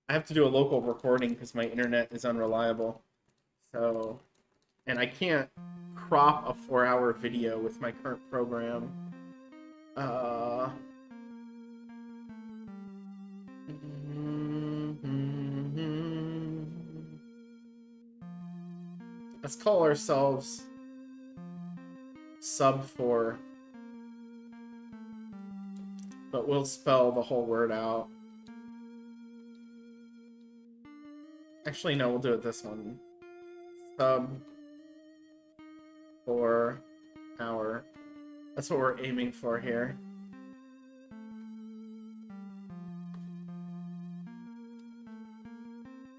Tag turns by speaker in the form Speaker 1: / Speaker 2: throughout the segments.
Speaker 1: I have to do a local recording because my internet is unreliable. So, and I can't crop a 4-hour video with my current program. Let's call ourselves sub 4, but we'll spell the whole word out. Actually, no, we'll do it this one. Sub 4 hour. That's what we're aiming for here.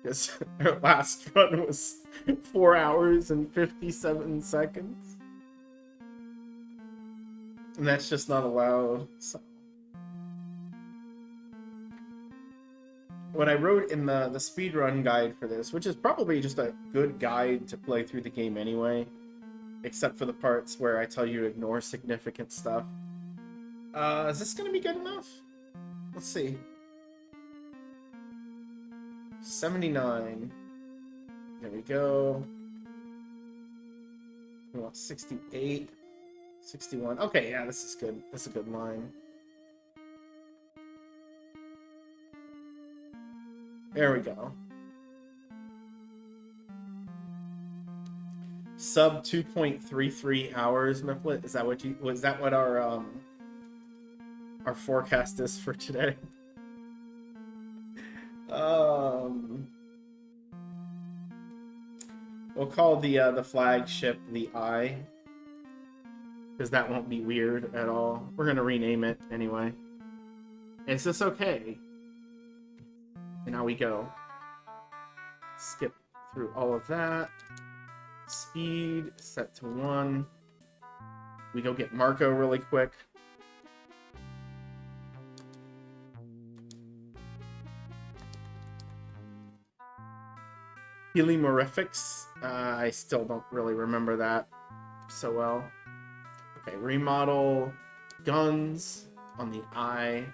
Speaker 1: Because our last run was 4 hours and 57 seconds. And that's just not allowed. So what I wrote in the speedrun guide for this, which is probably just a good guide to play through the game anyway, except for the parts where I tell you to ignore significant stuff. Is this going to be good enough? Let's see. 79. There we go. We want 68. 61. Okay, yeah, this is good. That's a good line. There we go. Sub 2.33 hours, Mifflet. Is that what you? Was that what our forecast is for today? We'll call the flagship the Eye, because that won't be weird at all. We're gonna rename it anyway. Is this okay? And now we go. Skip through all of that. Speed set to 1. We go get Marco really quick. Heliomorphics. I still don't really remember that so well. Okay, remodel guns on the Eye.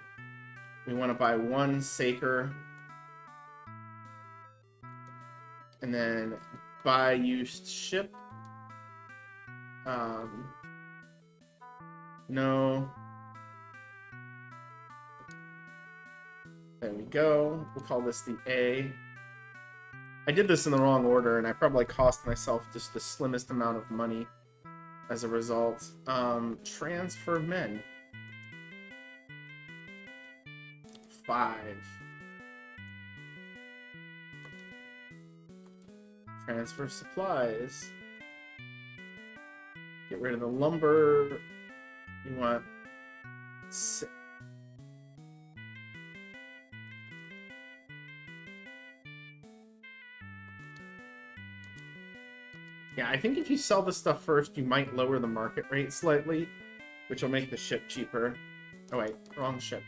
Speaker 1: We want to buy 1 Saker. And then buy used ship. No. There we go. We'll call this the A. I did this in the wrong order, and I probably cost myself just the slimmest amount of money as a result. Transfer men. 5. Transfer supplies. Get rid of the lumber. You want 6. Yeah, I think if you sell this stuff first, you might lower the market rate slightly, which will make the ship cheaper. Oh wait, wrong ship.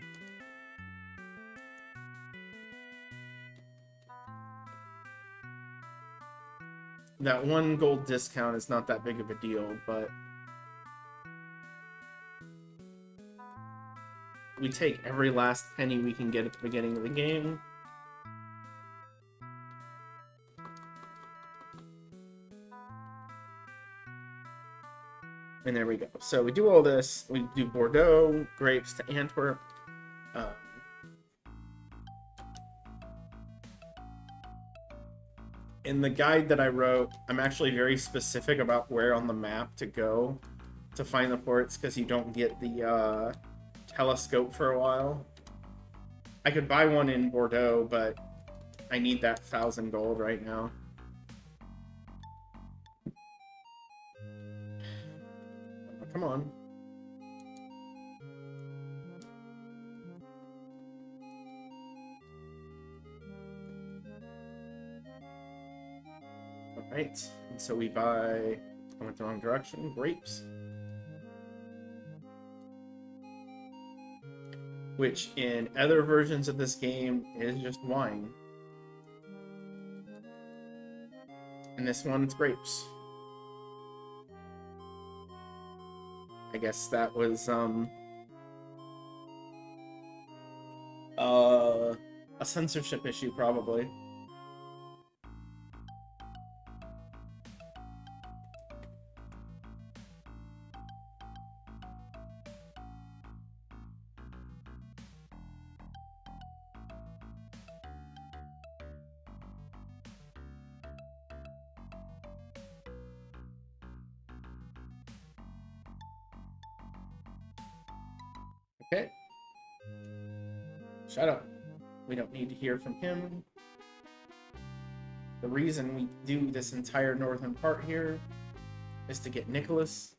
Speaker 1: That 1 gold discount is not that big of a deal, but we take every last penny we can get at the beginning of the game. And there we go. So we do all this. We do Bordeaux, grapes to Antwerp. In the guide that I wrote, I'm actually very specific about where on the map to go to find the ports, because you don't get the telescope for a while. I could buy one in Bordeaux, but I need that 1,000 gold right now. Come on. Alright, and so we buy... I went the wrong direction. Grapes. Which, in other versions of this game, is just wine. In this one, it's grapes. I guess that was, A censorship issue, probably. Okay. Shut up. We don't need to hear from him. The reason we do this entire northern part here is to get Nicholas.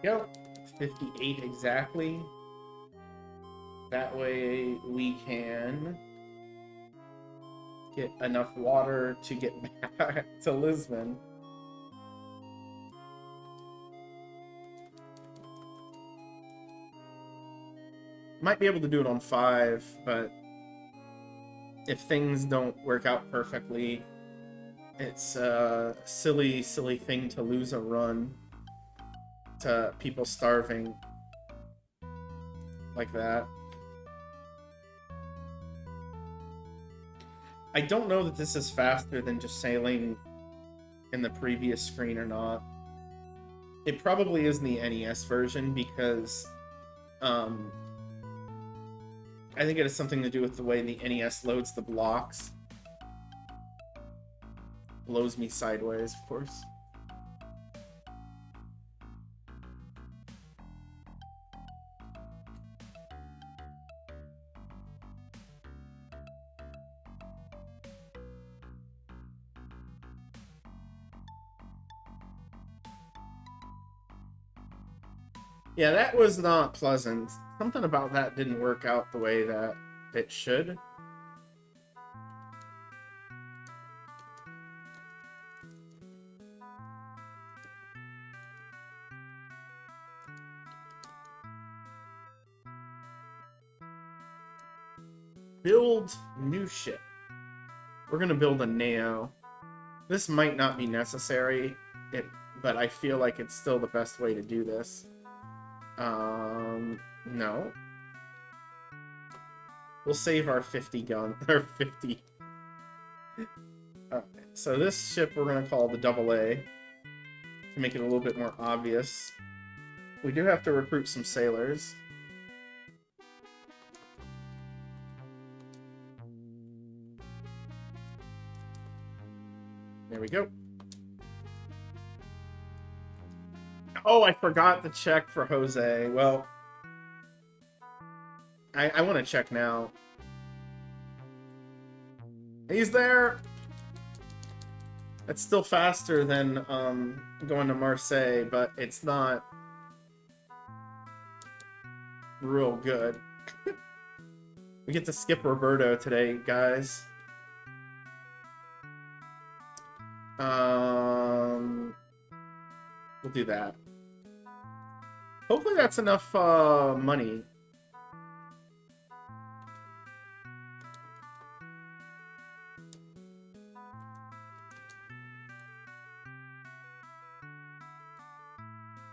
Speaker 1: Yep, 58 exactly. That way we can get enough water to get back to Lisbon. Might be able to do it on 5, but if things don't work out perfectly, it's a silly thing to lose a run to people starving like that. I don't know that this is faster than just sailing in the previous screen or not. It probably is in the NES version because I think it has something to do with the way the NES loads the blocks. Blows me sideways, of course. Yeah, that was not pleasant. Something about that didn't work out the way that it should. Build new ship. We're gonna build a Neo. This might not be necessary, but I feel like it's still the best way to do this. No. We'll save our 50 gun, or 50. Okay, so this ship we're gonna call the AA to make it a little bit more obvious. We do have to recruit some sailors. There we go. Oh, I forgot to check for Jose. Well, I want to check now. He's there! It's still faster than going to Marseille, but it's not real good. We get to skip Roberto today, guys. We'll do that. Hopefully that's enough money.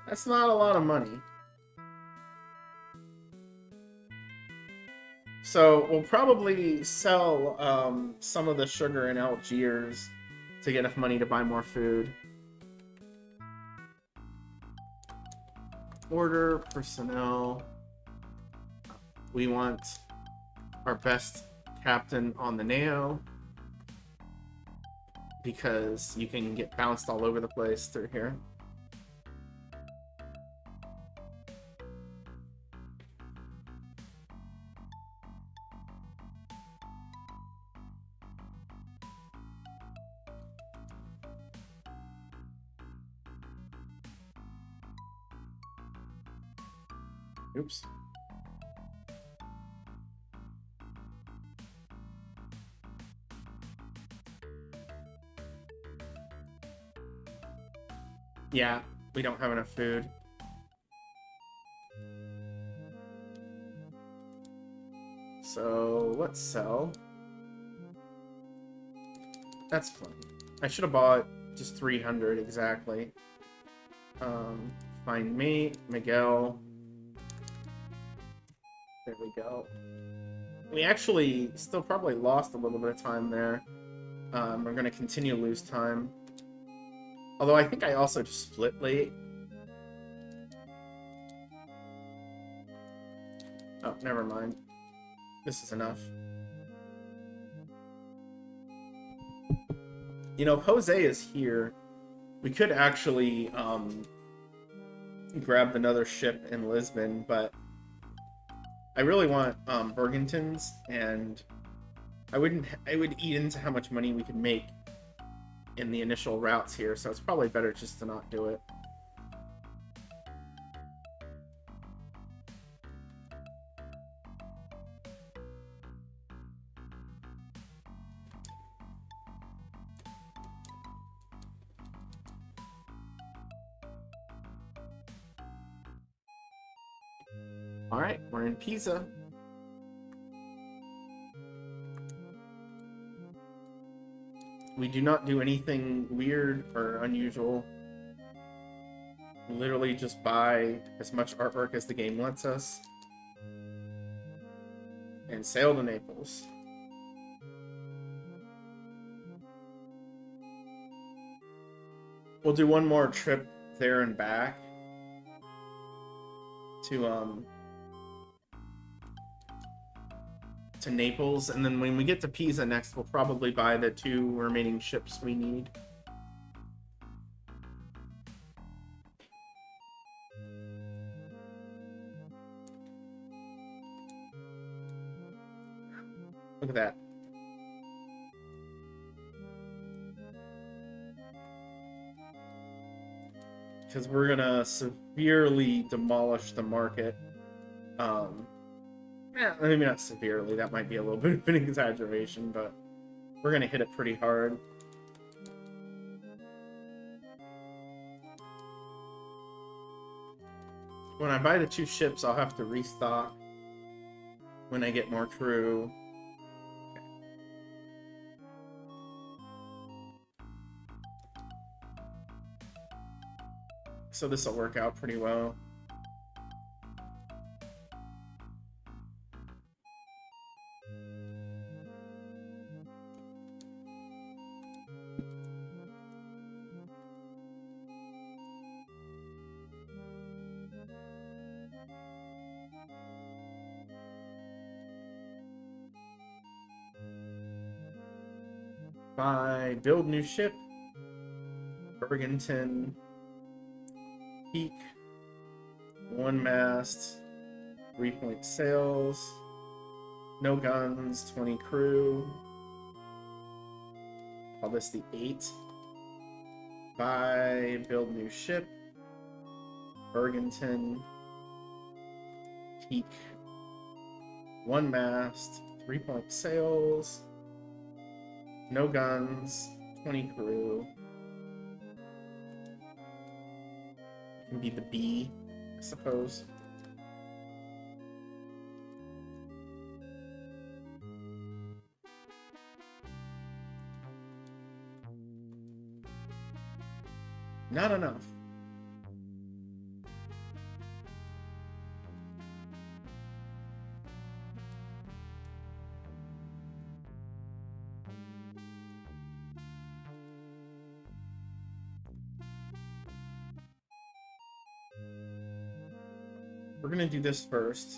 Speaker 1: That's not a lot of money. So we'll probably sell some of the sugar in Algiers to get enough money to buy more food. Order personnel. We want our best captain on the Neo because you can get bounced all over the place through here. Oops. Yeah, we don't have enough food. So let's sell. That's fine. I should have bought just 300 exactly. Find mate, Miguel. There we go. We actually still probably lost a little bit of time there. We're going to continue to lose time. Although I think I also just split late. Oh, never mind. This is enough. You know, if Jose is here, we could actually grab another ship in Lisbon, but I really want Bergantins, and I would eat into how much money we could make in the initial routes here, so it's probably better just to not do it. Alright, we're in Pisa. We do not do anything weird or unusual. Literally just buy as much artwork as the game lets us. And sail to Naples. We'll do one more trip there and back to Naples, and then when we get to Pisa next, we'll probably buy the 2 remaining ships we need. Look at that. Because we're gonna severely demolish the market. Maybe not severely, that might be a little bit of an exaggeration, but we're gonna hit it pretty hard. When I buy the 2 ships, I'll have to restock when I get more crew. So this will work out pretty well. Build new ship. Berganton. Peak. 1 mast. 3-point sails. No guns. 20 crew. Call this the 8. Build new ship. Berganton. Peak. 1 mast. 3-point sails. No guns, 20 crew. Can be the B, I suppose. Not enough. We're gonna do this first.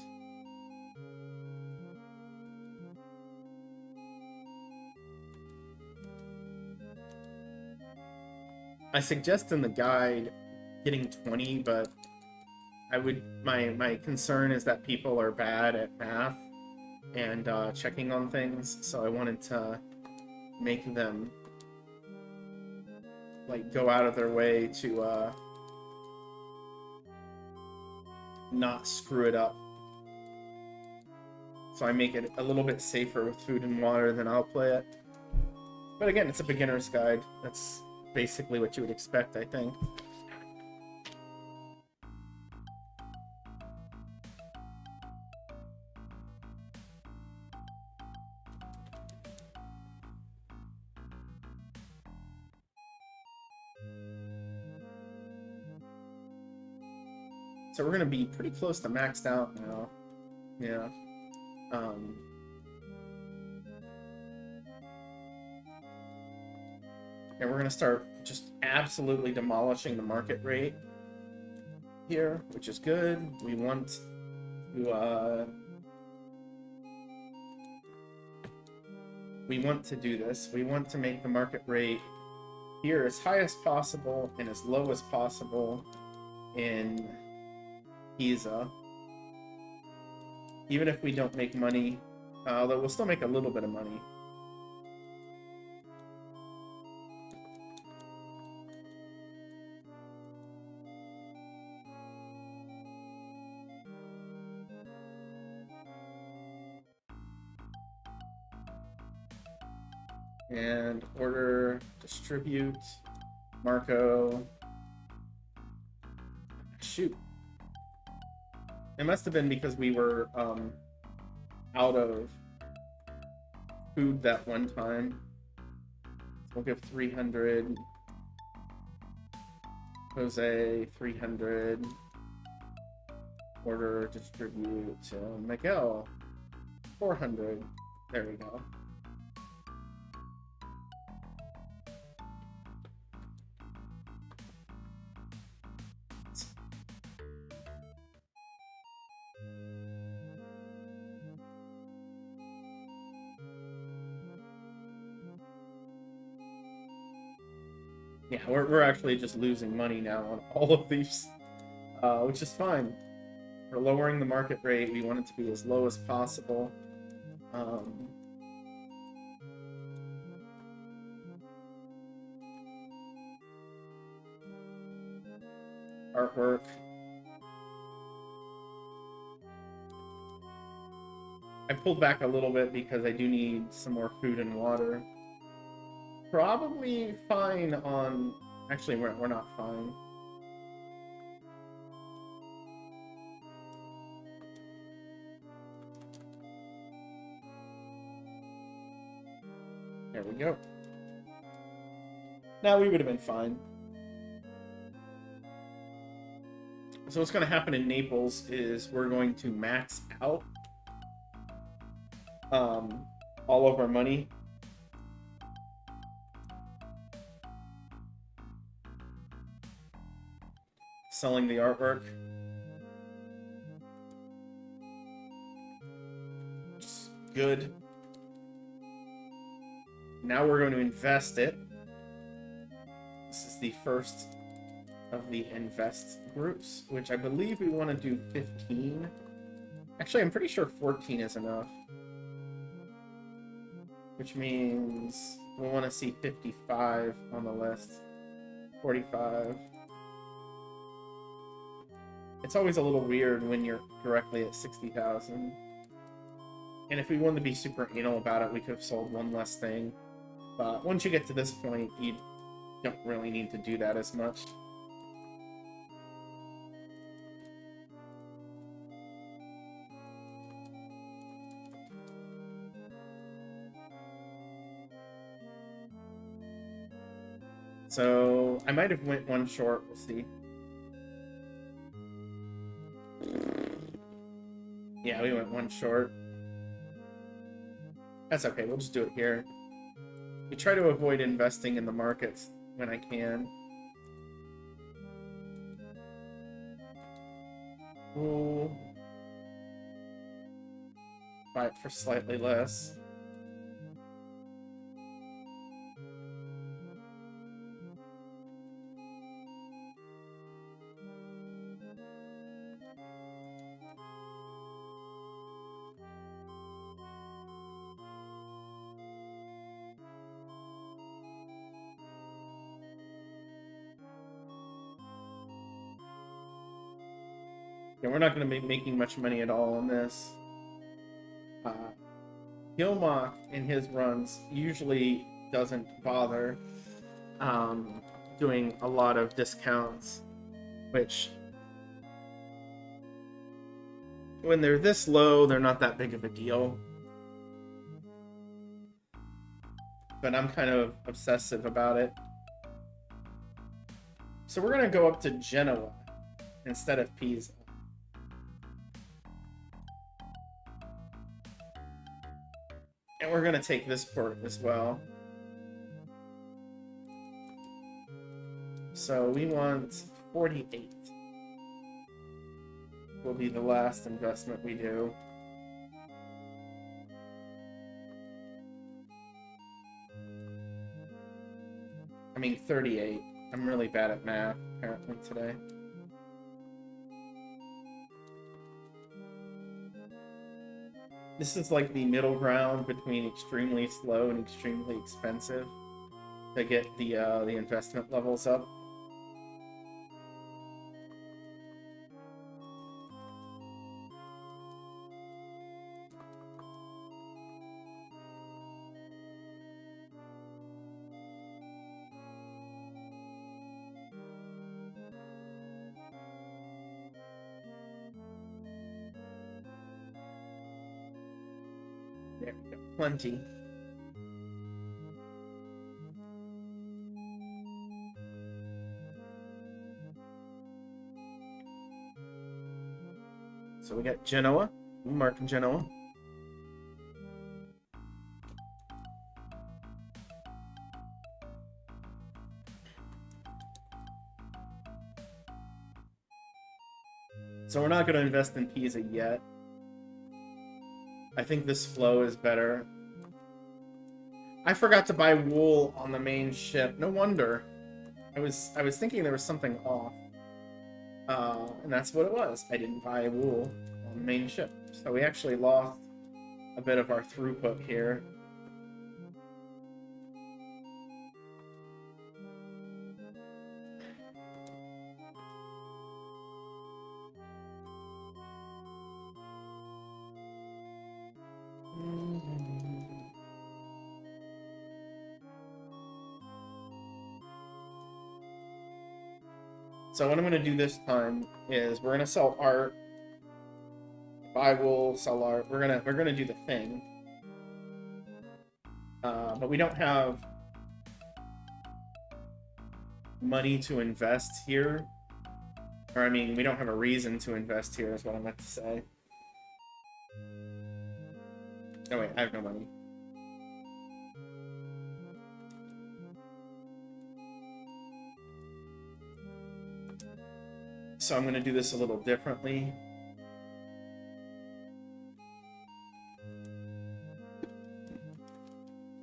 Speaker 1: I suggest in the guide getting 20, but my concern is that people are bad at math and checking on things, so I wanted to make them like go out of their way to not screw it up. So I make it a little bit safer with food and water than I'll play it. But again, it's a beginner's guide. That's basically what you would expect, I think. So we're gonna be pretty close to maxed out now. Yeah. And we're gonna start just absolutely demolishing the market rate here, which is good. We want to do this. We want to make the market rate here as high as possible and as low as possible in Giza. Even if we don't make money, although we'll still make a little bit of money. And order, distribute, Marco. Shoot. It must have been because we were out of food that one time. We'll give 300. Jose, 300. Order, distribute. Miguel, 400. There we go. Yeah, we're actually just losing money now on all of these, which is fine. We're lowering the market rate. We want it to be as low as possible. Artwork. I pulled back a little bit because I do need some more food and water. Probably fine on... Actually, we're not fine. There we go. Now we would have been fine. So what's going to happen in Naples is we're going to max out all of our money. Selling the artwork. Just good. Now we're going to invest it. This is the first of the invest groups, which I believe we want to do 15. Actually, I'm pretty sure 14 is enough. Which means we want to see 55 on the list. 45. It's always a little weird when you're directly at 60,000. And if we wanted to be super anal about it, we could have sold one less thing. But once you get to this point, you don't really need to do that as much. So I might have went one short, we'll see. Yeah, we went one short. That's okay, we'll just do it here. We try to avoid investing in the markets when I can. We'll buy it for slightly less. Yeah, we're not going to be making much money at all on this. Gilmok in his runs usually doesn't bother doing a lot of discounts, which when they're this low, they're not that big of a deal. But I'm kind of obsessive about it. So we're going to go up to Genoa instead of Pisa. we're gonna take this port as well. So we want 48. Will be the last investment we do. I mean 38. I'm really bad at math, apparently, today. This is like the middle ground between extremely slow and extremely expensive to get the investment levels up. There we go. Plenty. So we got Genoa. Marking Genoa. So we're not going to invest in Pisa yet. I think this flow is better. I forgot to buy wool on the main ship. No wonder. I was thinking there was something off. And that's what it was. I didn't buy wool on the main ship. So we actually lost a bit of our throughput here. So what I'm going to do this time is we're going to sell art, buy wool, sell art. We're gonna do the thing, but we don't have money to invest here, or I mean, we don't have a reason to invest here. Is what I meant to say. Oh wait, I have no money. So I'm going to do this a little differently.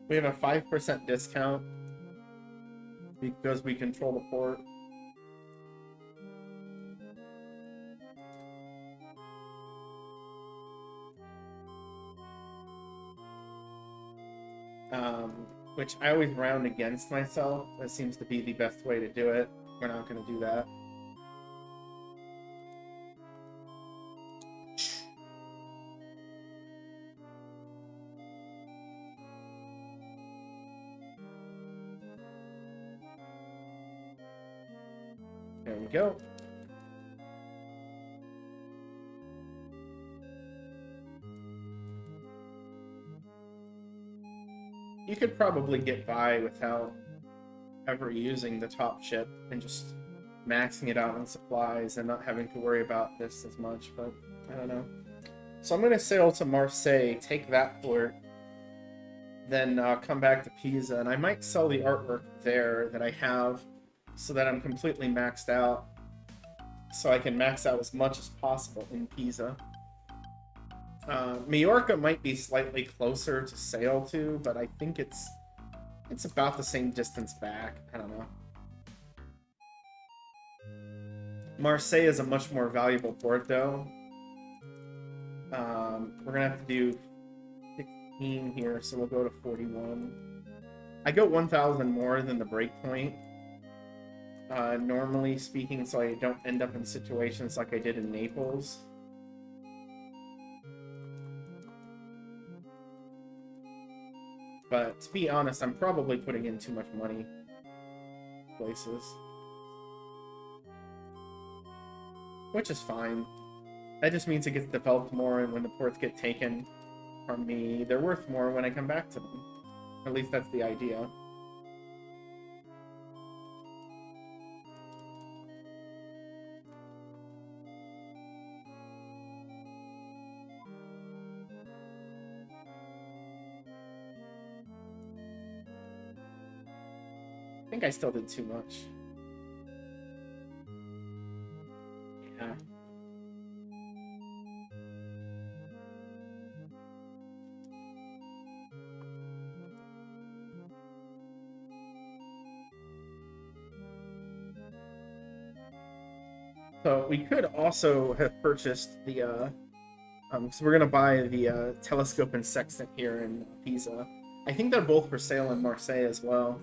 Speaker 1: We have a 5% discount because we control the port. Which I always round against myself. That seems to be the best way to do it. We're not going to do that. There we go. You could probably get by without ever using the top ship and just maxing it out on supplies and not having to worry about this as much, but I don't know. So I'm going to sail to Marseille, take that port, then come back to Pisa, and I might sell the artwork there that I have so that I'm completely maxed out, so I can max out as much as possible in Pisa. Majorca might be slightly closer to sail to, but I think it's about the same distance back. I don't know. Marseille is a much more valuable port, though. We're gonna have to do 16 here, so we'll go to 41. I go 1,000 more than the breakpoint, normally speaking, so I don't end up in situations like I did in Naples. But to be honest, I'm probably putting in too much money places. Which is fine. That just means it gets developed more, and when the ports get taken from me, they're worth more when I come back to them. At least that's the idea. think I still did too much. Yeah. So we could also have purchased the so we're gonna buy the telescope and sextant here in Pisa. I think they're both for sale in Marseille as well.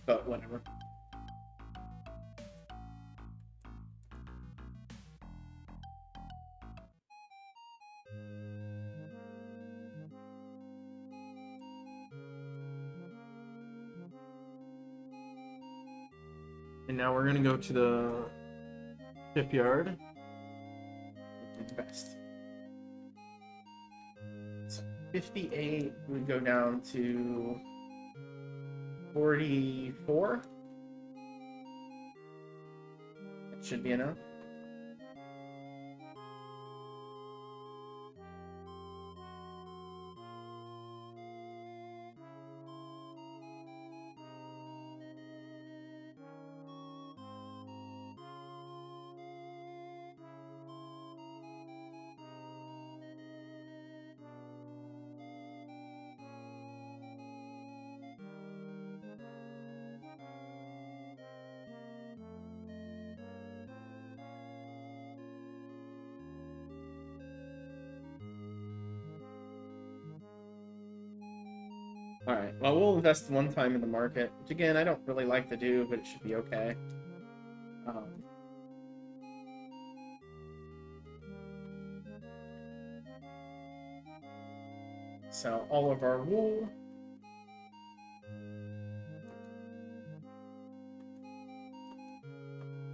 Speaker 1: But whatever. And now we're gonna go to the shipyard and invest. So 58 would go down to 44. That should be enough. Alright, well, we'll invest one time in the market, which again, I don't really like to do, but it should be okay. Sell all of our wool.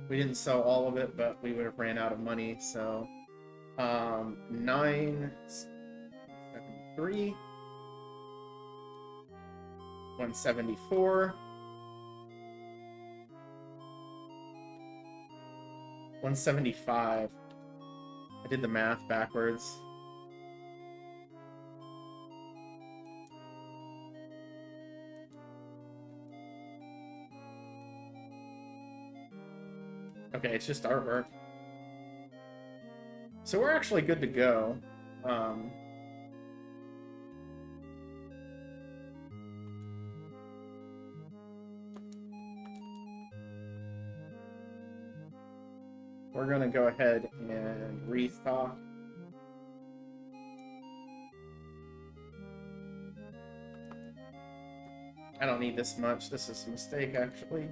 Speaker 1: We didn't sell all of it, but we would have ran out of money, so 973, 174, 175. I did the math backwards. Okay, it's just artwork. So we're actually good to go. We're gonna go ahead and restock. I don't need this much. This is a mistake, actually.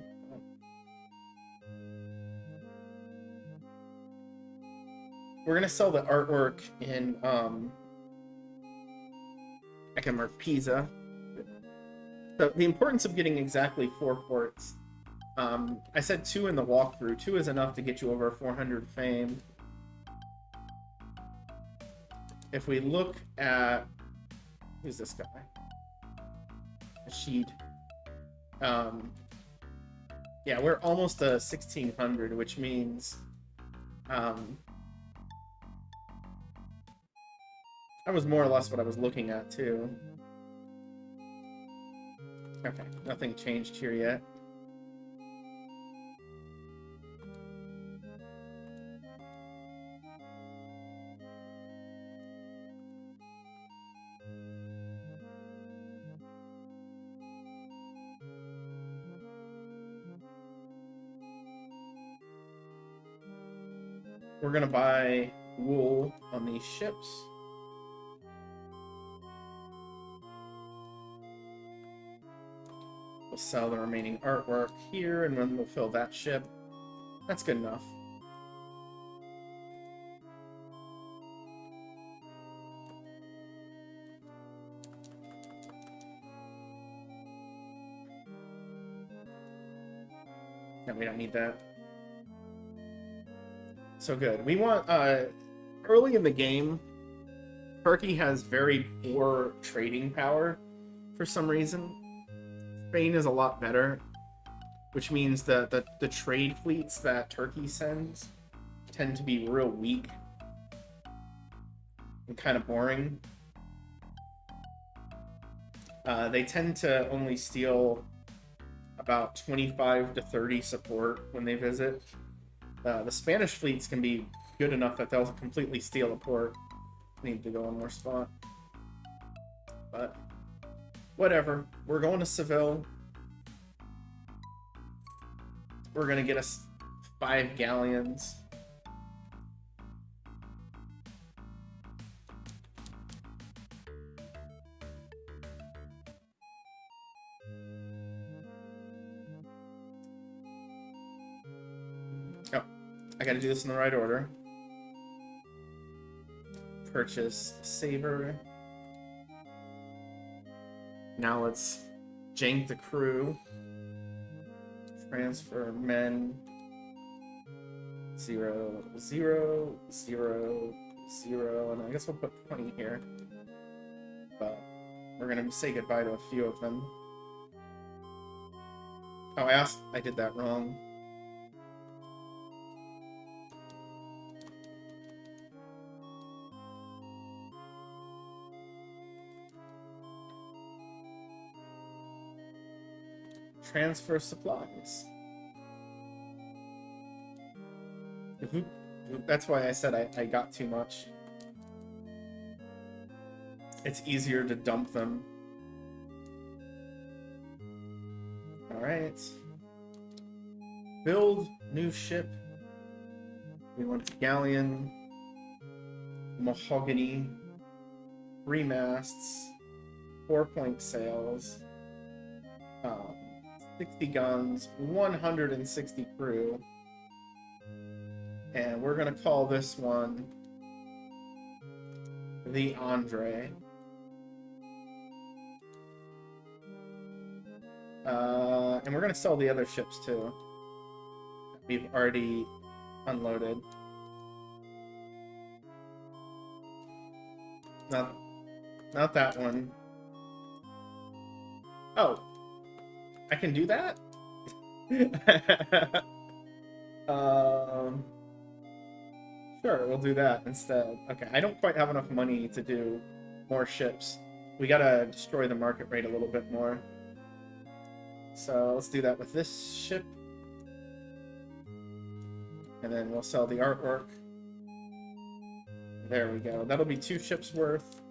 Speaker 1: We're gonna sell the artwork in I can mark Pisa. So the importance of getting exactly 4 ports. I said 2 in the walkthrough. 2 is enough to get you over 400 fame. If we look at who's this guy? Rashid. Yeah, we're almost a 1600, which means that was more or less what I was looking at, too. Okay, nothing changed here yet. We're gonna buy wool on these ships. We'll sell the remaining artwork here, and then we'll fill that ship. That's good enough. No, we don't need that. So good. We want, early in the game, Turkey has very poor trading power for some reason. Spain is a lot better, which means that the trade fleets that Turkey sends tend to be real weak and kind of boring. They tend to only steal about 25 to 30 support when they visit. The Spanish fleets can be good enough that they'll completely steal a port. Need to go one more spot. But whatever. We're going to Seville. We're going to get us 5 galleons. Oh, I gotta do this in the right order. Purchase saber. Now let's jank the crew. Transfer men. 0, 0, 0, 0, and I guess we'll put 20 here. But we're gonna say goodbye to a few of them. Oh, I did that wrong. Transfer supplies. That's why I said I got too much. It's easier to dump them. Alright. Build new ship. We want a galleon. Mahogany. 3 masts. 4-point sails. 60 guns. 160 crew. And we're going to call this one the Andre. And we're going to sell the other ships too. We've already unloaded. Not that one. Oh. I can do that? Sure, we'll do that instead. Okay, I don't quite have enough money to do more ships. We gotta destroy the market rate a little bit more. So let's do that with this ship. And then we'll sell the artwork. There we go. That'll be 2 ships worth.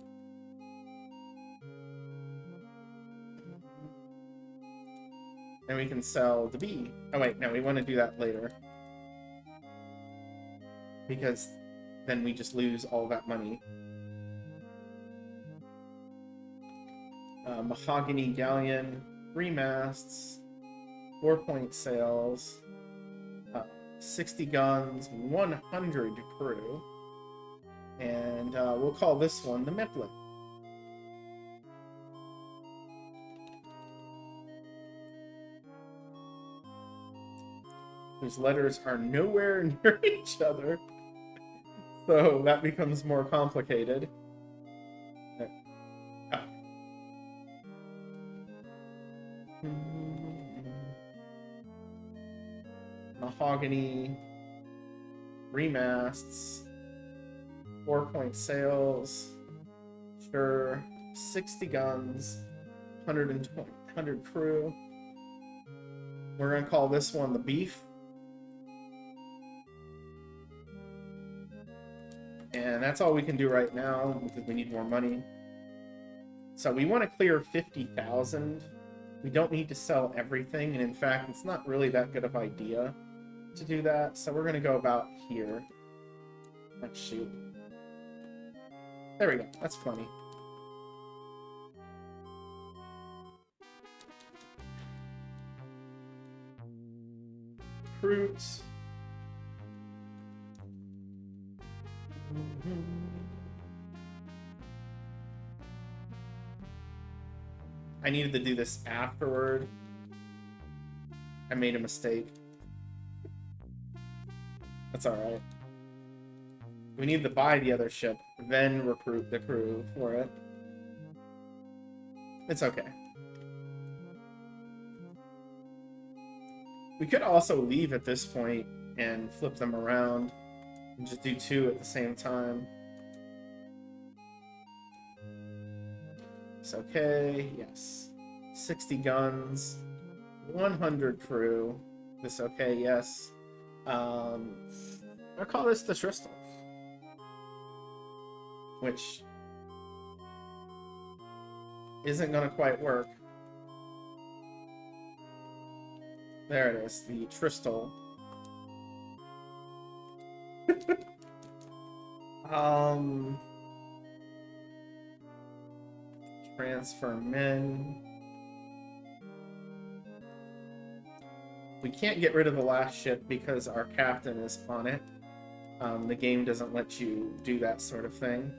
Speaker 1: And we can sell the bee. Oh wait, no, we want to do that later. Because then we just lose all that money. Mahogany galleon, 3 masts, 4-point sails, 60 guns, 100 crew, and we'll call this one the Mifflin. Whose letters are nowhere near each other. So that becomes more complicated. Oh. Mahogany, 3 masts, 4-point sails, sure, 60 guns, 100 crew. We're going to call this one the Beef. And that's all we can do right now, because we need more money. So we want to clear 50,000. We don't need to sell everything, and in fact, it's not really that good of an idea to do that, so we're going to go about here. Oh, shoot. There we go. That's funny. Fruits. I needed to do this afterward. I made a mistake. That's alright. We need to buy the other ship, then recruit the crew for it. It's okay. We could also leave at this point and flip them around and just do 2 at the same time. It's okay, yes. 60 guns, 100 crew. This okay, yes. I'll call this the Tristal. Which isn't gonna quite work. There it is, the Tristal. Transfer men. We can't get rid of the last ship because our captain is on it. The game doesn't let you do that sort of thing.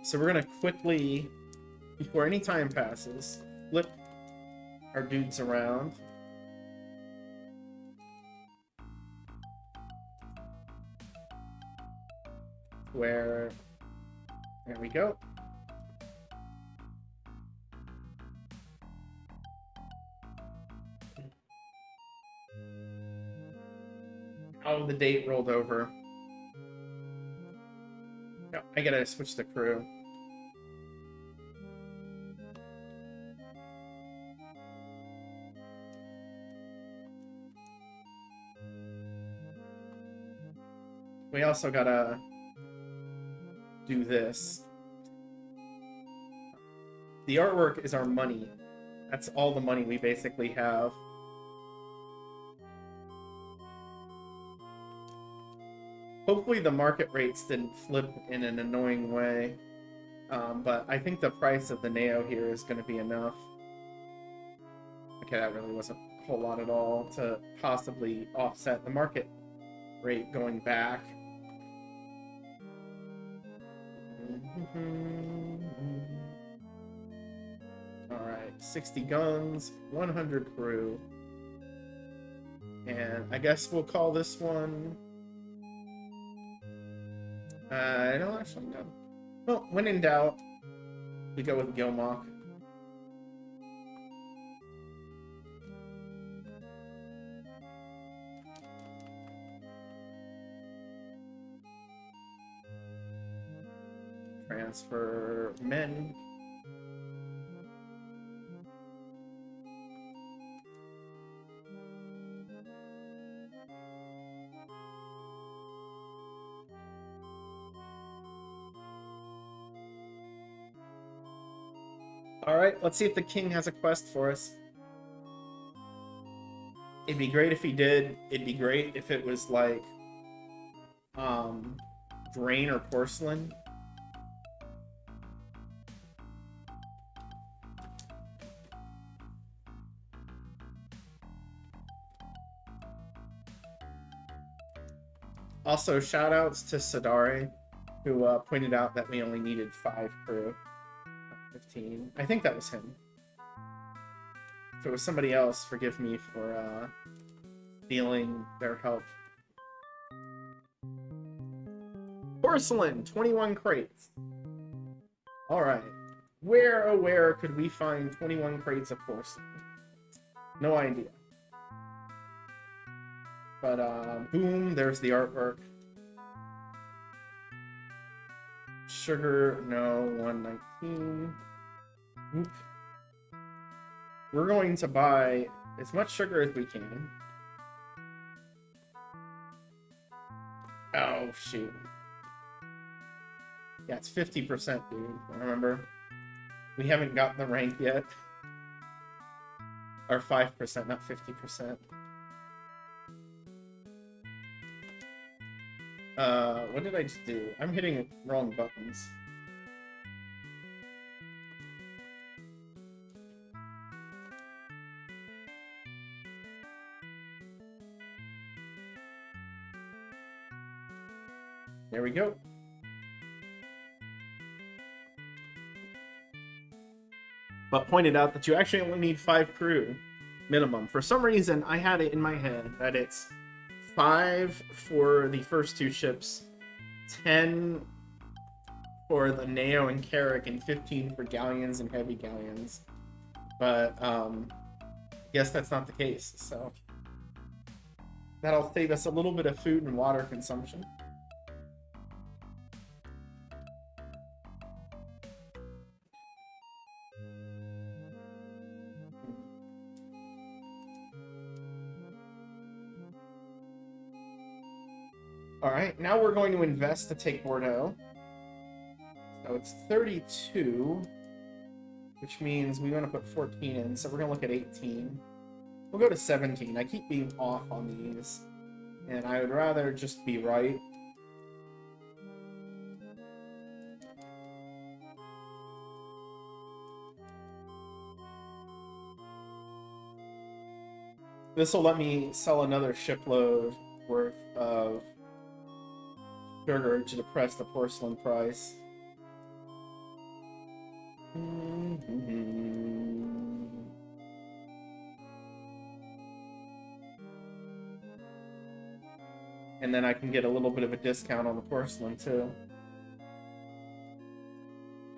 Speaker 1: So we're gonna quickly, before any time passes, flip our dudes around. Where, there we go. Oh, the date rolled over. No, I gotta switch the crew. We also gotta do this. The artwork is our money. That's all the money we basically have. Hopefully the market rates didn't flip in an annoying way. But I think the price of the Neo here is going to be enough. Okay, that really wasn't a whole lot at all to possibly offset the market rate going back. Alright, 60 guns, 100 crew. And I guess we'll call this one... I don't actually know. Well, when in doubt, we go with Gilmok. Transfer men. Alright, let's see if the king has a quest for us. It'd be great if he did. It'd be great if it was like grain or porcelain. Also, shoutouts to Sedare, who pointed out that we only needed 5 crew. 15. I think that was him. If it was somebody else, forgive me for stealing their help. Porcelain! 21 crates. Alright. Where, oh where could we find 21 crates of porcelain? No idea. But, boom, there's the artwork. Sugar, no, 119. Oop. We're going to buy as much sugar as we can. Oh, shoot. Yeah, it's 50%, dude. Remember? We haven't gotten the rank yet. Or 5%, not 50%. What did I just do? I'm hitting wrong buttons. There we go. But pointed out that you actually only need 5 crew minimum. For some reason, I had it in my head that it's 5 for the first 2 ships, 10 for the Neo and Carrack, and 15 for Galleons and Heavy Galleons. But, guess that's not the case, so that'll save us a little bit of food and water consumption. Alright, now we're going to invest to take Bordeaux. So it's 32, which means we want to put 14 in, so we're going to look at 18. We'll go to 17. I keep being off on these, and I would rather just be right. This will let me sell another shipload worth of sugar to depress the porcelain price. And then I can get a little bit of a discount on the porcelain too.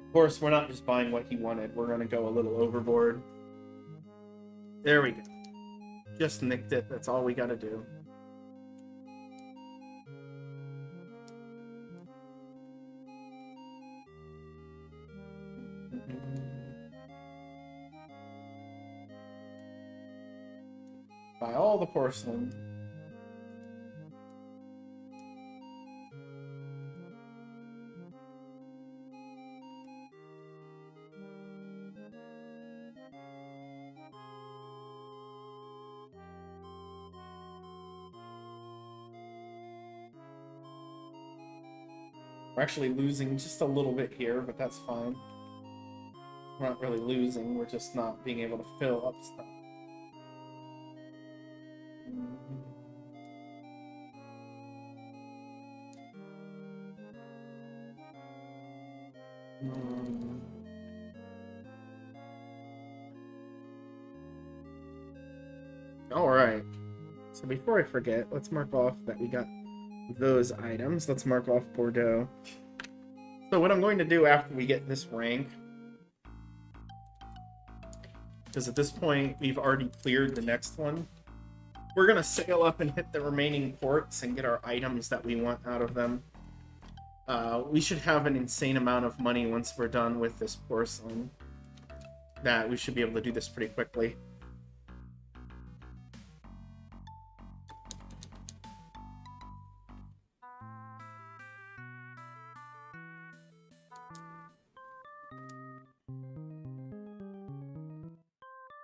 Speaker 1: Of course, we're not just buying what he wanted. We're going to go a little overboard. There we go. Just nicked it. That's all we got to do. Buy all the porcelain. We're actually losing just a little bit here, but that's fine. We're not really losing, we're just not being able to fill up stuff. Alright. So before I forget, let's mark off that we got those items. Let's mark off Bordeaux. So what I'm going to do after we get this rank, because at this point we've already cleared the next one, we're going to sail up and hit the remaining ports and get our items that we want out of them. We should have an insane amount of money once we're done with this porcelain, that we should be able to do this pretty quickly.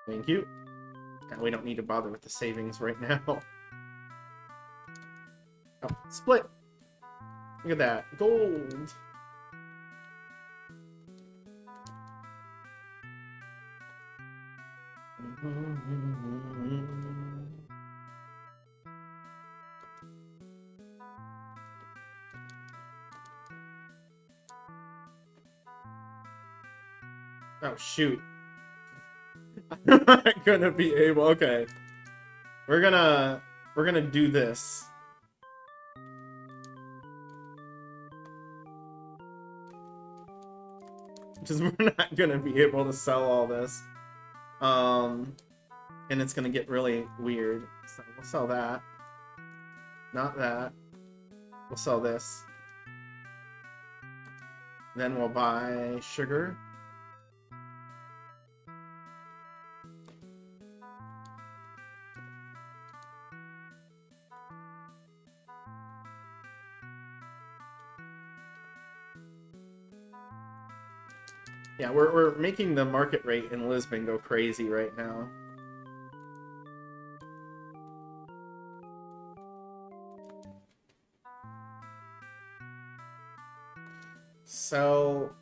Speaker 1: Thank you. And we don't need to bother with the savings right now. Oh, split! Look at that. Gold! Oh, shoot. I'm not gonna be able. Okay. We're gonna do this. Because we're not gonna be able to sell all this. And it's gonna get really weird. So we'll sell that. Not that. We'll sell this. Then we'll buy sugar. Yeah, we're making the market rate in Lisbon go crazy right now. So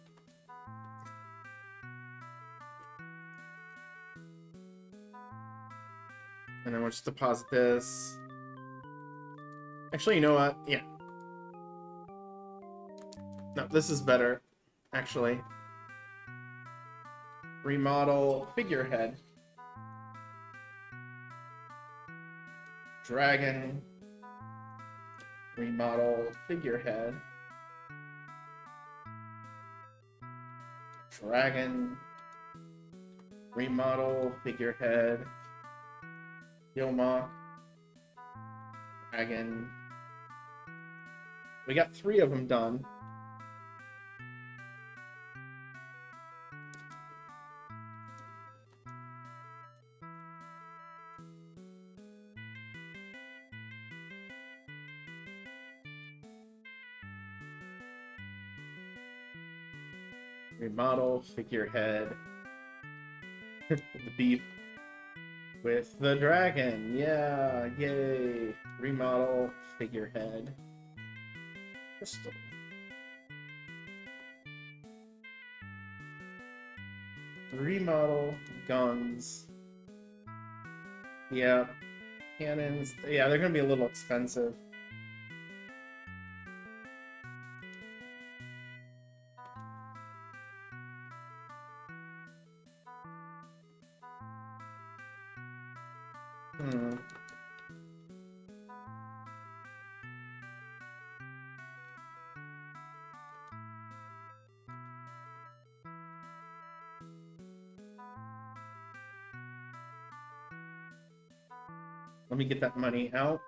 Speaker 1: and then we'll just deposit this. Actually, you know what? Yeah. No, this is better, actually. Remodel figurehead. Dragon. Remodel figurehead. Dragon. Remodel figurehead. Gilmok. Dragon. We got 3 of them done. Remodel, figurehead. The beef with the dragon. Yeah, yay. Remodel, figurehead. Crystal. Remodel, guns. Yeah. Cannons. Yeah, they're gonna be a little expensive. Let me get that money out.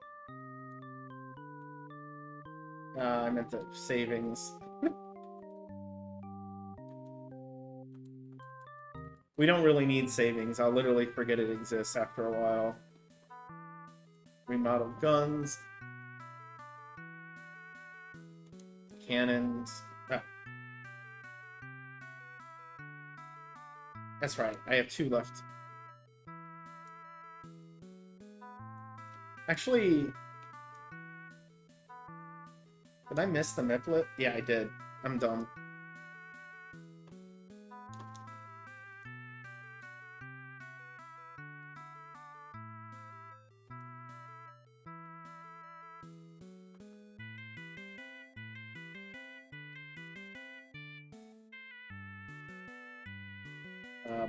Speaker 1: I meant the savings. We don't really need savings. I'll literally forget it exists after a while. Remodel guns. Cannons. Ah. That's right. I have 2 left. Actually, did I miss the miplet? Yeah, I did. I'm dumb.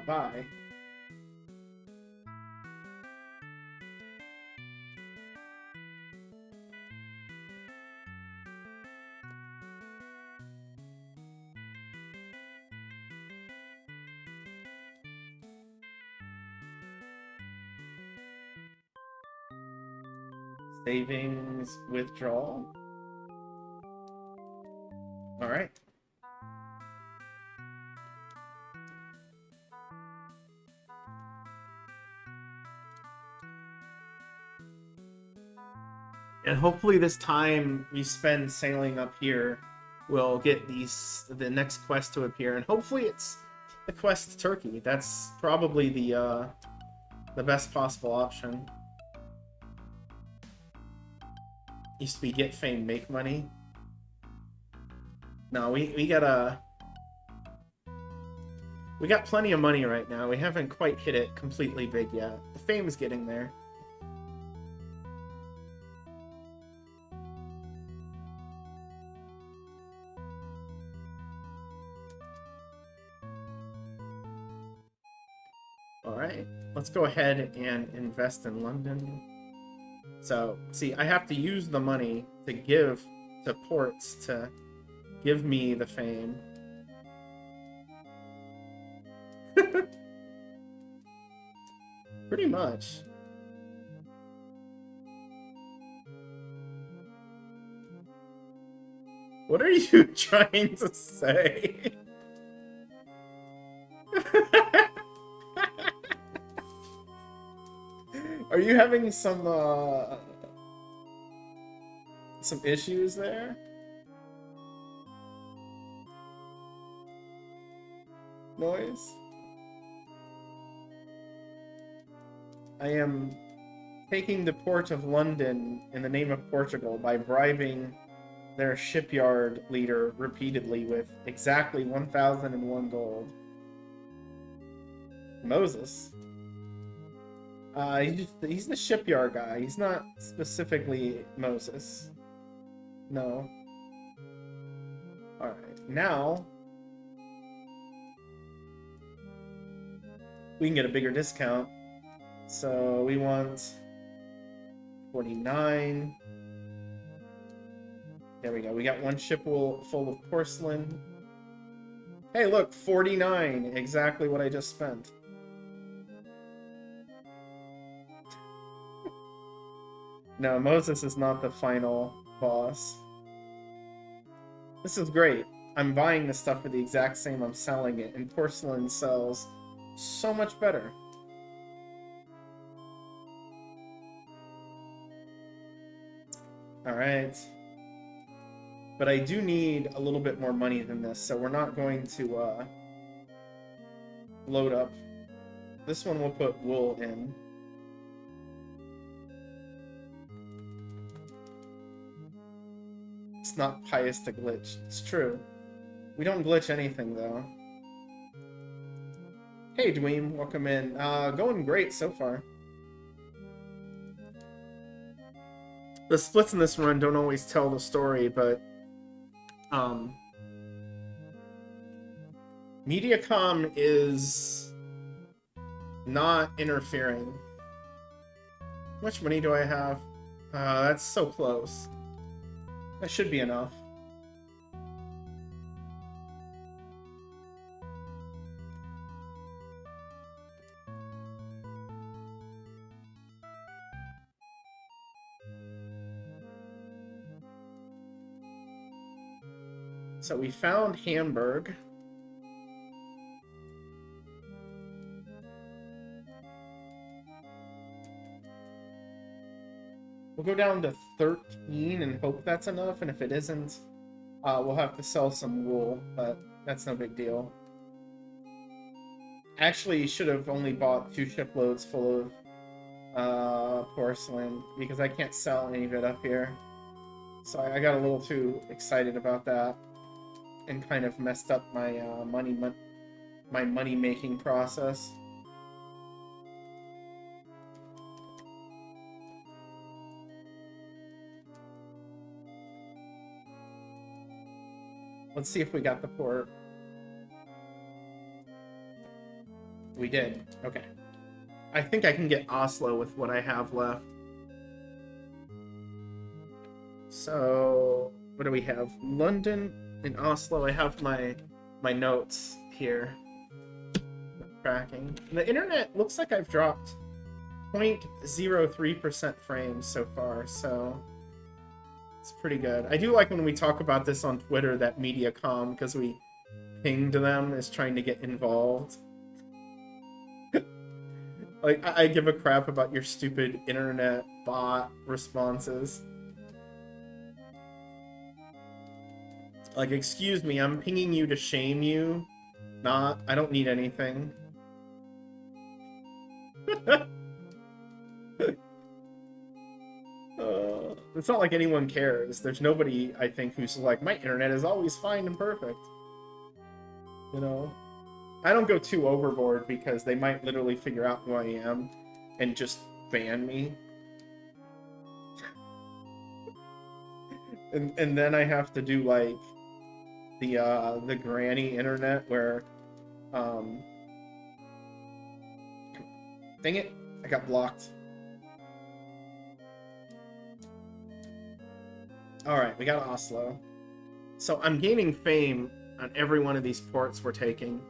Speaker 1: Bye. Savings withdrawal. All right. And hopefully this time we spend sailing up here, we'll get the next quest to appear, and hopefully it's the quest to Turkey. That's probably the best possible option. Used to be get fame, make money. No, we got plenty of money right now. We haven't quite hit it completely big yet. The fame's getting there. Alright, let's go ahead and invest in London. So, see, I have to use the money to give to ports to give me the fame. Pretty much. What are you trying to say? Are you having some issues there? Noise? I am taking the port of London in the name of Portugal by bribing their shipyard leader repeatedly with exactly 1,001 gold. Moses? He's the shipyard guy. He's not specifically Moses. No. Alright, now we can get a bigger discount. So we want 49. There we go. We got 1 ship full of porcelain. Hey, look, 49. Exactly what I just spent. No, Moses is not the final boss. This is great. I'm buying this stuff for the exact same I'm selling it, and porcelain sells so much better. Alright. But I do need a little bit more money than this, so we're not going to load up. This one we'll put wool in. It's not pious to glitch. It's true. We don't glitch anything, though. Hey, Dweem, welcome in. Going great so far. The splits in this run don't always tell the story, but Mediacom is not interfering. How much money do I have? That's so close. That should be enough. So we found Hamburg. We'll go down to 13 and hope that's enough, and if it isn't, we'll have to sell some wool, but that's no big deal. Actually, you should have only bought 2 shiploads full of porcelain, because I can't sell any of it up here. So I got a little too excited about that, and kind of messed up my money-making process. Let's see if we got the port. We did. Okay. I think I can get Oslo with what I have left. So, what do we have? London and Oslo. I have my notes here. Tracking. The internet looks like I've dropped 0.03% frames so far, so it's pretty good. I do like when we talk about this on Twitter that Mediacom, because we pinged them, is trying to get involved. Like, I give a crap about your stupid internet bot responses. Like, excuse me, I'm pinging you to shame you. Not, I don't need anything. It's not like anyone cares. There's nobody, I think, who's like, my internet is always fine and perfect. You know? I don't go too overboard because they might literally figure out who I am and just ban me. and then I have to do, like, the granny internet where, dang it, I got blocked. Alright, we got Oslo. So I'm gaining fame on every one of these ports we're taking.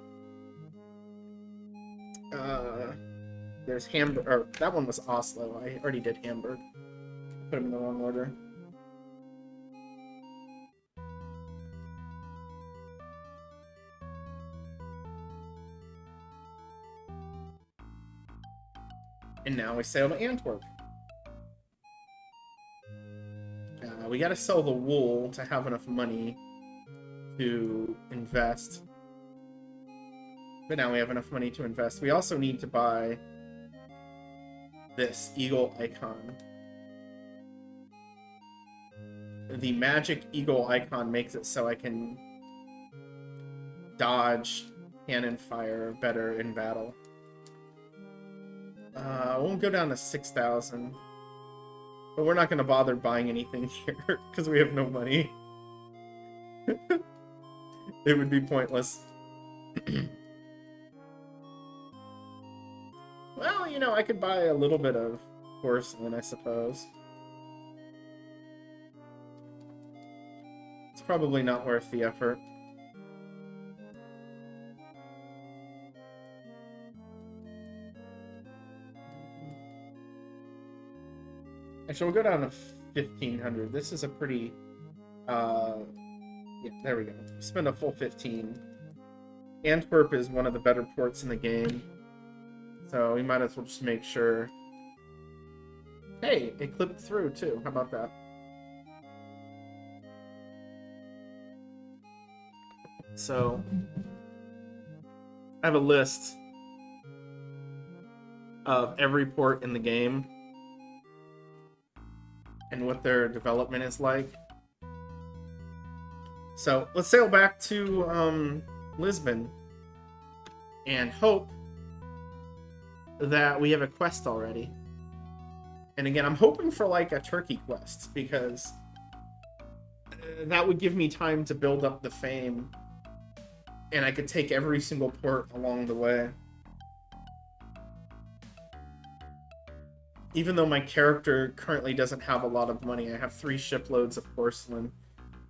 Speaker 1: There's Hamburg, or that one was Oslo. I already did Hamburg. Put them in the wrong order. And now we sail to Antwerp. We gotta sell the wool to have enough money to invest. But now we have enough money to invest. We also need to buy this eagle icon. The magic eagle icon makes it so I can dodge cannon fire better in battle. We'll go down to 6,000. But we're not going to bother buying anything here because we have no money. It would be pointless. Well, you know, I could buy a little bit of porcelain, I suppose. It's probably not worth the effort. Actually, we'll go down to 1500. This is a pretty, yeah, there we go. Spend a full 15. Antwerp is one of the better ports in the game, so we might as well just make sure. Hey, it clipped through too. How about that? So, I have a list of every port in the game and what their development is like. So, let's sail back to Lisbon and hope that we have a quest already. And again, I'm hoping for like a turkey quest, because that would give me time to build up the fame, and I could take every single port along the way. Even though my character currently doesn't have a lot of money, I have 3 shiploads of porcelain,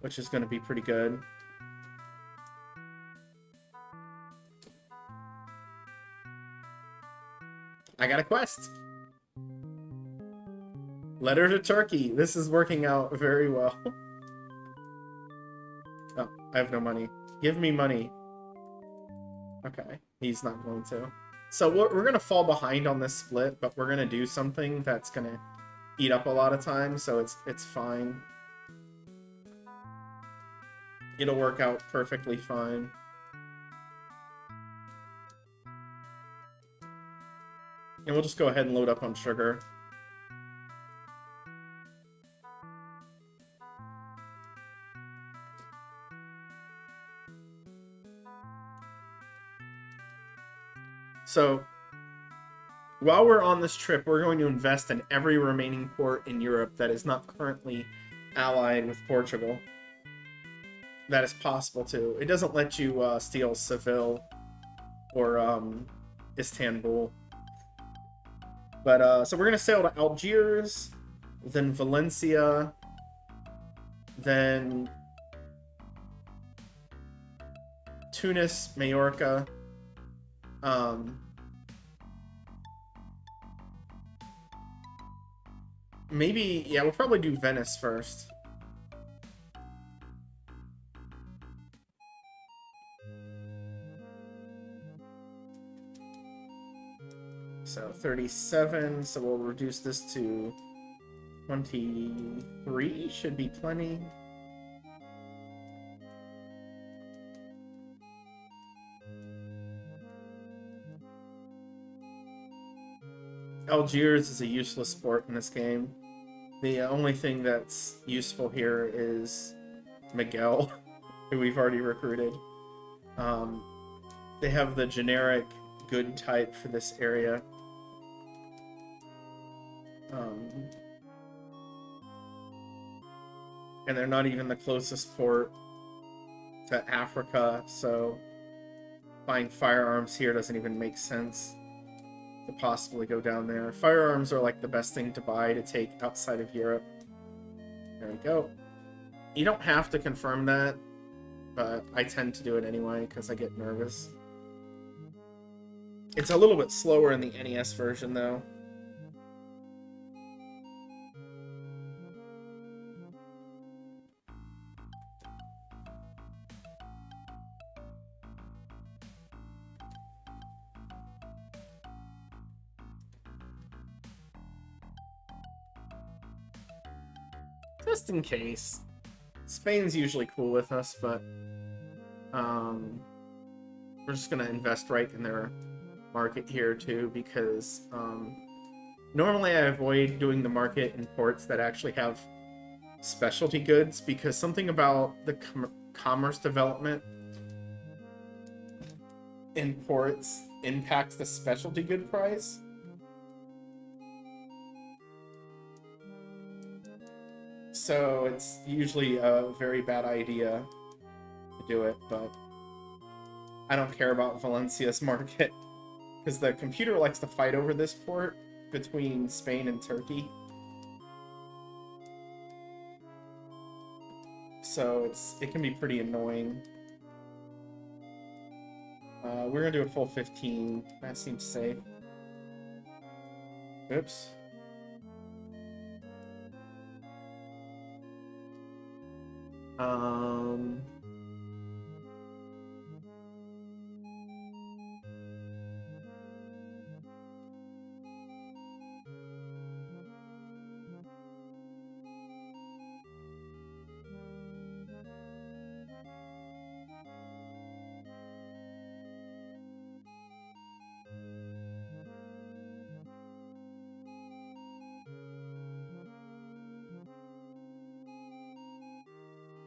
Speaker 1: which is going to be pretty good. I got a quest. Letter to Turkey. This is working out very well. Oh, I have no money. Give me money. Okay, he's not going to. So we're going to fall behind on this split, but we're going to do something that's going to eat up a lot of time, so it's fine. It'll work out perfectly fine. And we'll just go ahead and load up on sugar. So, while we're on this trip, we're going to invest in every remaining port in Europe that is not currently allied with Portugal. That is possible too. It doesn't let you steal Seville or Istanbul. But so we're gonna sail to Algiers, then Valencia, then Tunis, Majorca. Maybe, yeah, we'll probably do Venice first. So 37, so we'll reduce this to 23, should be plenty. Algiers is a useless port in this game. The only thing that's useful here is Miguel, who we've already recruited. They have the generic good type for this area. And they're not even the closest port to Africa, so buying firearms here doesn't even make sense to possibly go down there. Firearms are like the best thing to buy to take outside of Europe. There we go. You don't have to confirm that, but I tend to do it anyway because I get nervous. It's a little bit slower in the NES version though. Just in case. Spain's usually cool with us, but we're just gonna invest right in their market here too, because normally I avoid doing the market in ports that actually have specialty goods, because something about the commerce development in ports impacts the specialty good price. So it's usually a very bad idea to do it, but I don't care about Valencia's market, because the computer likes to fight over this port between Spain and Turkey. So it can be pretty annoying. We're gonna do a full 15. That seems safe. Oops. Um...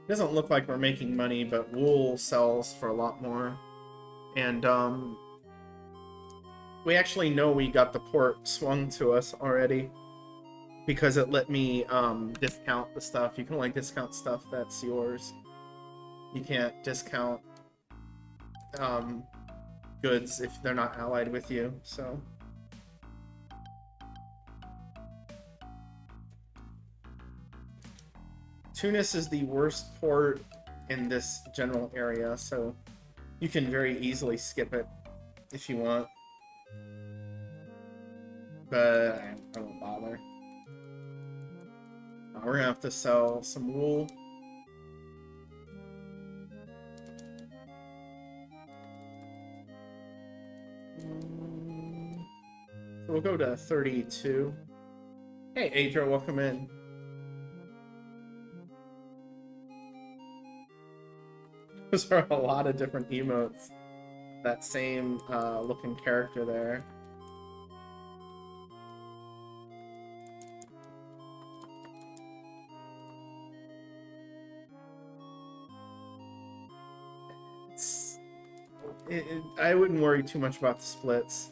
Speaker 1: Doesn't look like we're making money, but wool sells for a lot more. And, we actually know we got the port swung to us already because it let me, discount the stuff. You can only discount stuff that's yours. You can't discount, goods if they're not allied with you, so... Tunis is the worst port in this general area, so you can very easily skip it if you want. But I won't bother. We're gonna have to sell some wool. So we'll go to 32. Hey, Adra, welcome in. Those are a lot of different emotes. That same looking character there. I wouldn't worry too much about the splits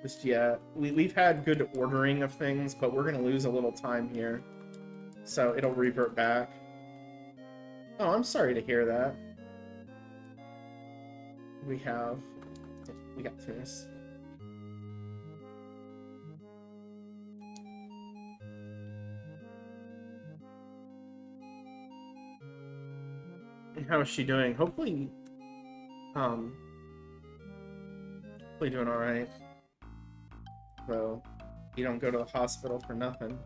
Speaker 1: just yet. We've had good ordering of things, but we're going to lose a little time here. So it'll revert back. Oh, I'm sorry to hear that. We got Tunis. And how is she doing? Hopefully doing all right. So you don't go to the hospital for nothing.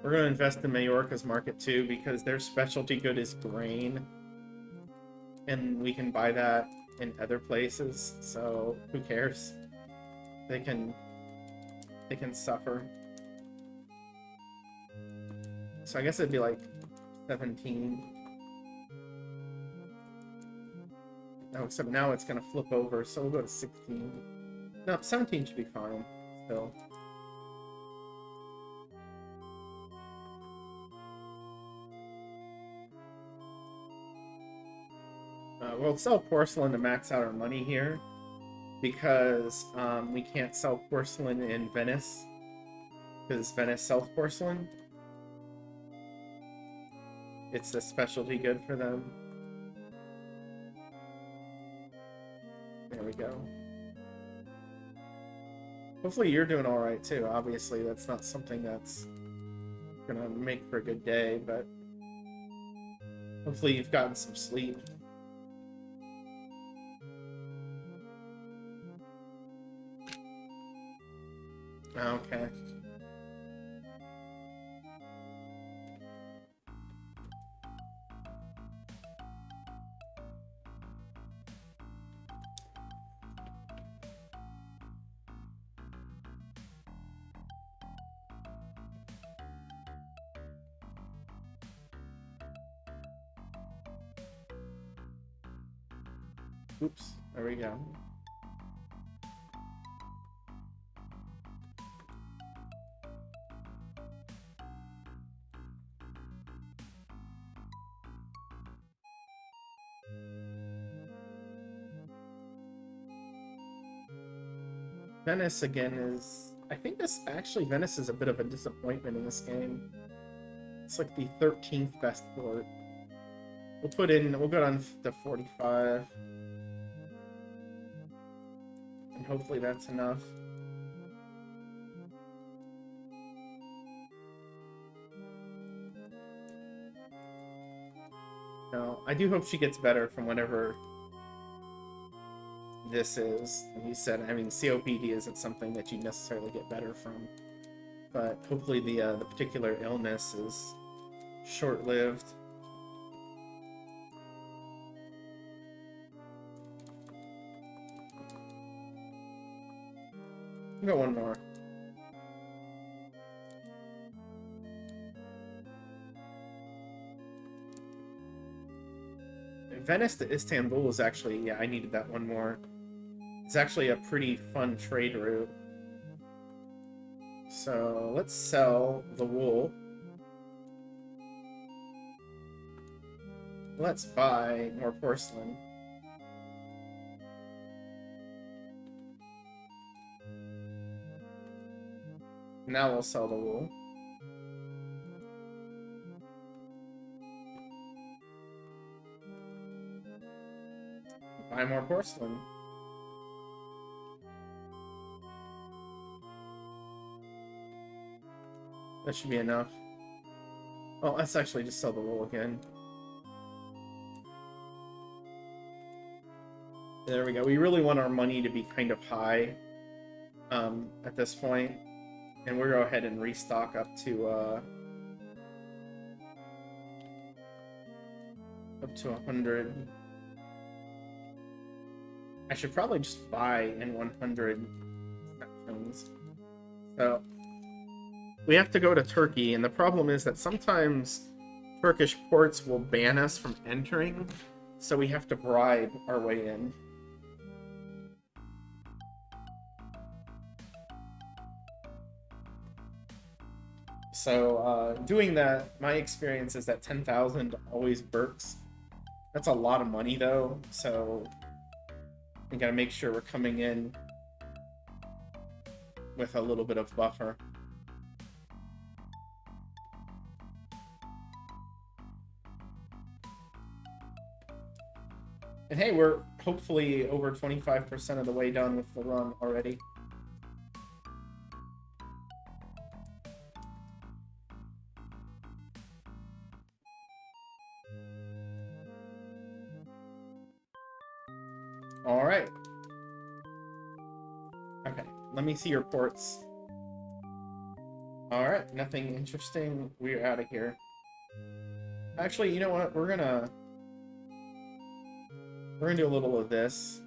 Speaker 1: We're going to invest in Majorca's market too because their specialty good is grain. And we can buy that in other places, so who cares? They can suffer. So I guess it'd be like 17. Oh, except now it's going to flip over, so we'll go to 16. No, 17 should be fine, still. We'll sell porcelain to max out our money here, because we can't sell porcelain in Venice, because Venice sells porcelain. It's a specialty good for them. There we go. Hopefully you're doing alright too. Obviously that's not something that's gonna make for a good day, but hopefully you've gotten some sleep. Okay. Oops, there we go. Venice again is... I think Venice is a bit of a disappointment in this game. It's like the 13th best port. We'll go down to 45. And hopefully that's enough. No, I do hope she gets better from whatever this is. He said, I mean, COPD isn't something that you necessarily get better from, but hopefully the particular illness is short-lived. Go one more. Venice to Istanbul is actually, yeah, I needed that one more. It's actually a pretty fun trade route. So let's sell the wool. Let's buy more porcelain. Now we'll sell the wool. Buy more porcelain. That should be enough. Well, let's actually just sell the wool again. There we go. We really want our money to be kind of high at this point. And we'll go ahead and restock up to 100. I should probably just buy in 100 sections. So we have to go to Turkey, and the problem is that sometimes Turkish ports will ban us from entering, so we have to bribe our way in. So doing that, my experience is that 10,000 always works. That's a lot of money though, so we gotta make sure we're coming in with a little bit of buffer. And hey, we're hopefully over 25% of the way done with the run already. Alright. Okay, let me see your ports. Alright, nothing interesting. We're out of here. Actually, you know what? We're gonna do a little of this.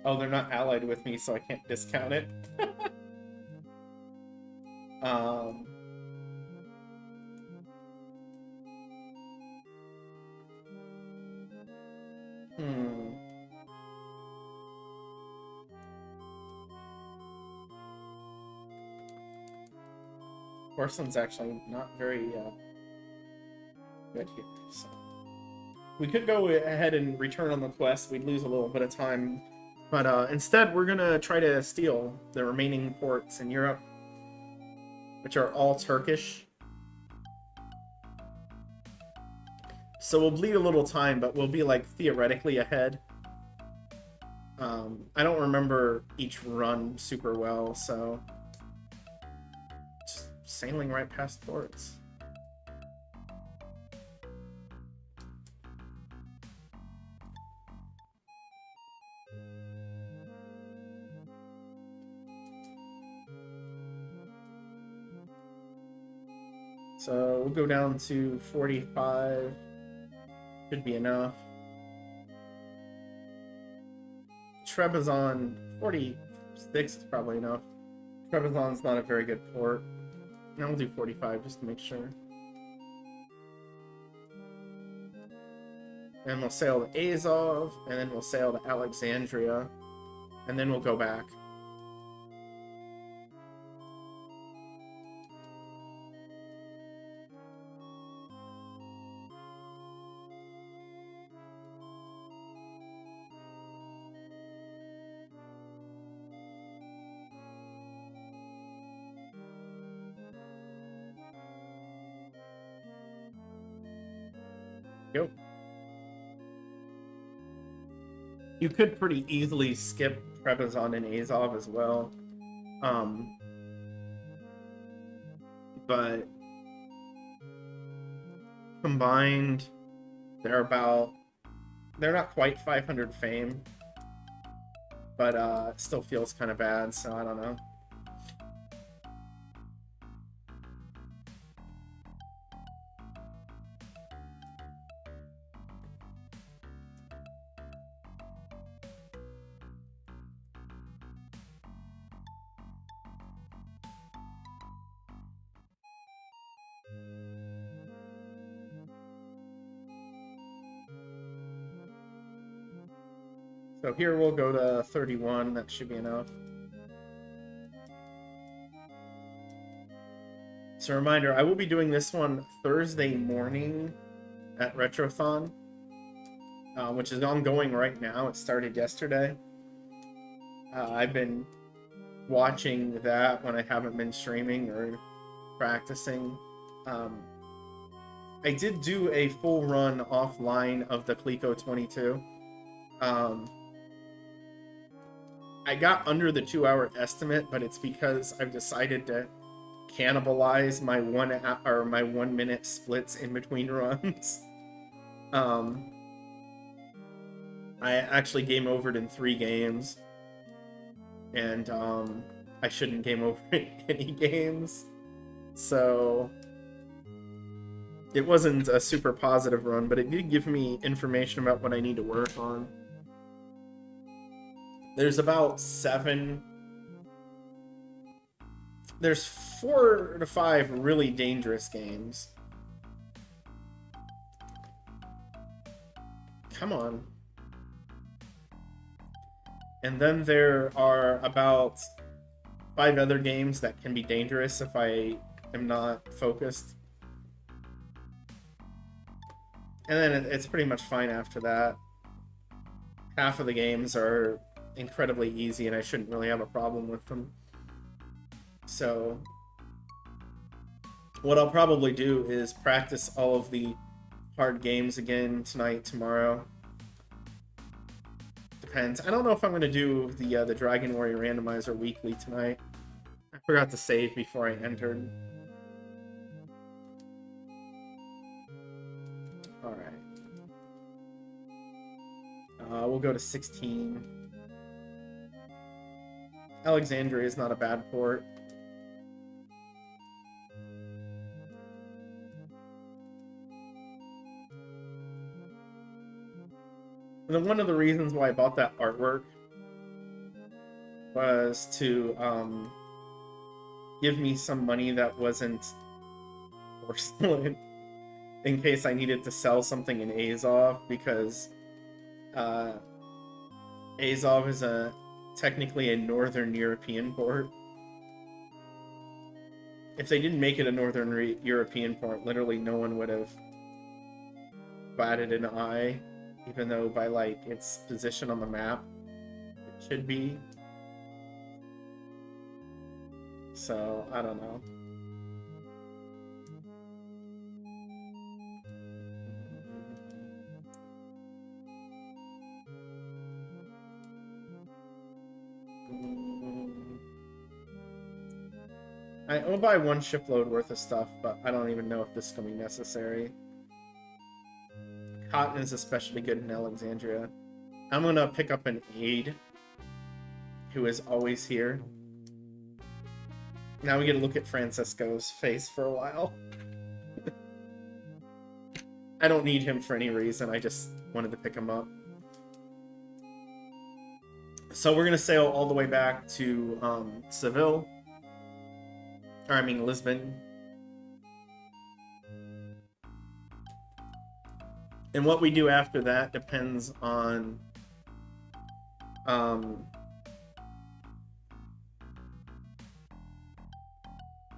Speaker 1: Oh, they're not allied with me, so I can't discount it. Porcelain's actually not very good here, so we could go ahead and return on the quest. We'd lose a little bit of time, but instead we're gonna try to steal the remaining ports in Europe, which are all Turkish. So we'll bleed a little time, but we'll be like theoretically ahead. I don't remember each run super well, so just sailing right past ports. So we'll go down to 45. Should be enough. Trebizond, 46 is probably enough. Trebizond's not a very good port. Now we'll do 45 just to make sure. And we'll sail to Azov, and then we'll sail to Alexandria, and then we'll go back. Go. You could pretty easily skip Trebizond and Azov as well. But combined, they're not quite 500 fame, but it still feels kind of bad, so I don't know. So here we'll go to 31, that should be enough. So reminder, I will be doing this one Thursday morning at Retrothon, which is ongoing right now. It started yesterday. I've been watching that when I haven't been streaming or practicing. I did do a full run offline of the Clico 22. I got under the 2-hour estimate, but it's because I've decided to cannibalize my 1 minute splits in between runs. I actually game overed in 3 games, and I shouldn't game over in any games, so it wasn't a super positive run, but it did give me information about what I need to work on. There's about 4 to 5 really dangerous games. Come on. And then there are about 5 other games that can be dangerous if I am not focused. And then it's pretty much fine after that. Half of the games are incredibly easy, and I shouldn't really have a problem with them. So what I'll probably do is practice all of the hard games again tonight, tomorrow. Depends. I don't know if I'm going to do the Dragon Warrior Randomizer weekly tonight. I forgot to save before I entered. Alright. We'll go to 16. Alexandria is not a bad port. And then one of the reasons why I bought that artwork was to give me some money that wasn't porcelain in case I needed to sell something in Azov, because Azov is technically a Northern European port. If they didn't make it a Northern European port, literally no one would have batted an eye, even though by like its position on the map it should be. So I don't know. I'll buy 1 shipload worth of stuff, but I don't even know if this is going to be necessary. Cotton is especially good in Alexandria. I'm going to pick up an aide who is always here. Now we get to look at Francisco's face for a while. I don't need him for any reason, I just wanted to pick him up. So we're going to sail all the way back to Seville. Or I mean Lisbon. And what we do after that depends on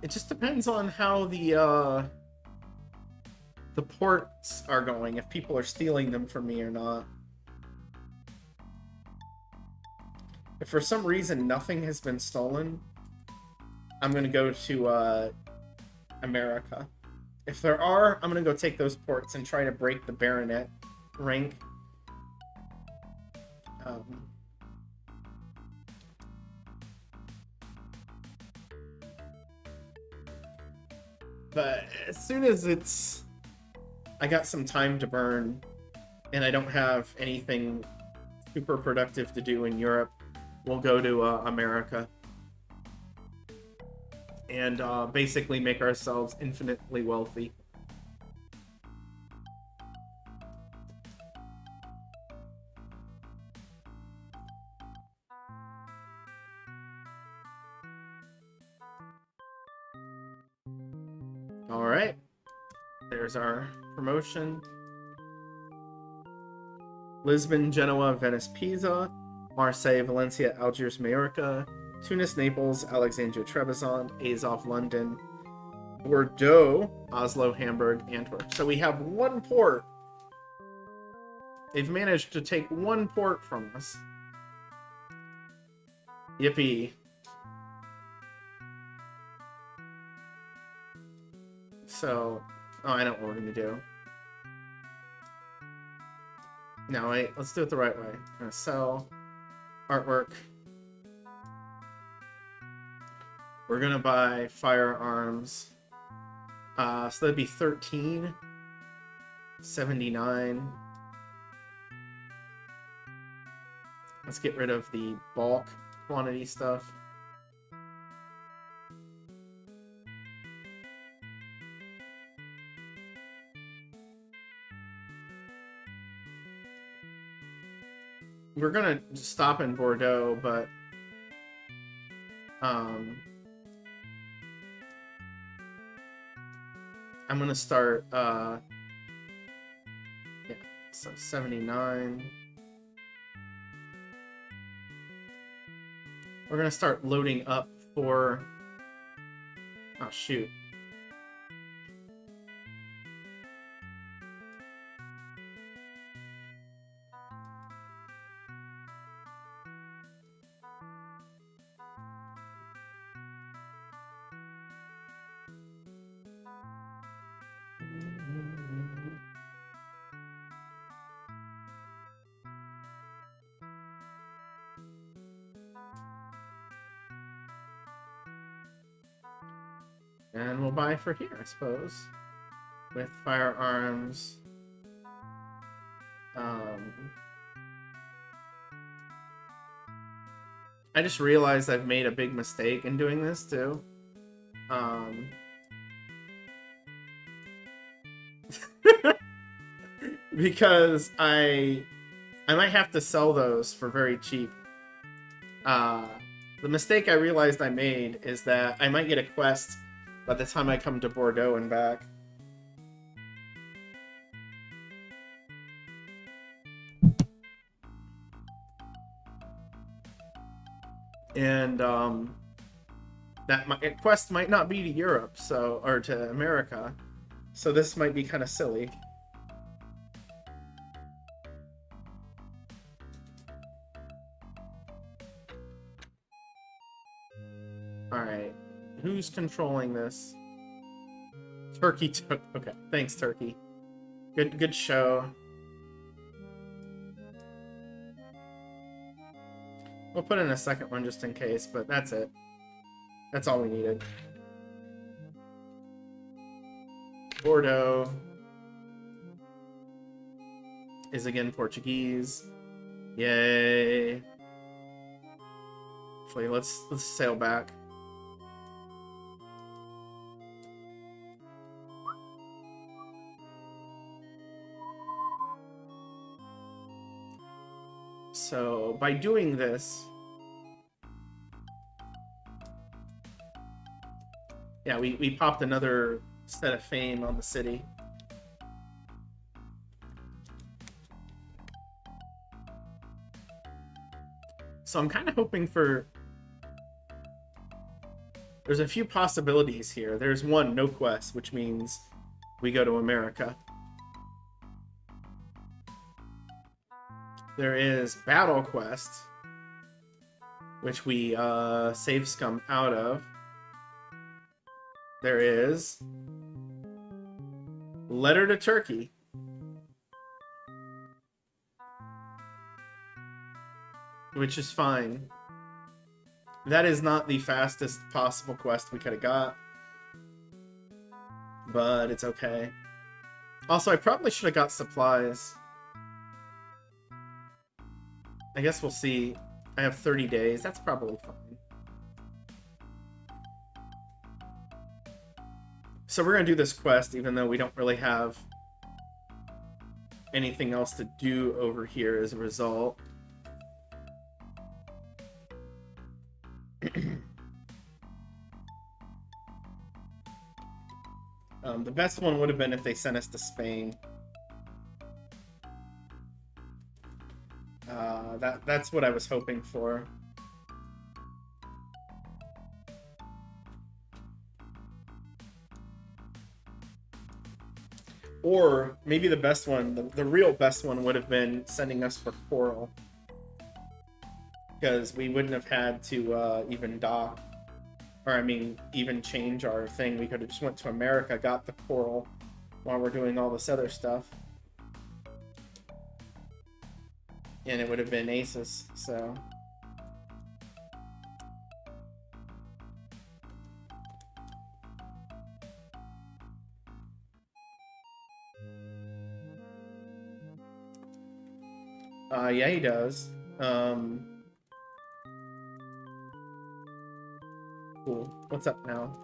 Speaker 1: it just depends on how the ports are going, if people are stealing them from me or not. If for some reason nothing has been stolen, I'm gonna go to America. If there are, I'm gonna go take those ports and try to break the baronet rank. But as soon as it's I got some time to burn, and I don't have anything super productive to do in Europe, we'll go to America. And basically make ourselves infinitely wealthy. Alright. There's our promotion. Lisbon, Genoa, Venice, Pisa, Marseille, Valencia, Algiers, Majorca, Tunis, Naples, Alexandria, Trebizond, Azov, London, Bordeaux, Oslo, Hamburg, Antwerp. So we have one port. They've managed to take one port from us. Yippee. So, oh, I know what we're gonna do. No, wait, let's do it the right way. I'm gonna sell artwork. We're gonna buy firearms. So that'd be 13.79. Let's get rid of the bulk quantity stuff. We're gonna stop in Bordeaux, but I'm gonna start yeah, so 79. We're gonna start loading up for, oh shoot. And we'll buy for here, I suppose. With firearms. I just realized I've made a big mistake in doing this too. Because I might have to sell those for very cheap. The mistake I realized I made is that I might get a quest by the time I come to Bordeaux and back. And that quest might not be to Europe, so, or to America, so this might be kind of silly. Alright, who's controlling this? Turkey took, okay, thanks Turkey. Good show. We'll put in a second one just in case, but that's it. That's all we needed. Bordeaux is again Portuguese. Yay. Actually, let's sail back. So, by doing this, yeah, we popped another set of fame on the city. So I'm kind of hoping for... There's a few possibilities here. There's one, no quest, which means we go to America. There is Battle Quest, which we save scum out of. There is Letter to Turkey. Which is fine. That is not the fastest possible quest we could have got. But it's okay. Also, I probably should have got supplies. I guess we'll see. I have 30 days. That's probably fine. So we're going to do this quest, even though we don't really have anything else to do over here as a result. The best one would have been if they sent us to Spain. That's what I was hoping for. Or maybe the best one, the real best one would have been sending us for coral. Because we wouldn't have had to even dock. Or, I mean, even change our thing. We could have just went to America, got the coral, while we're doing all this other stuff. And it would have been aces, so... yeah, he does. Cool. What's up now?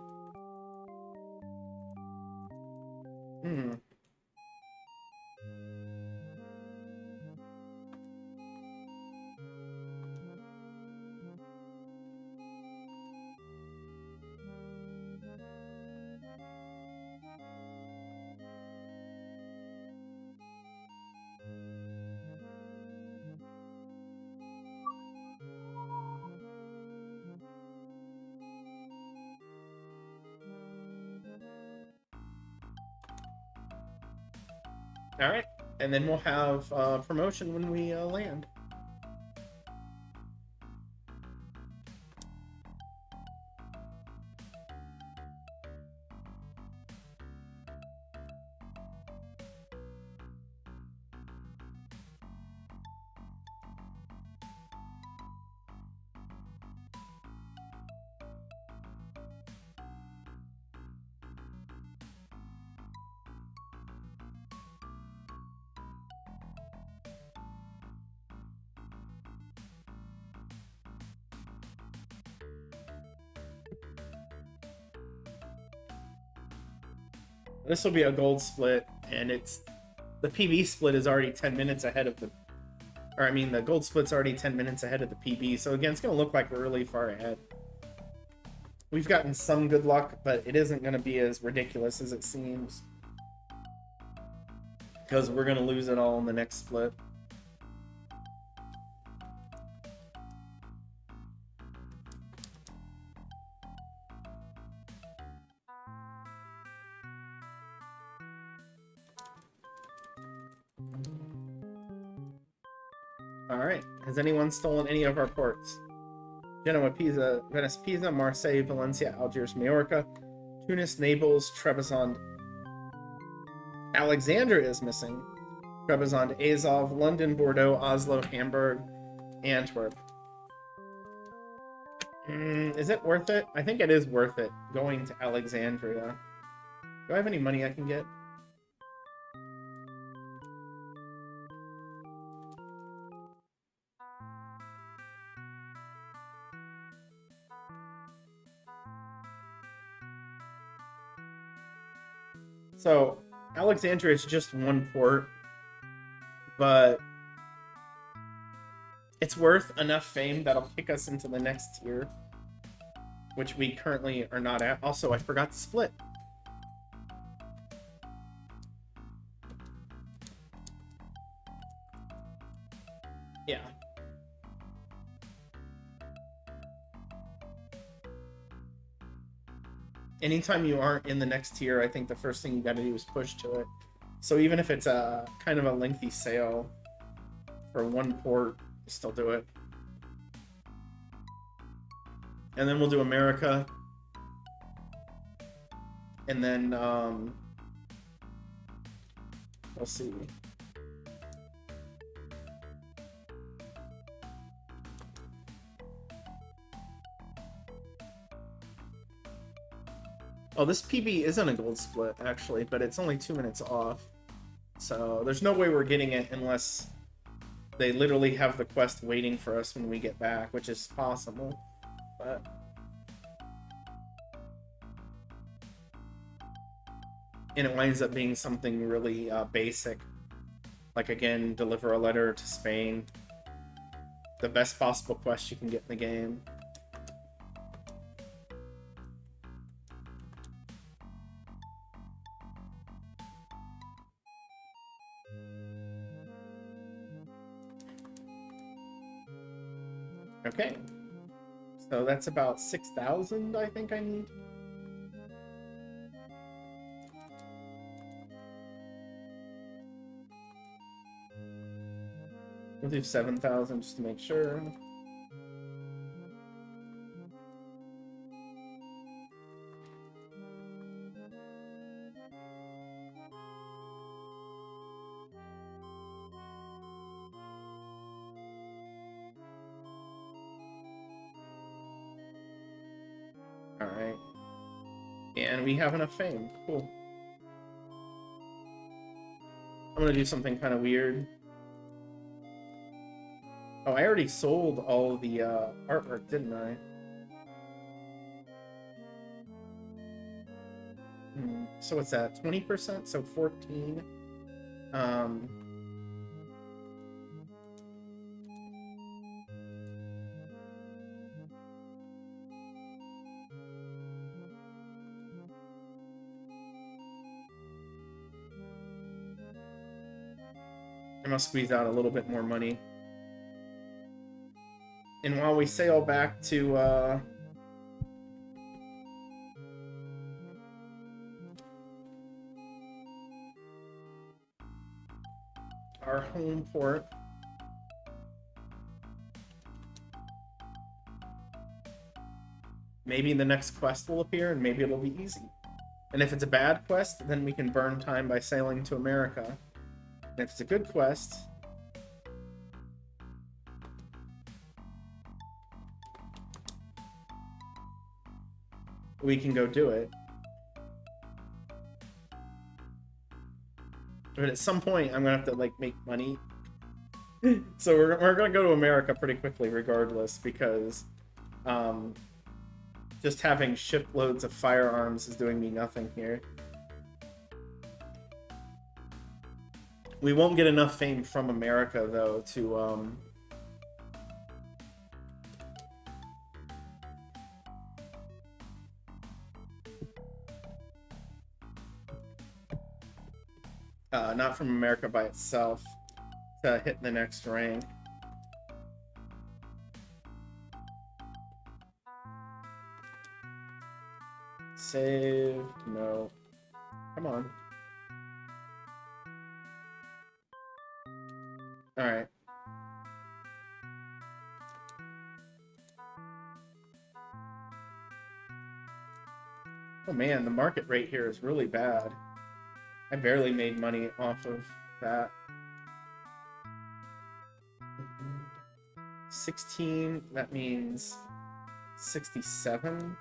Speaker 1: Alright, and then we'll have promotion when we land. This will be a gold split, and the PB split is already 10 minutes ahead of the... Or, I mean, the gold split's already 10 minutes ahead of the PB, so again, it's going to look like we're really far ahead. We've gotten some good luck, but it isn't going to be as ridiculous as it seems. Because we're going to lose it all in the next split. Alright, has anyone stolen any of our ports? Genoa, Pisa, Venice, Pisa, Marseille, Valencia, Algiers, Majorca, Tunis, Naples, Trebizond. Alexandria is missing. Trebizond, Azov, London, Bordeaux, Oslo, Hamburg, Antwerp. Is it worth it? I think it is worth it, going to Alexandria. Do I have any money I can get? So, Alexandria is just one port, but it's worth enough fame that'll kick us into the next tier, which we currently are not at. Also, I forgot to split. Yeah. Anytime you aren't in the next tier, I think the first thing you gotta do is push to it. So even if it's a kind of a lengthy sail for one port, still do it. And then we'll do America. And then, we'll see. Oh, this PB isn't a gold split, actually, but it's only 2 minutes off. So there's no way we're getting it unless they literally have the quest waiting for us when we get back, which is possible. But and it winds up being something really basic. Like, again, deliver a letter to Spain. The best possible quest you can get in the game. Okay. So that's about 6,000, I think I need. We'll do 7,000 just to make sure. Alright. And we have enough fame. Cool. I'm gonna do something kind of weird. Oh, I already sold all of the artwork, didn't I? So what's that? 20%? So 14. I must squeeze out a little bit more money. And while we sail back to our home port, maybe the next quest will appear and maybe it'll be easy. And if it's a bad quest, then we can burn time by sailing to America. And if it's a good quest, we can go do it. But at some point, I'm gonna have to, like, make money. So we're gonna go to America pretty quickly regardless, because just having shiploads of firearms is doing me nothing here. We won't get enough fame from America, though, to not from America by itself, to hit the next rank. Save. No. Come on. Alright. Oh man, the market rate here is really bad. I barely made money off of that. 16, that means 67.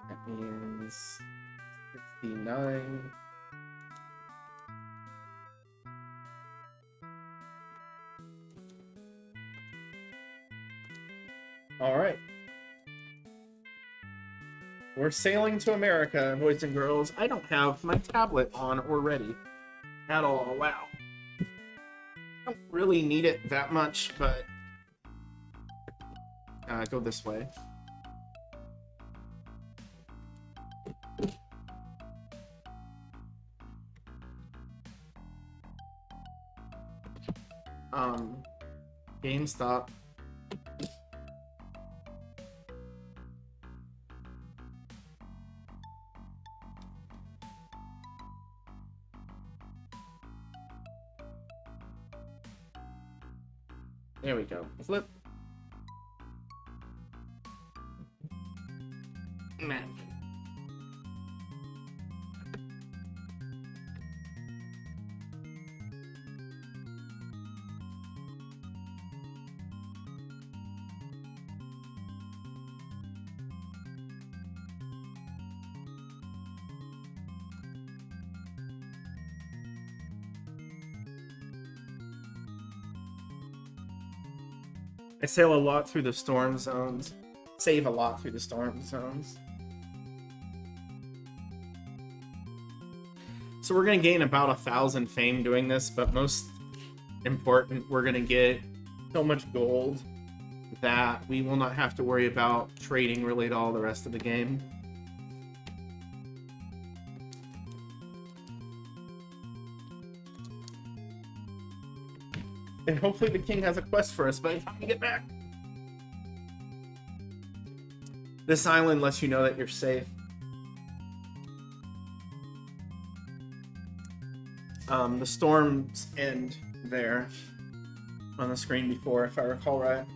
Speaker 1: That means 69. All right. We're sailing to America, boys and girls. I don't have my tablet on or ready at all. Wow. I don't really need it that much, but go this way. GameStop. There we go. Flip. Match. I sail a lot through the storm zones. Save a lot through the storm zones. So we're going to gain about 1,000 fame doing this, but most important, we're going to get so much gold that we will not have to worry about trading really at all the rest of the game. And hopefully the king has a quest for us by the time we get back. This island lets you know that you're safe. The storms end there on the screen before, if I recall right.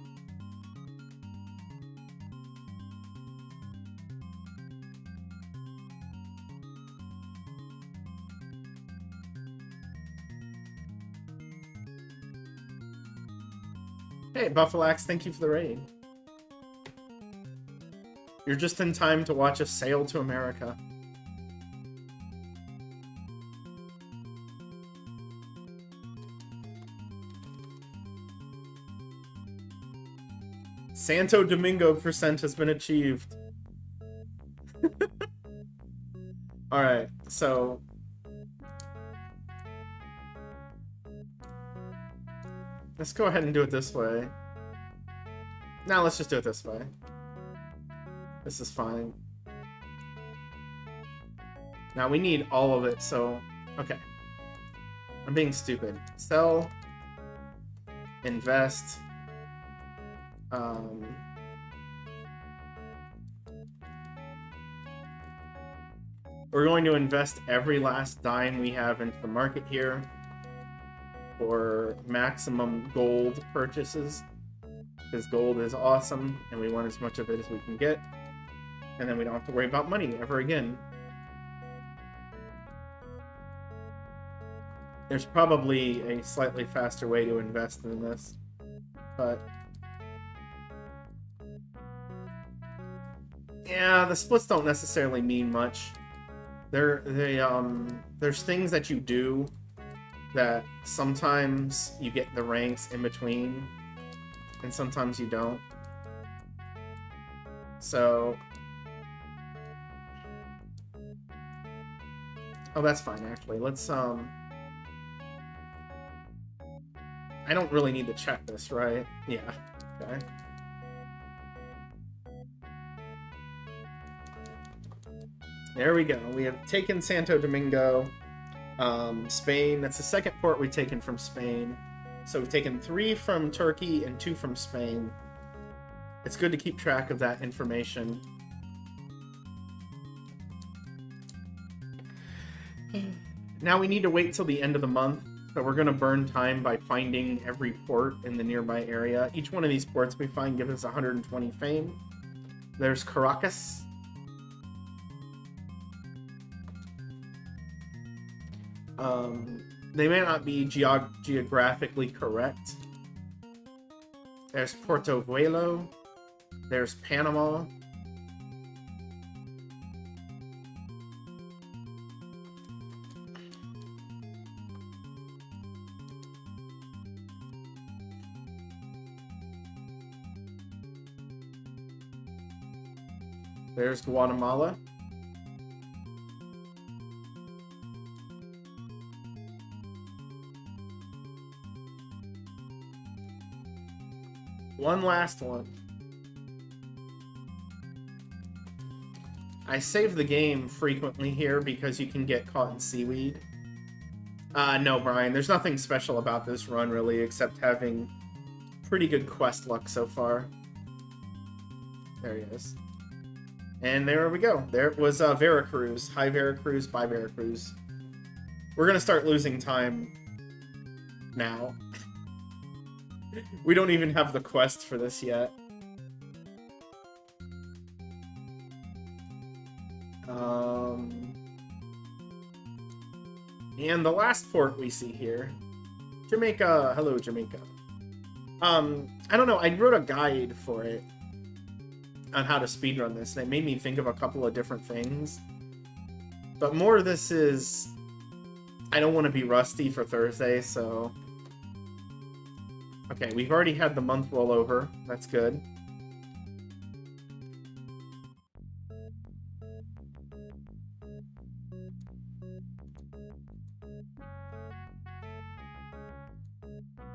Speaker 1: Hey, Buffalax, thank you for the raid. You're just in time to watch us sail to America. Santo Domingo percent has been achieved. Alright, so... let's go ahead and do it this way. Now let's just do it this way. This is fine. Now we need all of it, so... okay. I'm being stupid. Sell. Invest. We're going to invest every last dime we have into the market here for maximum gold purchases, because gold is awesome and we want as much of it as we can get, and then we don't have to worry about money ever again. There's probably a slightly faster way to invest in this, but yeah, the splits don't necessarily mean much. There's things that you do that sometimes you get the ranks in between, and sometimes you don't. So... oh, that's fine, actually. Let's, I don't really need to check this, right? Yeah, okay. There we go. We have taken Santo Domingo. Spain, that's the second port we've taken from Spain. So we've taken 3 from Turkey and 2 from Spain. It's good to keep track of that information. Now we need to wait till the end of the month, but we're going to burn time by finding every port in the nearby area. Each one of these ports we find gives us 120 fame. There's Caracas. They may not be geographically correct. There's Puerto Vuelo. There's Panama. There's Guatemala. One last one. I save the game frequently here because you can get caught in seaweed. No, Brian, there's nothing special about this run, really, except having pretty good quest luck so far. There he is. And there we go. There was Veracruz. Hi, Veracruz. Bye, Veracruz. We're going to start losing time now. We don't even have the quest for this yet. And the last port we see here, Jamaica. Hello, Jamaica. I don't know. I wrote a guide for it on how to speedrun this, and it made me think of a couple of different things. But more of this is, I don't want to be rusty for Thursday, so Okay, we've already had the month rollover. That's good.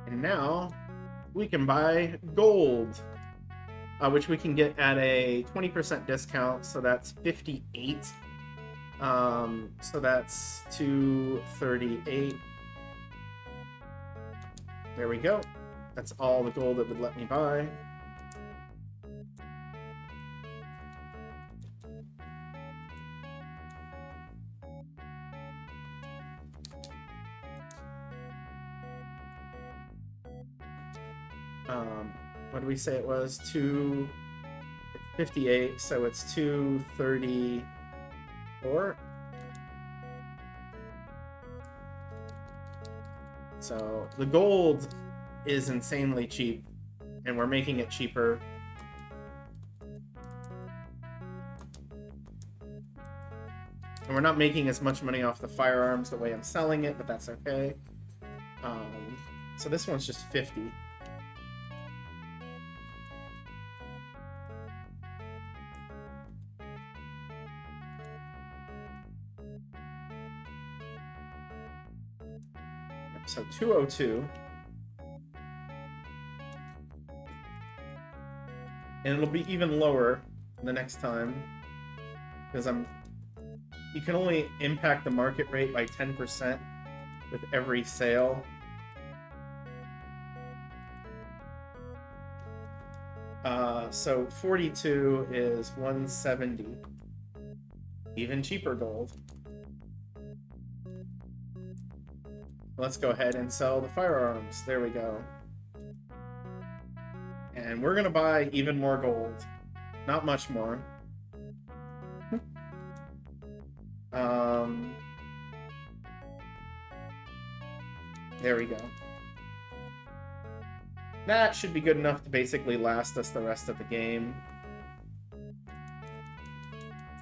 Speaker 1: And now we can buy gold, which we can get at a 20% discount. So that's 58. So that's 238. There we go. That's all the gold it would let me buy. What did we say it was? 258, so it's 234. So the gold is insanely cheap, and we're making it cheaper. And we're not making as much money off the firearms the way I'm selling it, but that's okay. So this one's just 50. So 202. And it'll be even lower the next time, because you can only impact the market rate by 10% with every sale. So 42 is 170. Even cheaper gold. Let's go ahead and sell the firearms. There we go. And we're gonna buy even more gold. Not much more. There we go. That should be good enough to basically last us the rest of the game.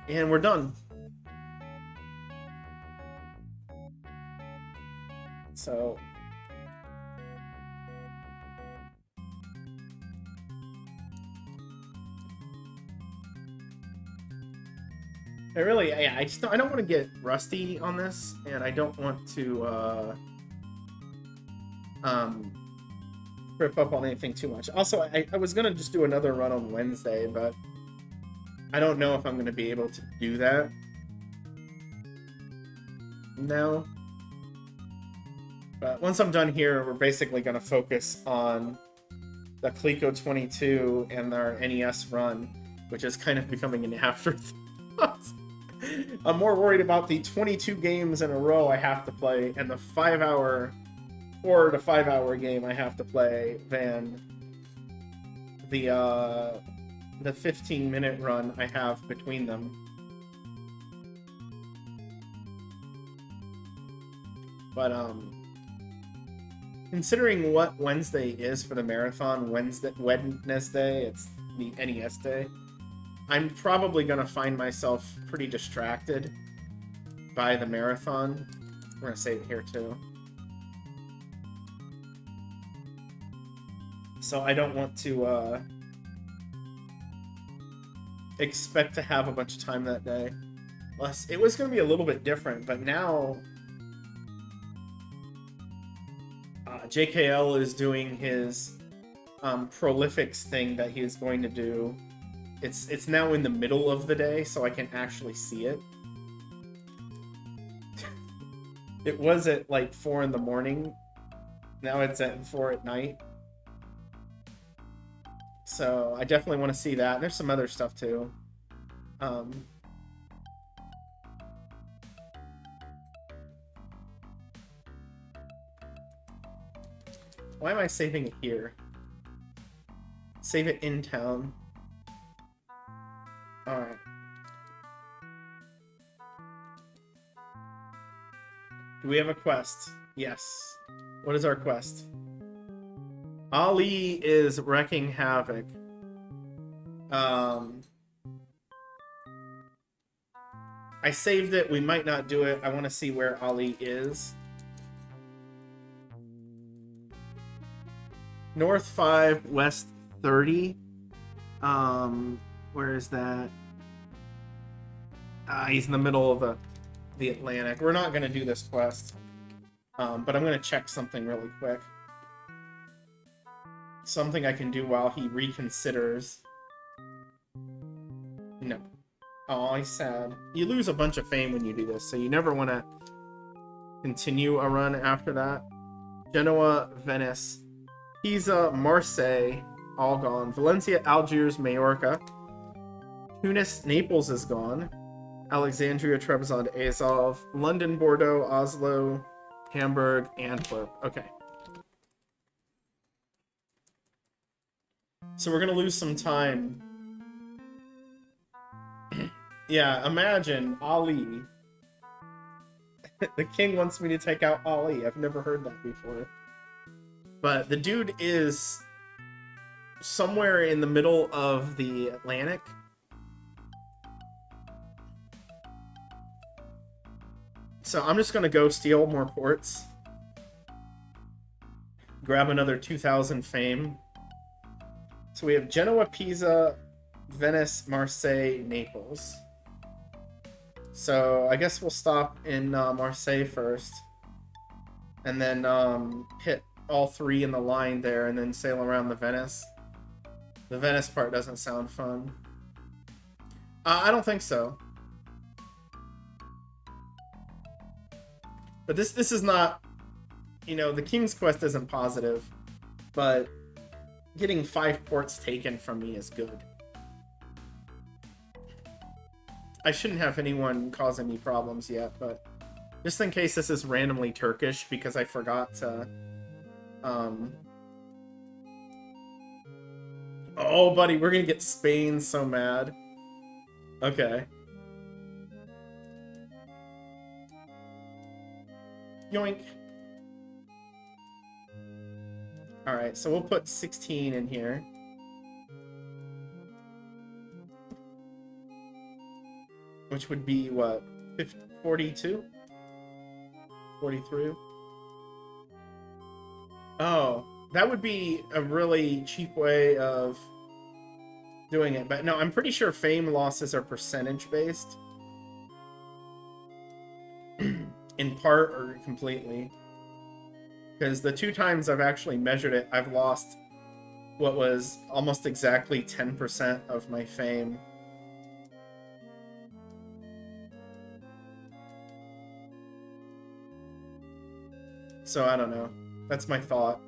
Speaker 1: And we're done. So I don't want to get rusty on this, and I don't want to rip up on anything too much. Also, I was gonna just do another run on Wednesday, but I don't know if I'm gonna be able to do that now. But once I'm done here, we're basically gonna focus on the Coleco 22 and our NES run, which is kind of becoming an afterthought. I'm more worried about the 22 games in a row I have to play and the 4 to 5 hour game I have to play than the 15-minute run I have between them. But considering what Wednesday is for the marathon, Wednesday, it's the NES day, I'm probably going to find myself pretty distracted by the marathon. We're going to save it here too. So I don't want to expect to have a bunch of time that day. Plus, it was going to be a little bit different, but now JKL is doing his prolifics thing that he is going to do. It's now in the middle of the day, so I can actually see it. It was at like 4 in the morning. Now it's at 4 at night. So I definitely want to see that. There's some other stuff too. Why am I saving it here? Save it in town. Alright. Do we have a quest? Yes. What is our quest? Ali is wrecking havoc. I saved it. We might not do it. I want to see where Ali is. North 5, West 30. Where is that? He's in the middle of the Atlantic. We're not going to do this quest. But I'm going to check something really quick. Something I can do while he reconsiders. No. Oh, he's sad. You lose a bunch of fame when you do this, so you never want to continue a run after that. Genoa, Venice, Pisa, Marseille, all gone. Valencia, Algiers, Majorca. Tunis, Naples is gone. Alexandria, Trebizond, Azov. London, Bordeaux, Oslo, Hamburg, Antwerp. Okay. So we're going to lose some time. Yeah, imagine Ali. The king wants me to take out Ali. I've never heard that before. But the dude is somewhere in the middle of the Atlantic. So I'm just going to go steal more ports. Grab another 2,000 fame. So we have Genoa, Pisa, Venice, Marseille, Naples. So I guess we'll stop in Marseille first. And then hit all three in the line there and then sail around the Venice. The Venice part doesn't sound fun. I don't think so. But this is not... You know, the King's Quest isn't positive. But getting 5 ports taken from me is good. I shouldn't have anyone causing me problems yet, but just in case this is randomly Turkish, because I forgot to... Oh, buddy, we're gonna get Spain so mad. Okay. Yoink. Alright, so we'll put 16 in here. Which would be, what, 42? 43? Oh, that would be a really cheap way of doing it. But no, I'm pretty sure fame losses are percentage-based. In part or completely. Because the 2 times I've actually measured it, I've lost what was almost exactly 10% of my fame. So I don't know. That's my thought.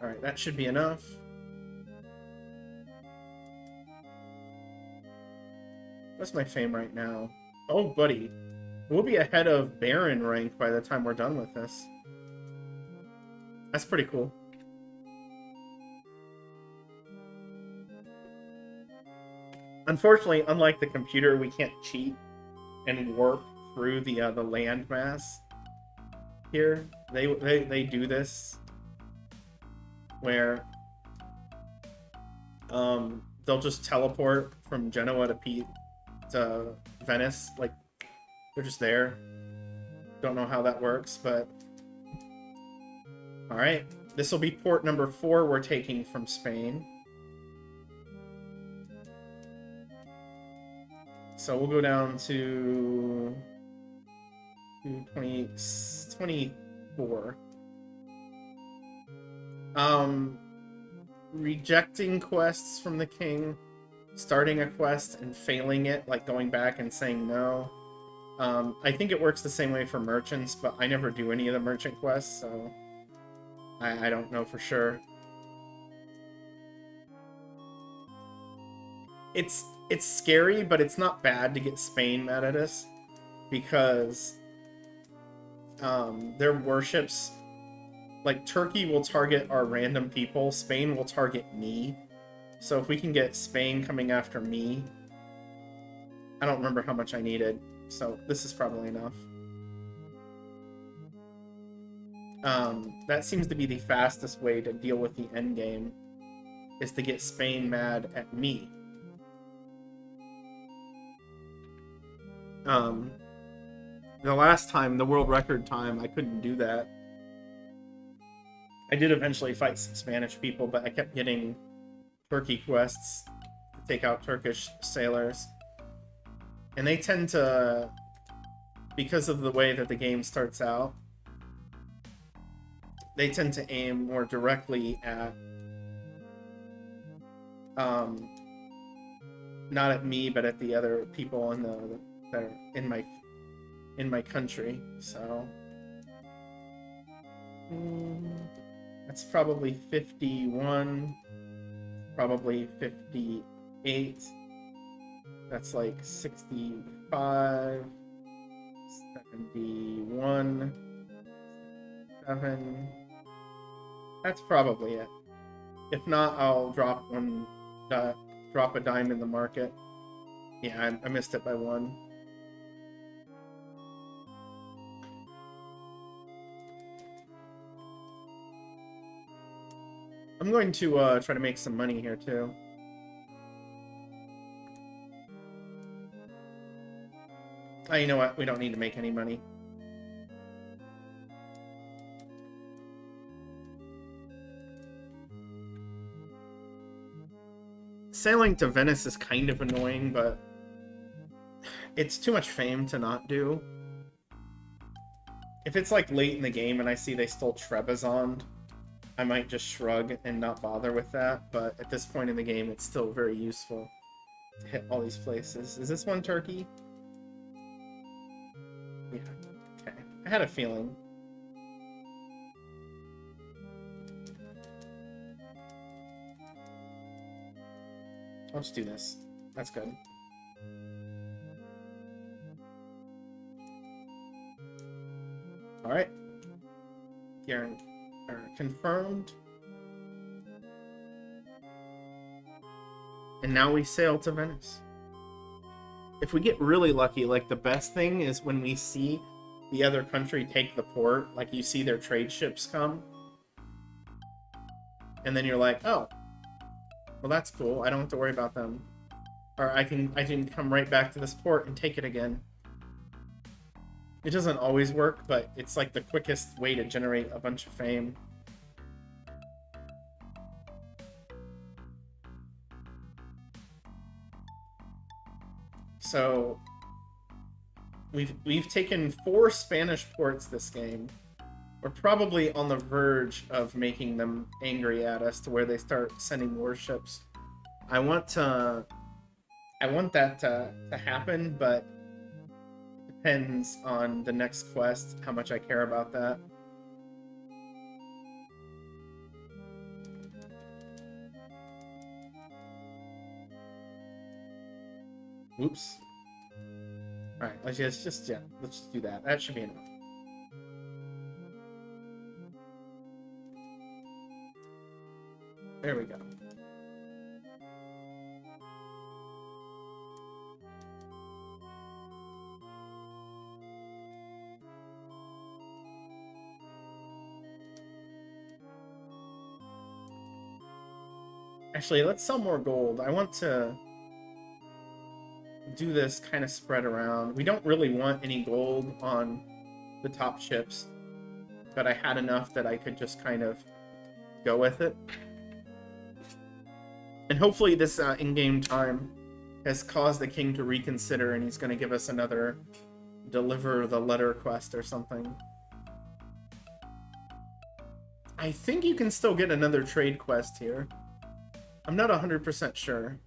Speaker 1: Alright, that should be enough. What's my fame right now? Oh, buddy. We'll be ahead of Baron rank by the time we're done with this. That's pretty cool. Unfortunately, unlike the computer, we can't cheat and warp through the landmass here. They do this where they'll just teleport from Genoa to Venice. Like, they're just there. Don't know how that works, but all right. This will be port number 4 we're taking from Spain. So we'll go down to 24. Rejecting quests from the king, starting a quest and failing it, like going back and saying no. I think it works the same way for merchants, but I never do any of the merchant quests, so I don't know for sure. It's scary, but it's not bad to get Spain mad at us, because their warships, like Turkey will target our random people, Spain will target me. So if we can get Spain coming after me, I don't remember how much I needed, so this is probably enough. That seems to be the fastest way to deal with the end game, is to get Spain mad at me. The last time, the world record time, I couldn't do that. I did eventually fight some Spanish people, but I kept getting Turkey quests to take out Turkish sailors. And they tend to, because of the way that the game starts out, they tend to aim more directly at, not at me, but at the other people that are in my country. So that's probably 51, probably 58. That's like 65, 71, 7. That's probably it. If not, I'll drop a dime in the market. Yeah, I missed it by 1. I'm going to try to make some money here too. Oh, you know what? We don't need to make any money. Sailing to Venice is kind of annoying, but it's too much fame to not do. If it's like late in the game and I see they stole Trebizond, I might just shrug and not bother with that, but at this point in the game, it's still very useful to hit all these places. Is this one Turkey? Yeah, okay. I had a feeling. I'll just do this. That's good. Alright. Confirmed. And now we sail to Venice. If we get really lucky, like, the best thing is when we see the other country take the port, like you see their trade ships come, and then you're like, oh, well, that's cool. I don't have to worry about them. Or I can come right back to this port and take it again. It doesn't always work, but it's like the quickest way to generate a bunch of fame. So we've taken 4 Spanish ports this game. We're probably on the verge of making them angry at us to where they start sending warships. I want that to happen, but it depends on the next quest, how much I care about that. Oops. Alright, let's just do that. That should be enough. There we go. Actually, let's sell more gold. I want to do this kind of spread around. We don't really want any gold on the top ships, but I had enough that I could just kind of go with it. And hopefully this in-game time has caused the king to reconsider, and he's going to give us another deliver the letter quest or something. I think you can still get another trade quest here. I'm not 100% sure.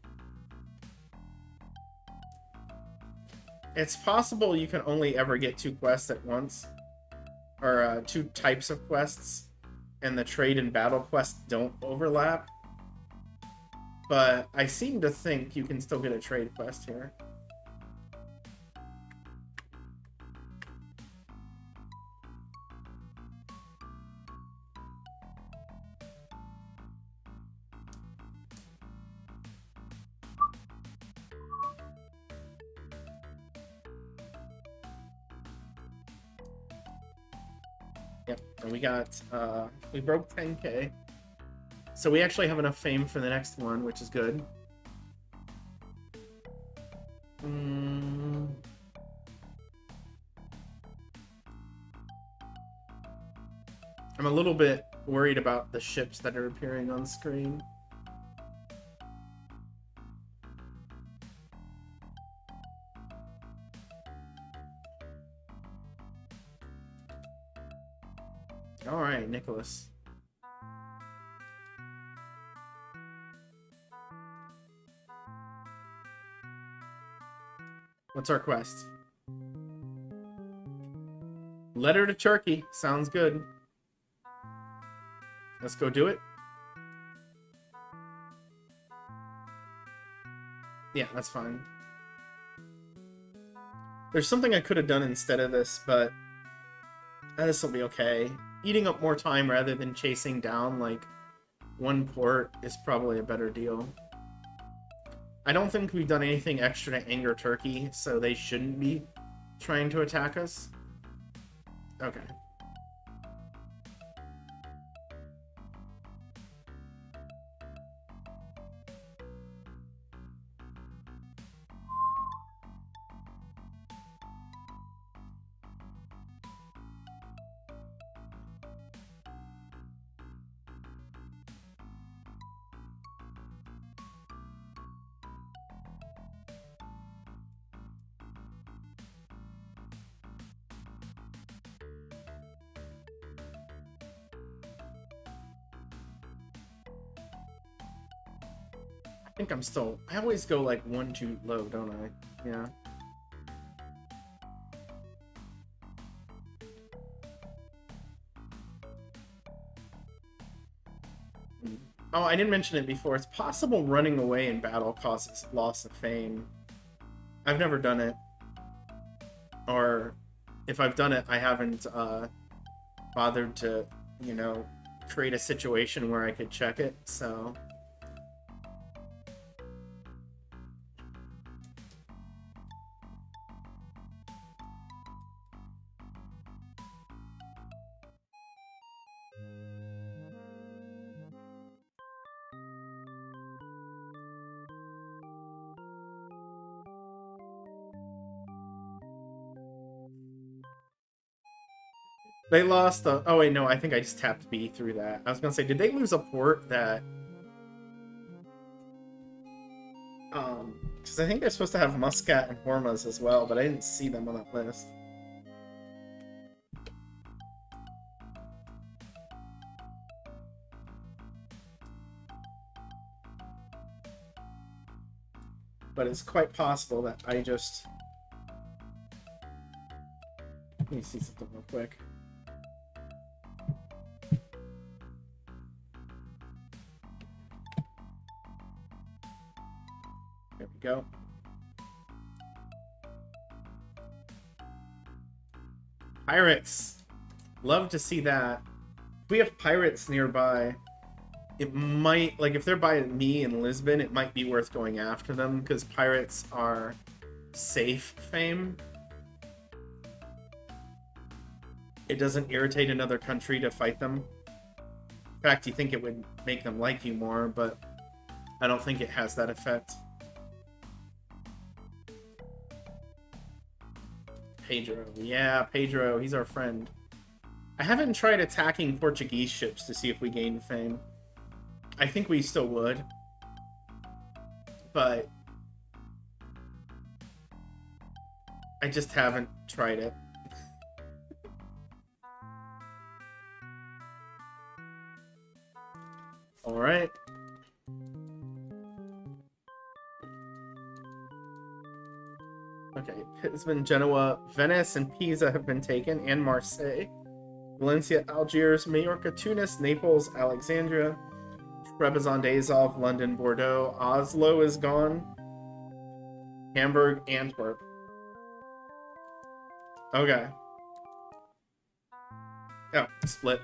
Speaker 1: It's possible you can only ever get 2 quests at once, or 2 types of quests, and the trade and battle quests don't overlap. But I seem to think you can still get a trade quest here. Yep, and we got, we broke 10k. So we actually have enough fame for the next one, which is good. I'm a little bit worried about the ships that are appearing on screen. All right, Nicholas. What's our quest? Letter to Turkey. Sounds good. Let's go do it. Yeah, that's fine. There's something I could have done instead of this, but this will be okay. Eating up more time rather than chasing down, like, one port is probably a better deal. I don't think we've done anything extra to anger Turkey, so they shouldn't be trying to attack us. Okay. I think I'm still... I always go like 1 too low, don't I? Yeah. Oh, I didn't mention it before. It's possible running away in battle causes loss of fame. I've never done it. Or if I've done it, I haven't bothered to, you know, create a situation where I could check it, so... They lost the... Oh, wait, no, I think I just tapped B through that. I was gonna say, did they lose a port that... Because I think they're supposed to have Muscat and Hormuz as well, but I didn't see them on that list. But it's quite possible that I just... Let me see something real quick. There we go. Pirates! Love to see that. If we have pirates nearby, it might... Like, if they're by me in Lisbon, it might be worth going after them, because pirates are safe fame. It doesn't irritate another country to fight them. In fact, you think it would make them like you more, but I don't think it has that effect. Pedro. Yeah, Pedro. He's our friend. I haven't tried attacking Portuguese ships to see if we gain fame. I think we still would. But I just haven't tried it. Alright. Okay, Lisbon, Genoa, Venice, and Pisa have been taken, and Marseille. Valencia, Algiers, Majorca, Tunis, Naples, Alexandria, Trebizond, Azov, London, Bordeaux, Oslo is gone. Hamburg, Antwerp. Okay. Oh, split.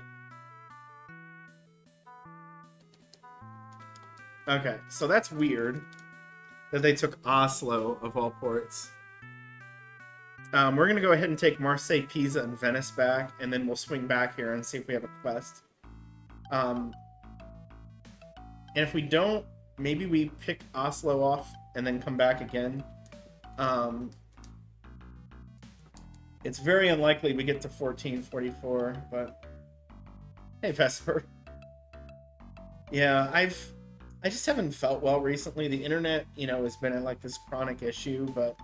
Speaker 1: Okay, so that's weird that they took Oslo of all ports. We're going to go ahead and take Marseille, Pisa, and Venice back, and then we'll swing back here and see if we have a quest. And if we don't, maybe we pick Oslo off and then come back again. It's very unlikely we get to 1444, but Hey, Vesper. Yeah, I just haven't felt well recently. The internet, you know, has been in like this chronic issue, but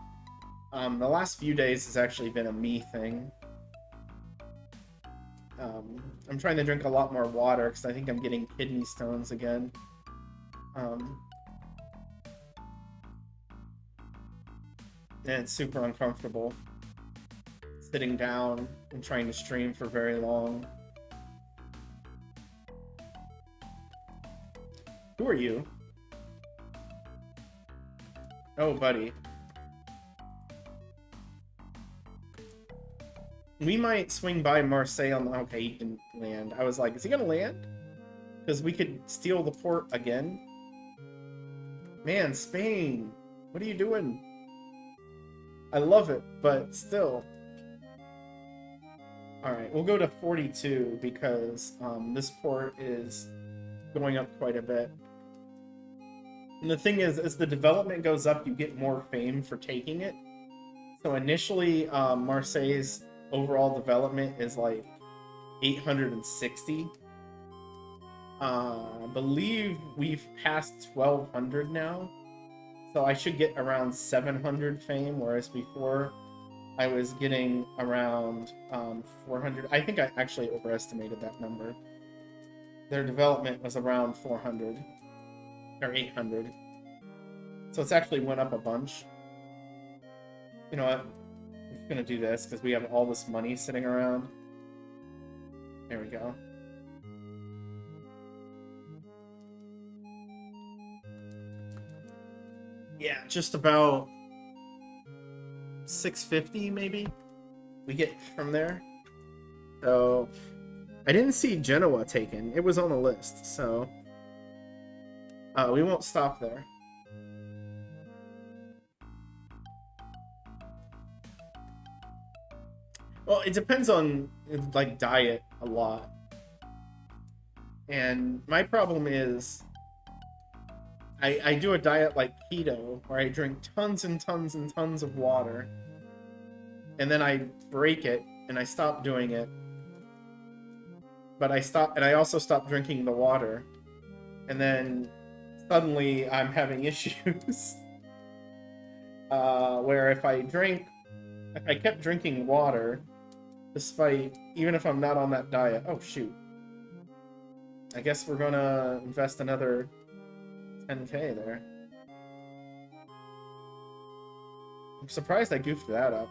Speaker 1: the last few days has actually been a me thing. I'm trying to drink a lot more water because I think I'm getting kidney stones again. And it's super uncomfortable sitting down and trying to stream for very long. Who are you? Oh, buddy. We might swing by Marseille on the... Okay, he didn't land. I was like, is he gonna land? Because we could steal the port again. Man, Spain. What are you doing? I love it, but still. Alright, we'll go to 42 because this port is going up quite a bit. And the thing is, as the development goes up, you get more fame for taking it. So initially, Marseille's overall development is like 860. I believe we've passed 1200 now. So I should get around 700 fame, whereas before I was getting around 400. I think I actually overestimated that number. Their development was around 400 or 800. So it's actually went up a bunch. You know what? I'm just gonna do this because we have all this money sitting around. There we go. Yeah, just about 650 maybe we get from there. So I didn't see Genoa taken. It was on the list, so we won't stop there. Well, it depends on like diet a lot. And my problem is I do a diet like keto where I drink tons and tons and tons of water. And then I break it and I stop doing it. But I also stop drinking the water. And then suddenly I'm having issues. Where if I kept drinking water, despite, even if I'm not on that diet, oh shoot. I guess we're gonna invest another 10k there. I'm surprised I goofed that up.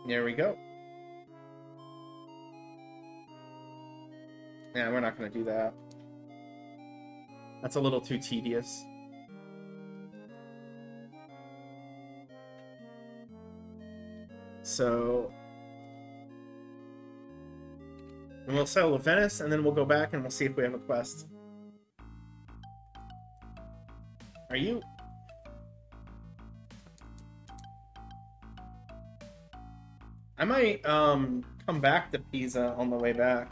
Speaker 1: There we go. Yeah, we're not gonna do that. That's a little too tedious. So and we'll settle with Venice, and then we'll go back and we'll see if we have a quest. Are you? I might come back to Pisa on the way back.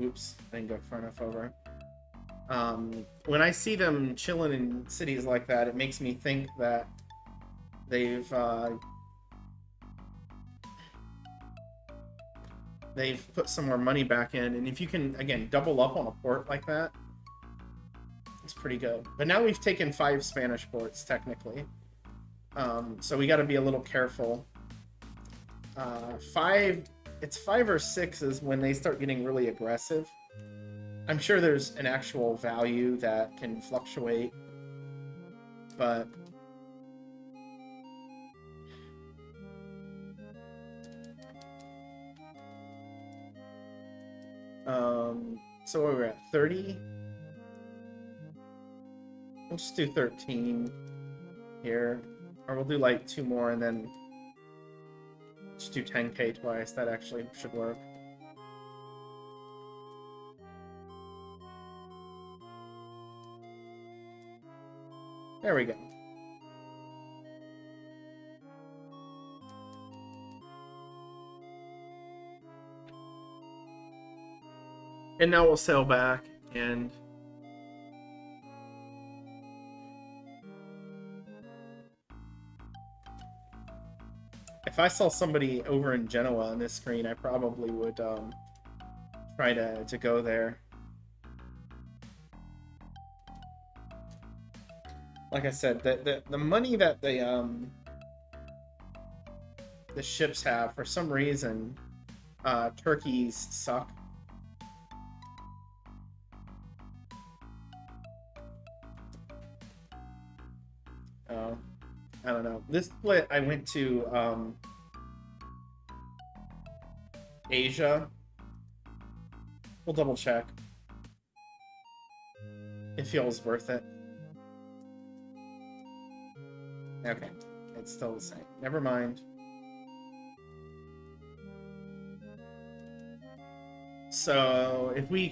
Speaker 1: Oops, I didn't go far enough over. When I see them chilling in cities like that, it makes me think that they've put some more money back in, and if you can, again, double up on a port like that, it's pretty good. But now we've taken 5 Spanish ports, technically. So we got to be a little careful. It's 5 or 6 is when they start getting really aggressive. I'm sure there's an actual value that can fluctuate, but so we're at 30. We'll just do 13 here, or we'll do like 2 more and then just do 10k twice. That actually should work. There we go. And now we'll sail back and I saw somebody over in Genoa on this screen, I probably would try to go there. Like I said, the money that the ships have, for some reason, turkeys suck. Oh, I don't know. This split, I went to Asia. We'll double check. It feels worth it. Okay, it's still the same. Never mind. So if we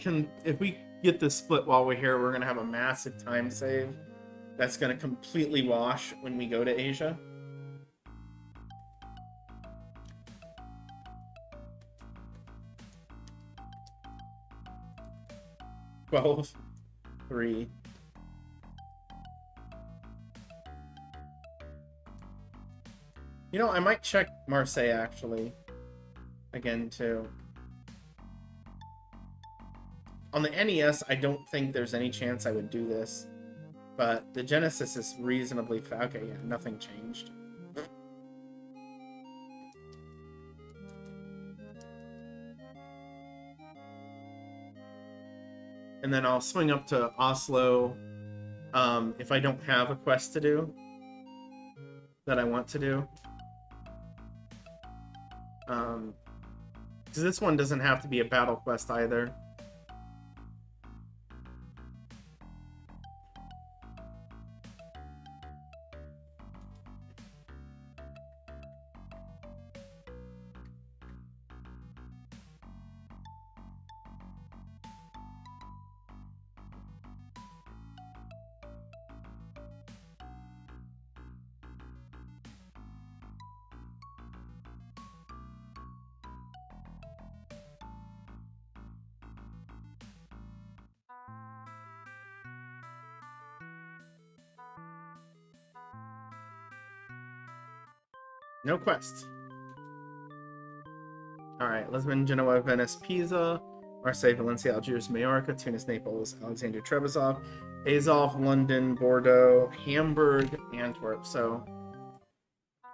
Speaker 1: get this split while we're here, we're gonna have a massive time save that's gonna completely wash when we go to Asia. Twelve, 3. You know, I might check Marseille, actually. Again, too. On the NES, I don't think there's any chance I would do this. But the Genesis is reasonably fast. Okay, yeah, nothing changed. And then I'll swing up to Oslo if I don't have a quest to do that I want to do. Because this one doesn't have to be a battle quest either. No quest. Alright, Lisbon, Genoa, Venice, Pisa, Marseille, Valencia, Algiers, Majorca, Tunis, Naples, Alexandria, Trebizond, Azov, London, Bordeaux, Hamburg, Antwerp. So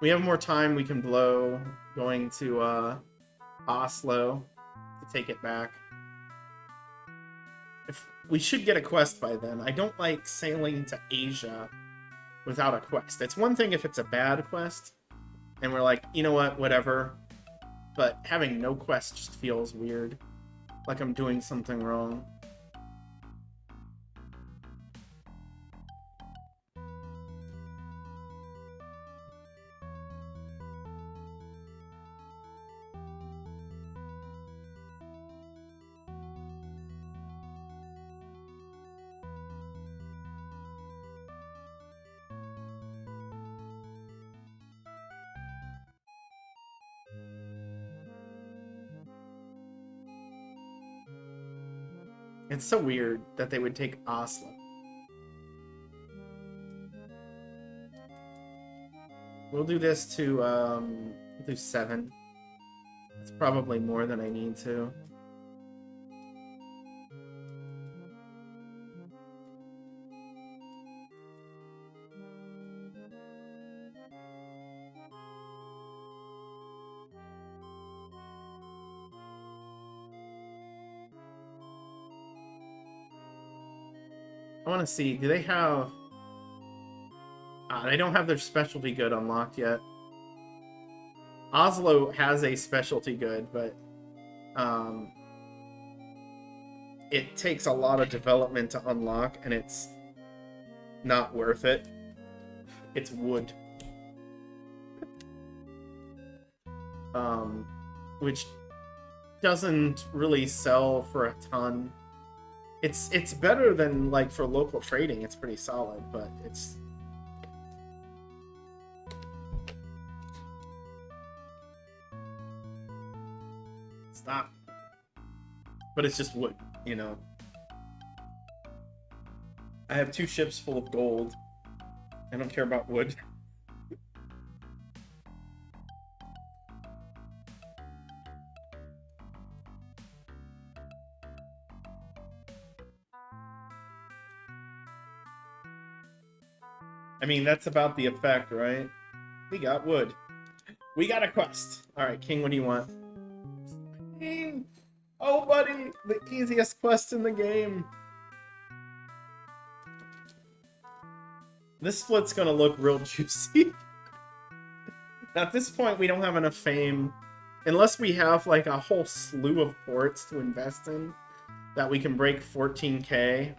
Speaker 1: we have more time we can blow going to Oslo to take it back. We should get a quest by then. I don't like sailing to Asia without a quest. It's one thing if it's a bad quest, and we're like, you know what, whatever. But having no quest just feels weird. Like I'm doing something wrong. It's so weird that they would take Oslo. We'll do this to, we'll do 7. It's probably more than I need to. I want to see, do they have... they don't have their specialty good unlocked yet. Oslo has a specialty good, but it takes a lot of development to unlock, and it's not worth it. It's wood. Which doesn't really sell for a ton. It's better than, like, for local trading, it's pretty solid, but it's... Stop. But it's just wood, you know. I have 2 ships full of gold. I don't care about wood. I mean, that's about the effect, right? We got wood. We got a quest. Alright, King, what do you want? King! Oh, buddy! The easiest quest in the game! This split's gonna look real juicy. At this point, we don't have enough fame. Unless we have, like, a whole slew of ports to invest in that we can break 14k.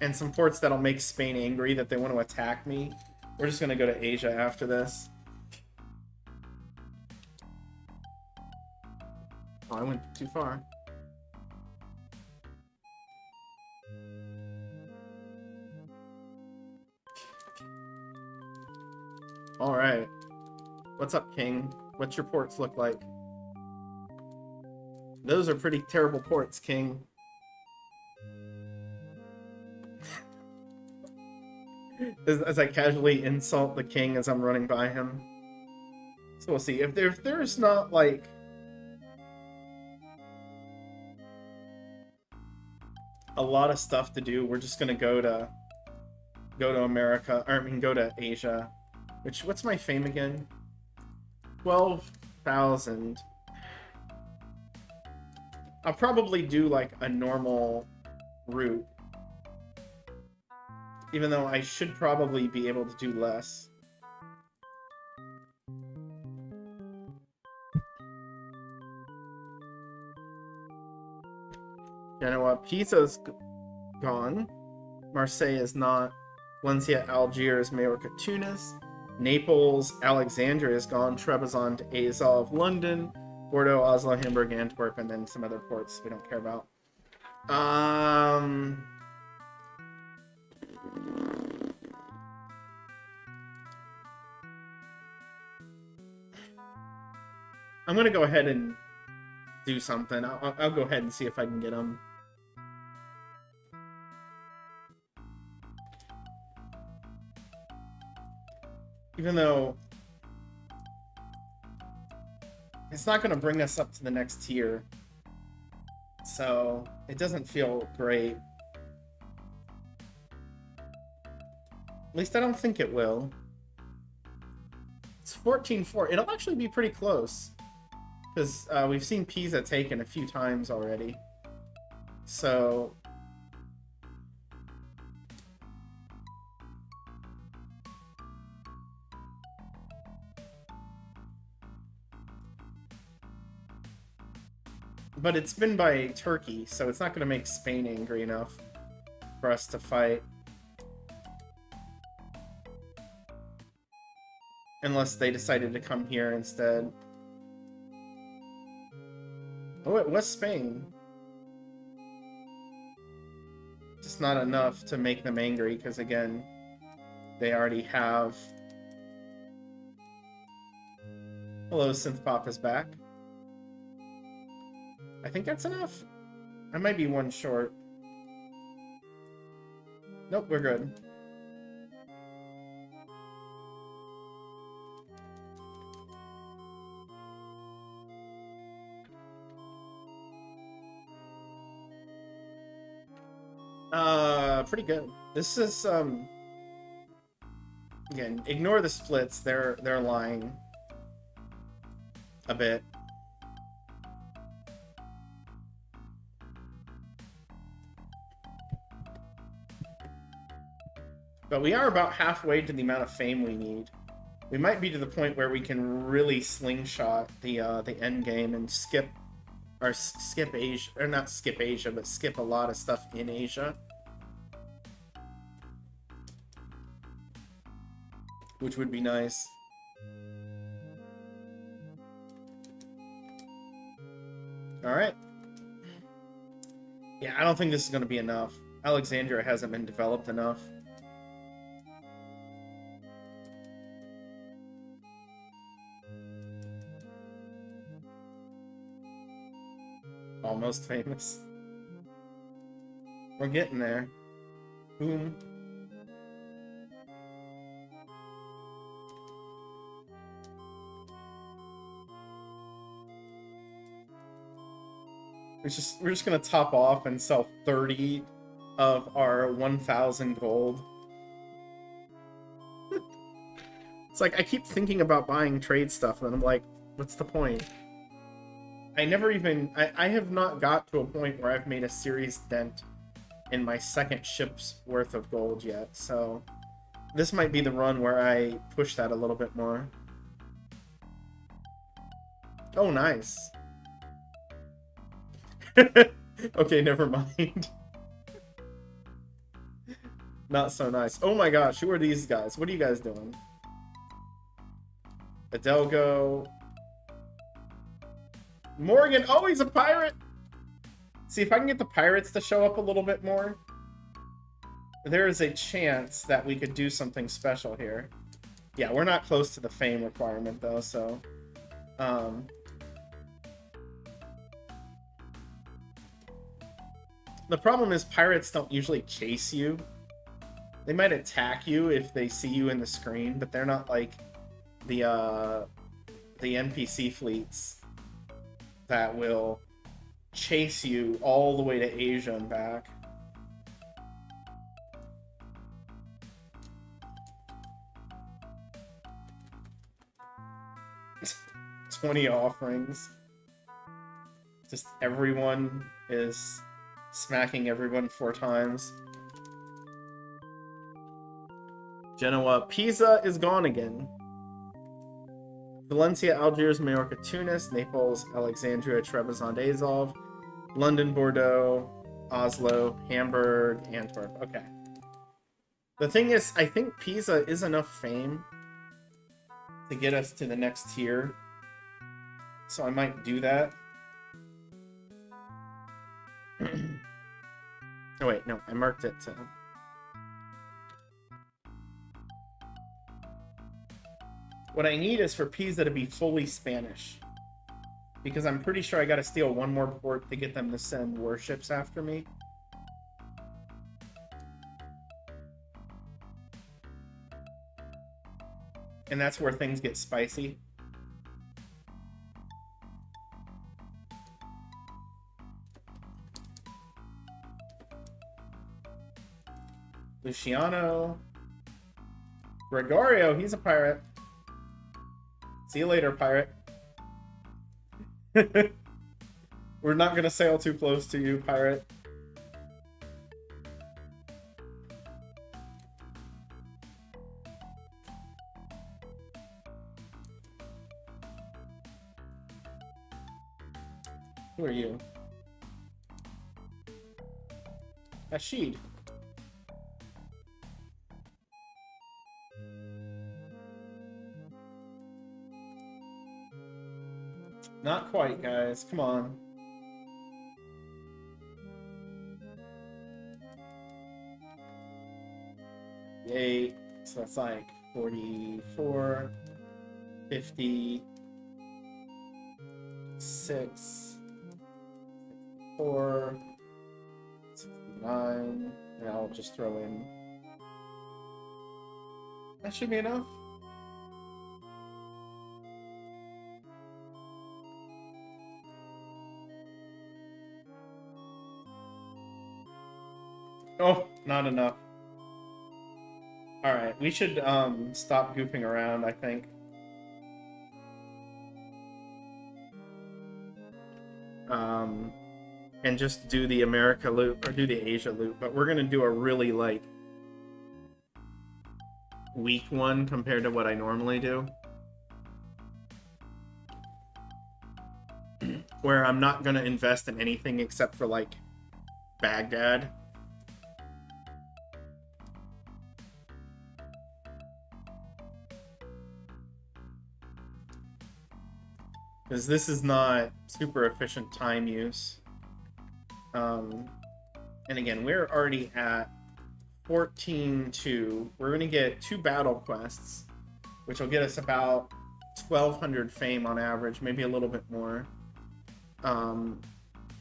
Speaker 1: And some ports that'll make Spain angry that they want to attack me. We're just gonna go to Asia after this. Oh, I went too far. Alright. What's up, King? What's your ports look like? Those are pretty terrible ports, King. As I casually insult the king as I'm running by him. So we'll see. If there's not, like... a lot of stuff to do, we're just gonna go to America, or I mean go to Asia. What's my fame again? 12,000. I'll probably do like a normal route. Even though I should probably be able to do less. You know what? Pisa's gone. Marseille is not. Valencia, Algiers, Majorca, Tunis. Naples, Alexandria is gone. Trebizond, Azov, London. Bordeaux, Oslo, Hamburg, Antwerp, and then some other ports we don't care about. I'm gonna go ahead and do something. I'll go ahead and see if I can get them. Even though it's not gonna bring us up to the next tier, so it doesn't feel great. At least I don't think it will. It's 14-4. It'll actually be pretty close. Because we've seen Pisa taken a few times already. So... But it's been by Turkey, so it's not going to make Spain angry enough for us to fight. Unless they decided to come here instead. Oh, it was Spain. Just not enough to make them angry, because again, they already have... Hello, Synthpop is back. I think that's enough. I might be one short. Nope, we're good. Pretty good. This is, again, ignore the splits. They're lying a bit. But we are about halfway to the amount of fame we need. We might be to the point where we can really slingshot the end game and skip Asia, or not skip Asia, but skip a lot of stuff in Asia. Which would be nice. Alright. Yeah, I don't think this is going to be enough. Alexandria hasn't been developed enough. Almost famous. We're getting there. Boom. We're just gonna top off and sell 30 of our 1,000 gold. like I keep thinking about buying trade stuff, and I'm like, what's the point? I have not got to a point where I've made a serious dent in my second ship's worth of gold yet, so this might be the run where I push that a little bit more. Oh, nice. Okay, never mind. Not so nice. Oh my gosh, who are these guys? What are you guys doing? Adelgo. Morgan! Oh, he's a pirate! See, if I can get the pirates to show up a little bit more, there is a chance that we could do something special here. Yeah, we're not close to the fame requirement, though, so... The problem is pirates don't usually chase you. They might attack you if they see you in the screen, but they're not like the NPC fleets that will chase you all the way to Asia and back. $20 offerings. Just everyone is smacking everyone 4 times. Genoa. Pisa is gone again. Valencia, Algiers, Majorca, Tunis, Naples, Alexandria, Trebizond, Azov, London, Bordeaux, Oslo, Hamburg, Antwerp. Okay. The thing is, I think Pisa is enough fame to get us to the next tier. So I might do that. Oh wait, no, I marked it to... What I need is for Pisa to be fully Spanish. Because I'm pretty sure I gotta steal one more port to get them to send warships after me. And that's where things get spicy. Luciano. Gregorio, he's a pirate. See you later, pirate. We're not gonna sail too close to you, pirate. Who are you? Rashid. Not quite, guys. Come on. Yay. So that's like 44, 50, 6, 4, 69, and I'll just throw in... That should be enough. Oh, not enough. Alright, we should stop goofing around, I think. And just do the America loop, or do the Asia loop, but we're gonna do a really, like, weak one compared to what I normally do. Where I'm not gonna invest in anything except for, like, Baghdad. Because this is not super efficient time use. And again, we're already at 14-2. We're going to get 2 battle quests, which will get us about 1,200 fame on average, maybe a little bit more.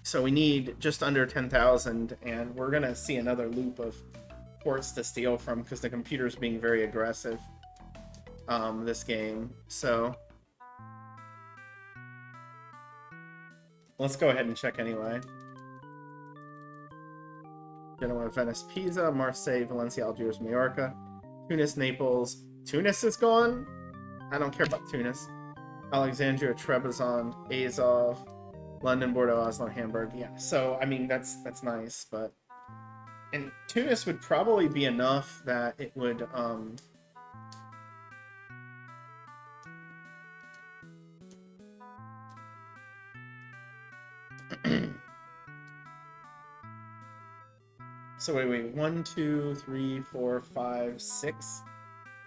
Speaker 1: So we need just under 10,000, and we're going to see another loop of ports to steal from because the computer's being very aggressive this game. So let's go ahead and check anyway. Genoa, Venice, Pisa, Marseille, Valencia, Algiers, Majorca, Tunis, Naples. Tunis is gone? I don't care about Tunis. Alexandria, Trebizond, Azov, London, Bordeaux, Oslo, Hamburg. Yeah, so I mean that's nice, but and Tunis would probably be enough that it would so wait, 1, 2, 3, 4, 5, 6.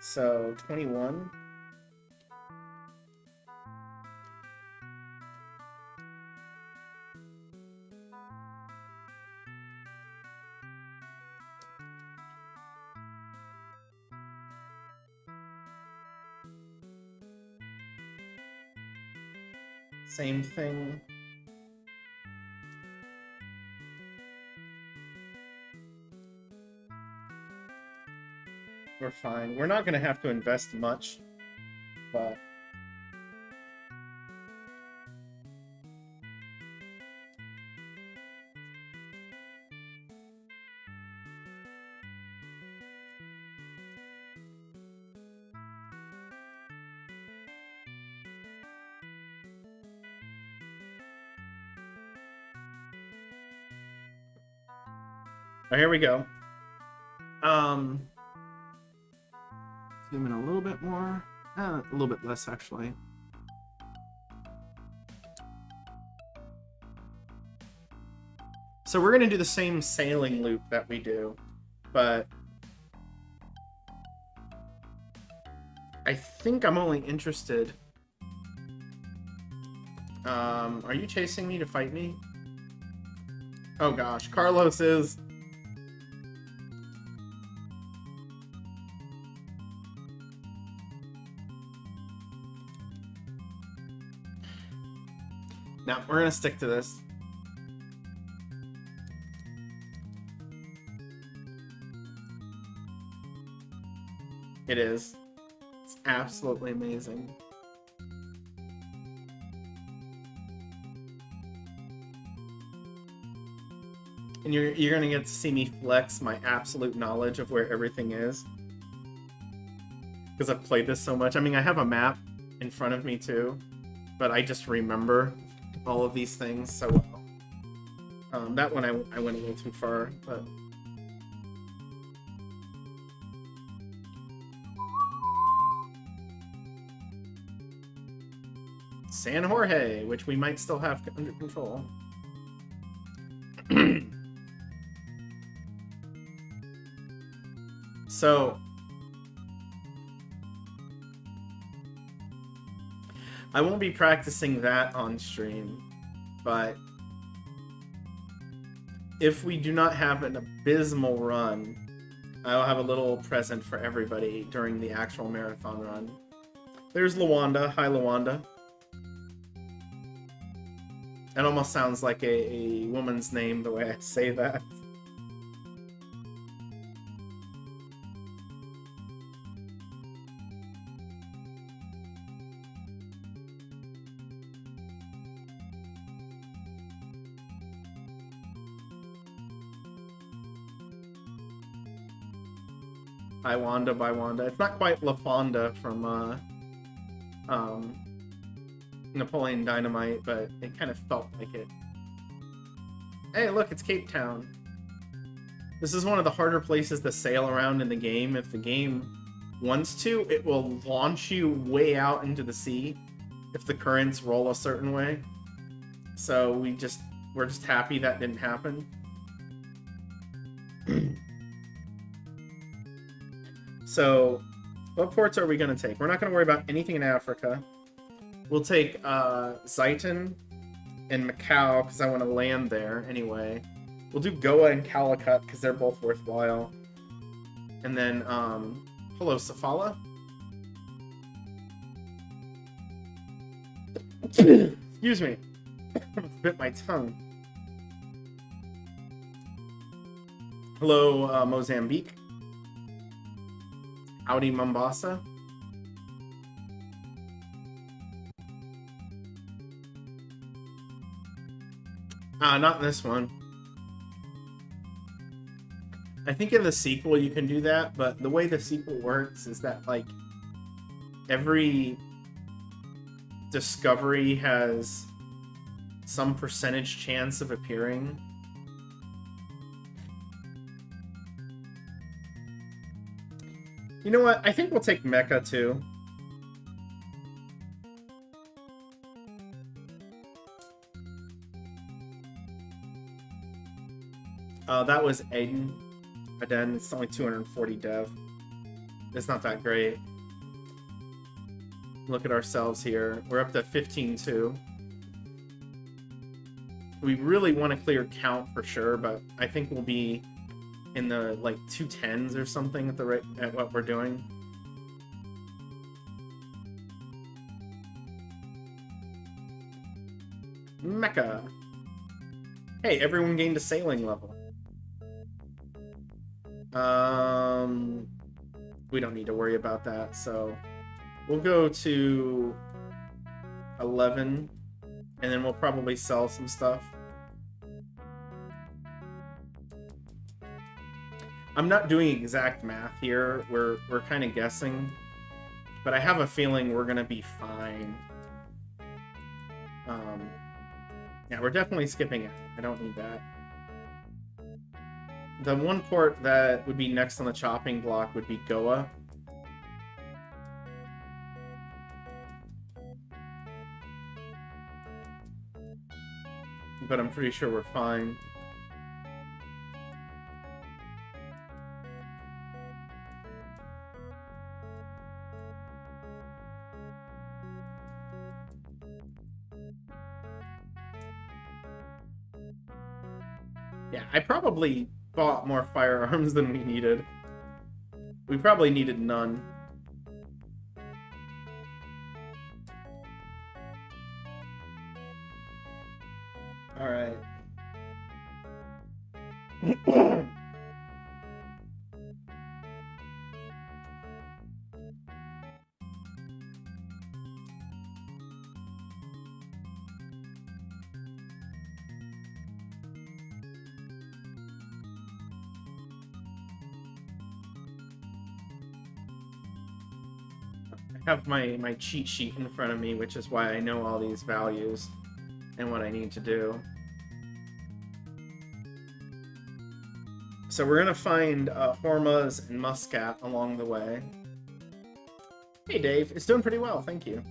Speaker 1: So 21. Same thing. We're fine. We're not going to have to invest much, but... Oh, here we go. Zoom in a little bit more. A little bit less, actually. So we're going to do the same sailing loop that we do, but I think I'm only interested... are you chasing me to fight me? Oh gosh, Carlos is... No, we're gonna stick to this. It is. It's absolutely amazing. And you're gonna get to see me flex my absolute knowledge of where everything is. Because I've played this so much. I mean, I have a map in front of me too, but I just remember all of these things so well. That one I went a little too far, but... San Jorge, which we might still have under control. So... I won't be practicing that on stream, but if we do not have an abysmal run, I'll have a little present for everybody during the actual marathon run. There's Luanda. Hi, Luanda. It almost sounds like a woman's name the way I say that. Hi, Wanda by Wanda. It's not quite La Fonda from Napoleon Dynamite, but it kind of felt like it. Hey, look, it's Cape Town. This is one of the harder places to sail around in the game. If the game wants to, it will launch you way out into the sea if the currents roll a certain way. So we're just happy that didn't happen. So, what ports are we going to take? We're not going to worry about anything in Africa. We'll take Zaitan and Macau, because I want to land there anyway. We'll do Goa and Calicut, because they're both worthwhile. And then, hello, Safala. Excuse me. I bit my tongue. Hello, Mozambique. Howdy, Mombasa. Not this one. I think in the sequel you can do that, but the way the sequel works is that, like, every discovery has some percentage chance of appearing. You know what? I think we'll take Mecha too. That was Aden. It's only 240 dev. It's not that great. Look at ourselves here. We're up to 15-2. We really want to clear count for sure, but I think we'll be in the like 210s or something at the rate at what we're doing. Mecha. Hey, everyone gained a sailing level. We don't need to worry about that, so we'll go to 11, and then we'll probably sell some stuff. I'm not doing exact math here. We're kind of guessing, but I have a feeling we're gonna be fine. Yeah, we're definitely skipping it. I don't need that. The one port that would be next on the chopping block would be Goa. But I'm pretty sure we're fine. Yeah, I probably bought more firearms than we needed. We probably needed none. All right. I have my cheat sheet in front of me, which is why I know all these values and what I need to do. So we're gonna find Hormas and Muscat along the way. Hey Dave, it's doing pretty well, thank you.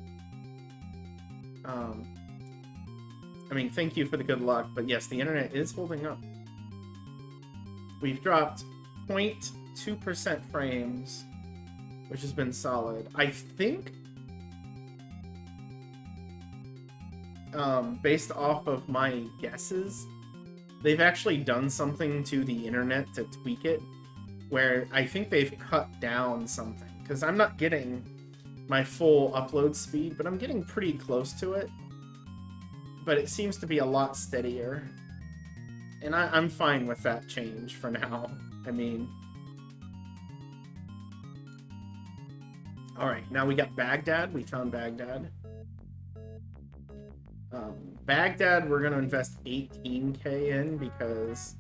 Speaker 1: I mean, thank you for the good luck, but yes, the internet is holding up. We've dropped 0.2% frames, which has been solid. I think, based off of my guesses, they've actually done something to the internet to tweak it, where I think they've cut down something. Because I'm not getting my full upload speed, but I'm getting pretty close to it. But it seems to be a lot steadier. And I'm fine with that change for now. I mean... Alright, now we got Baghdad. We found Baghdad. Baghdad, we're going to invest 18k in because...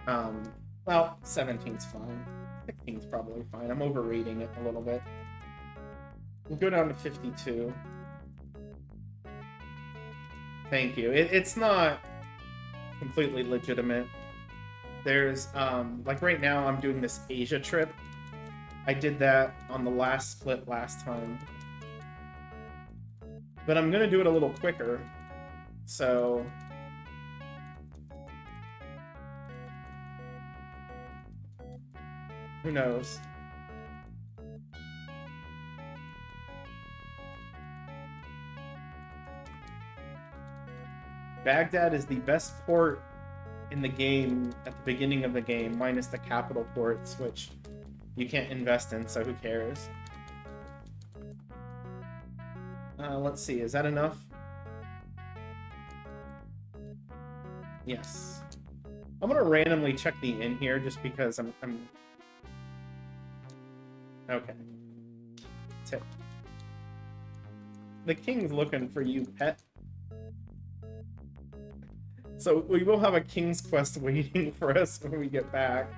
Speaker 1: well, 17's fine. 16's probably fine. I'm overrating it a little bit. We'll go down to 52. Thank you. It's not completely legitimate. There's, like right now I'm doing this Asia trip. I did that on the last split last time. But I'm going to do it a little quicker. So... who knows? Baghdad is the best port in the game at the beginning of the game, minus the capital ports, which you can't invest in, so who cares? Let's see, is that enough? Yes. I'm gonna randomly check the inn here just because I'm... Okay. Tip. The king's looking for you, pet. So we will have a king's quest waiting for us when we get back.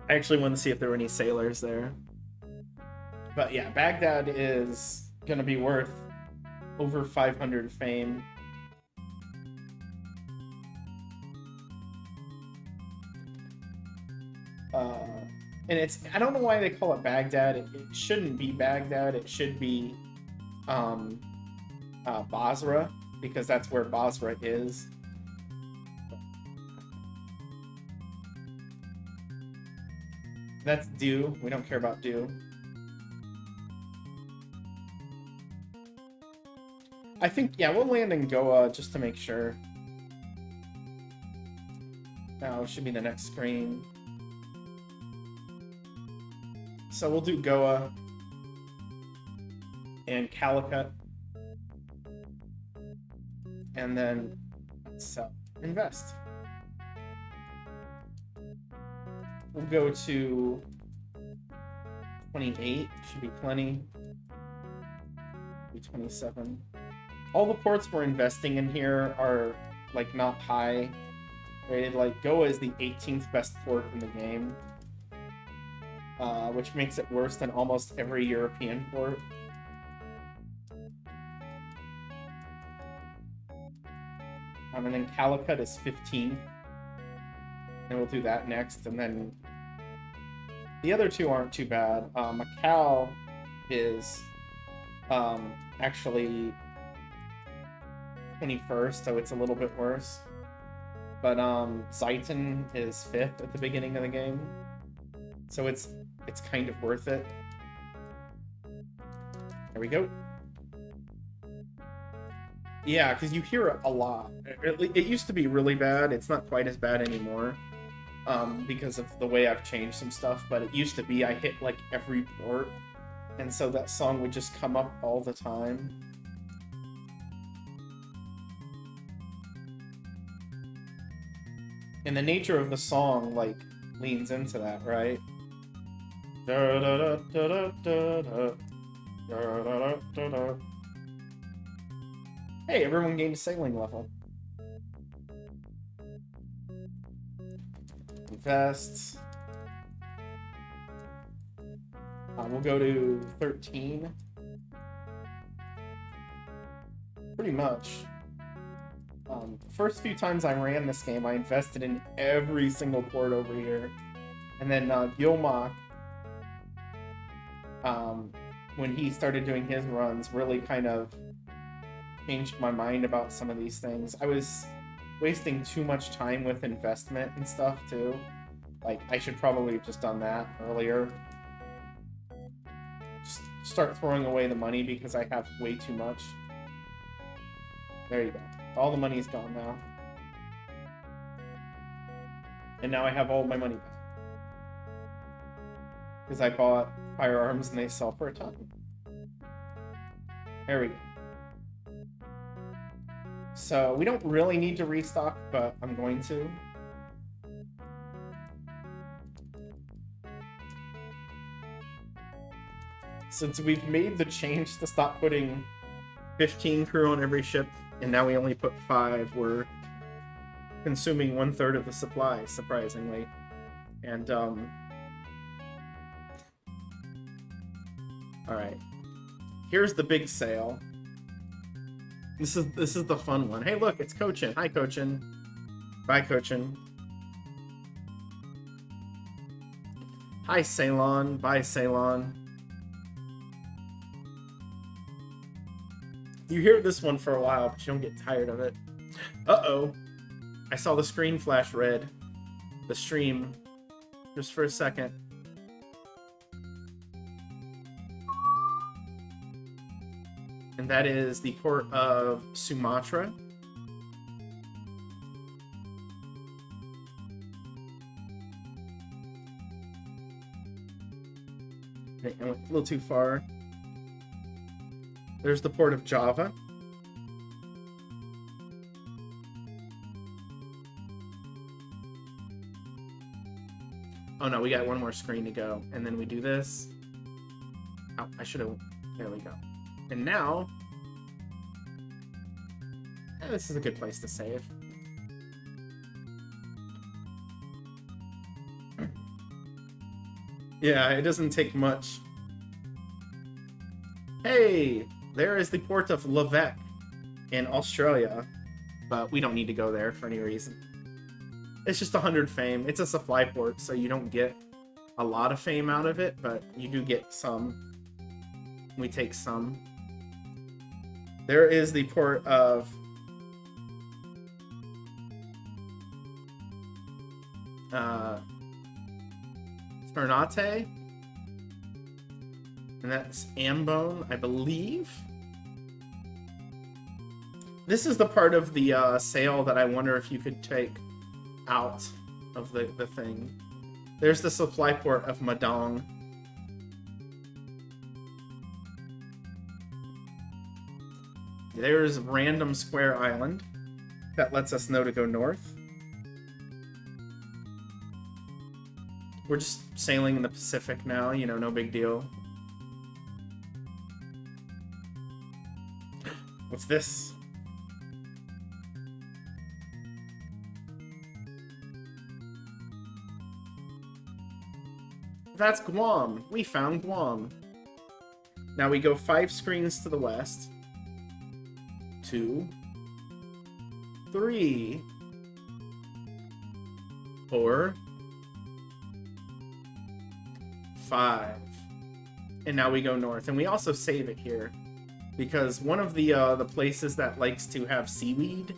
Speaker 1: I actually want to see if there were any sailors there. But yeah, Baghdad is gonna be worth over 500 fame. And it's, I don't know why they call it Baghdad. It shouldn't be Baghdad. It should be Basra, because that's where Basra is. That's Dew. We don't care about Dew. I think, yeah, we'll land in Goa just to make sure. Now, it should be the next screen. So we'll do Goa and Calicut. And then sell, invest. We'll go to 28, should be plenty. Be 27. All the ports we're investing in here are like not high rated. Like Goa is the 18th best port in the game, which makes it worse than almost every European port. And then Calicut is 15th. And we'll do that next. And then the other two aren't too bad. Macau is actually 21st, so it's a little bit worse. But Zaitan is 5th at the beginning of the game. So it's kind of worth it. There we go. Yeah, because you hear it a lot. It used to be really bad. It's not quite as bad anymore because of the way I've changed some stuff. But it used to be I hit like every port, and so that song would just come up all the time. And the nature of the song like leans into that, right? Da da da da da da da da da da da. Hey, everyone gained a sailing level. Invest. We'll go to 13. Pretty much. The first few times I ran this game, I invested in every single port over here. And then Gilmok, when he started doing his runs, really kind of changed my mind about some of these things. I was wasting too much time with investment and stuff too. Like, I should probably have just done that earlier. Just start throwing away the money because I have way too much. There you go. All the money's gone now. And now I have all my money back. Because I bought firearms and they sell for a ton. There we go. So we don't really need to restock, but I'm going to. Since we've made the change to stop putting 15 crew on every ship, and now we only put 5, we're consuming 1/3 of the supply, surprisingly. And, alright. Here's the big sale. This is the fun one. Hey, look, it's Cochin. Hi, Cochin. Bye, Cochin. Hi, Ceylon. Bye, Ceylon. You hear this one for a while, but you don't get tired of it. Uh-oh. I saw the screen flash red. The stream. Just for a second. And that is the port of Sumatra. Okay, I went a little too far. There's the port of Java. Oh no, we got one more screen to go. And then we do this. Oh, I should have... There we go. And now... this is a good place to save. Yeah, it doesn't take much Hey, there is the port of Levesque in Australia, but we don't need to go there for any reason. It's just 100 fame. It's a supply port, so you don't get a lot of fame out of it, but you do get some. We take some. There is the port of Ternate, and that's Ambone, I believe. This is the part of the sail that I wonder if you could take out of the thing. There's the supply port of Madong. There's Random Square Island. That lets us know to go north. We're just sailing in the Pacific now, you know, no big deal. What's this? That's Guam. We found Guam. Now we go 5 screens to the west. 2, 3, 4, 5. And now we go north. And we also save it here, because one of the places that likes to have seaweed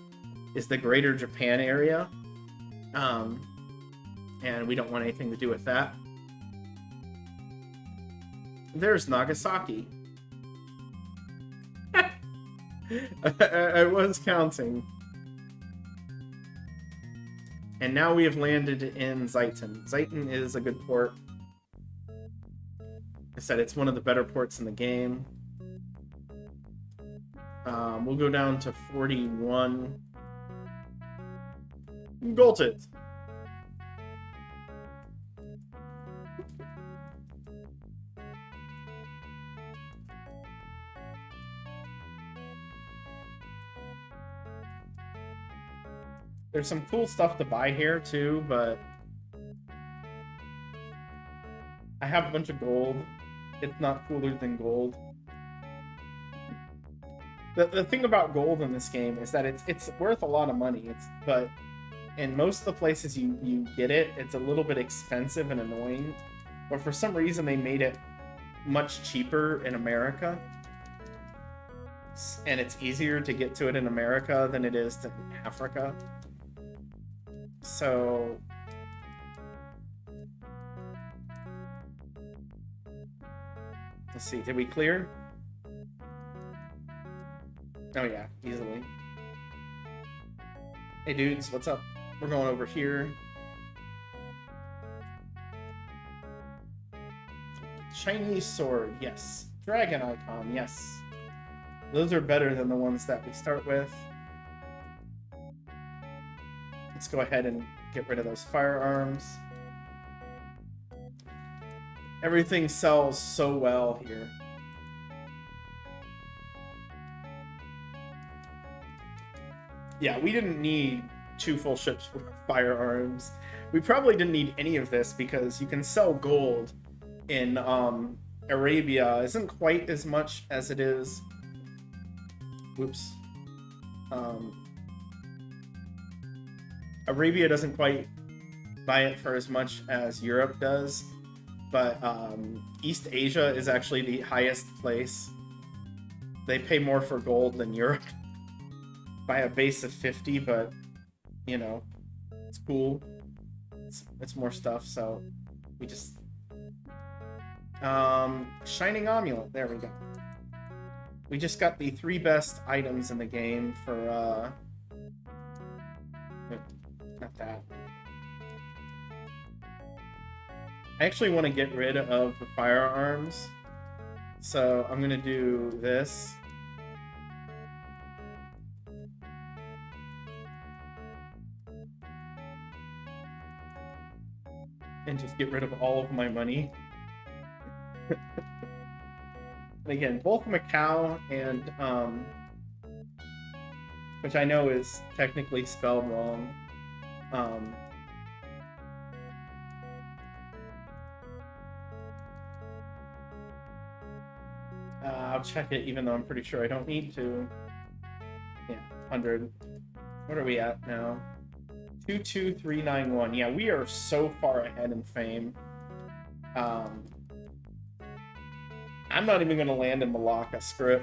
Speaker 1: is the Greater Japan area. And we don't want anything to do with that. There's Nagasaki. I was counting. And now we have landed in Zaitan. Zaitan is a good port. I said it's one of the better ports in the game. We'll go down to 41. Gold it. There's some cool stuff to buy here too, but I have a bunch of gold. It's not cooler than gold. The thing about gold in this game is that it's worth a lot of money. But in most of the places you get it, it's a little bit expensive and annoying. But for some reason they made it much cheaper in America. And it's easier to get to it in America than it is in Africa. So let's see, did we clear? Oh yeah, easily. Hey dudes, what's up? We're going over here. Chinese sword, yes. Dragon icon, yes. Those are better than the ones that we start with. Let's go ahead and get rid of those firearms. Everything sells so well here. Yeah, we didn't need 2 full ships for firearms. We probably didn't need any of this because you can sell gold in Arabia. Isn't quite as much as it is. Whoops. Arabia doesn't quite buy it for as much as Europe does, but East Asia is actually the highest place. They pay more for gold than Europe by a base of 50, but you know, it's cool. It's more stuff, so we just Shining Amulet, there we go. We just got the 3 best items in the game for not that. I actually want to get rid of the firearms, so I'm gonna do this. And just get rid of all of my money. And again, both Macau and which I know is technically spelled wrong. I'll check it, even though I'm pretty sure I don't need to. Yeah, 100. What are we at now? 22391. Yeah, we are so far ahead in fame. I'm not even going to land in Malacca. Screw it.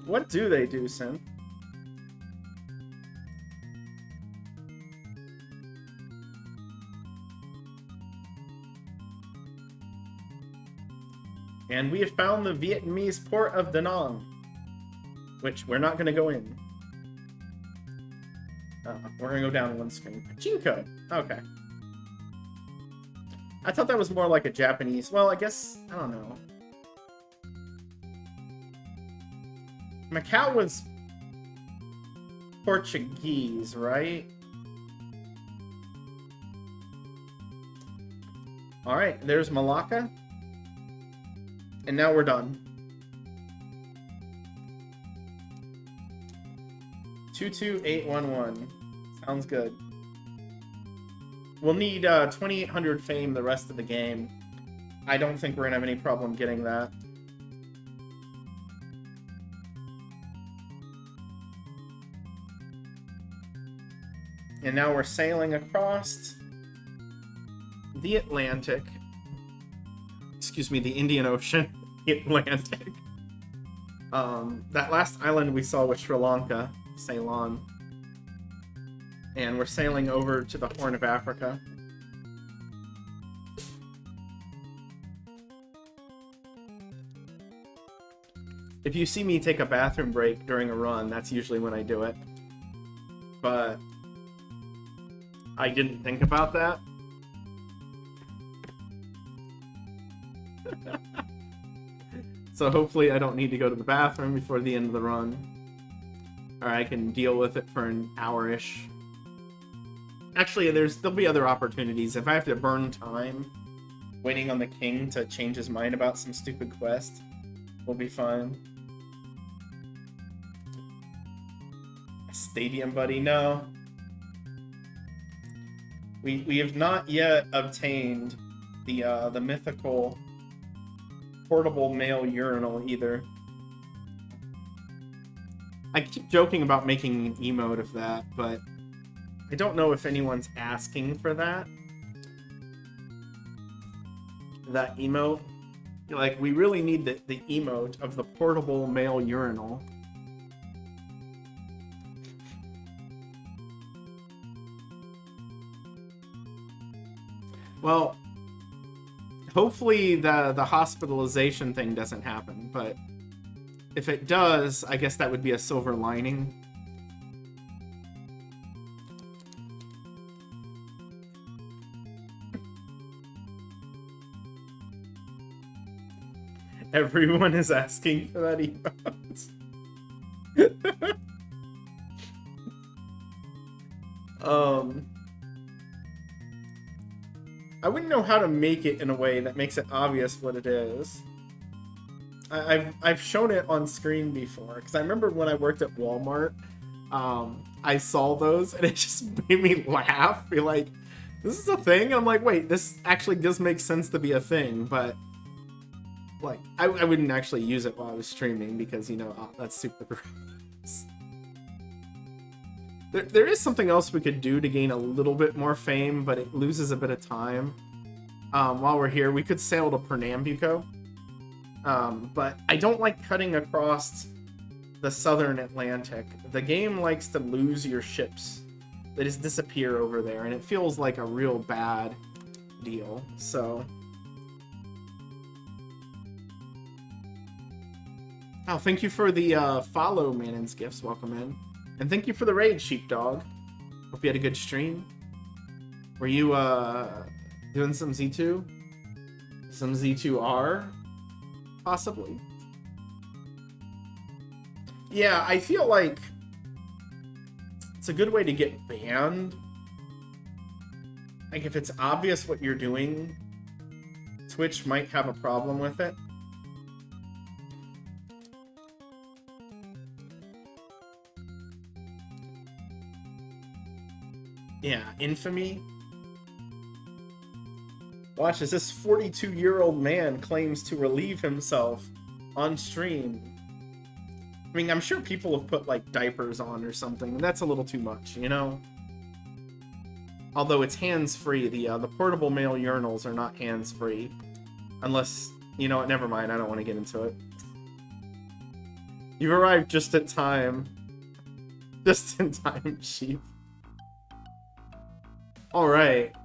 Speaker 1: What do they do, Sim? And we have found the Vietnamese port of Da Nang, which we're not going to go in. We're going to go down one screen. Pachinko! Okay. I thought that was more like a Japanese... Well, I guess... I don't know. Macau was Portuguese, right? Alright, there's Malacca. And now we're done. 22811. Sounds good. We'll need 2800 fame the rest of the game. I don't think we're gonna have any problem getting that. And now we're sailing across the Atlantic. Excuse me, the Indian Ocean. The Atlantic. That last island we saw was Sri Lanka, Ceylon. And we're sailing over to the Horn of Africa. If you see me take a bathroom break during a run, that's usually when I do it. But I didn't think about that. So hopefully I don't need to go to the bathroom before the end of the run. Or I can deal with it for an hour-ish. Actually, there'll be other opportunities. If I have to burn time waiting on the king to change his mind about some stupid quest, we'll be fine. Stadium buddy, no. We have not yet obtained the mythical portable male urinal either. I keep joking about making an emote of that, but I don't know if anyone's asking for that. That emote. Like, we really need the emote of the portable male urinal. Well, hopefully the hospitalization thing doesn't happen, but if it does, I guess that would be a silver lining. Everyone is asking for that emote. I wouldn't know how to make it in a way that makes it obvious what it is. I've shown it on screen before, because I remember when I worked at Walmart, I saw those, and it just made me laugh. Be like, this is a thing? And I'm like, wait, this actually does make sense to be a thing, but like, I wouldn't actually use it while I was streaming, because, you know, that's super gross. There is something else we could do to gain a little bit more fame, but it loses a bit of time. While we're here, we could sail to Pernambuco. But I don't like cutting across the southern Atlantic. The game likes to lose your ships. They just disappear over there, and it feels like a real bad deal, so... Oh, thank you for the follow, Manon's Gifts. Welcome in. And thank you for the raid, Sheepdog. Hope you had a good stream. Were you doing some Z2? Some Z2R? Possibly. Yeah, I feel like it's a good way to get banned. Like, if it's obvious what you're doing, Twitch might have a problem with it. Yeah, infamy. Watch as this 42-year-old man claims to relieve himself on stream. I mean, I'm sure people have put, like, diapers on or something, and that's a little too much, you know? Although it's hands-free, the portable male urinals are not hands-free. Unless, you know what, never mind, I don't want to get into it. You've arrived just in time. Just in time, sheep. Alright.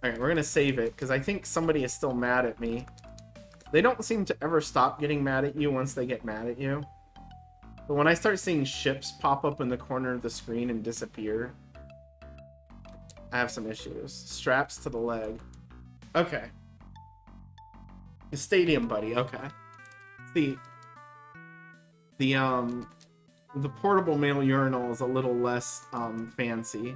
Speaker 1: Alright, we're gonna save it, because I think somebody is still mad at me. They don't seem to ever stop getting mad at you once they get mad at you. But when I start seeing ships pop up in the corner of the screen and disappear, I have some issues. Straps to the leg. Okay. The stadium, buddy. Okay. The portable male urinal is a little less fancy.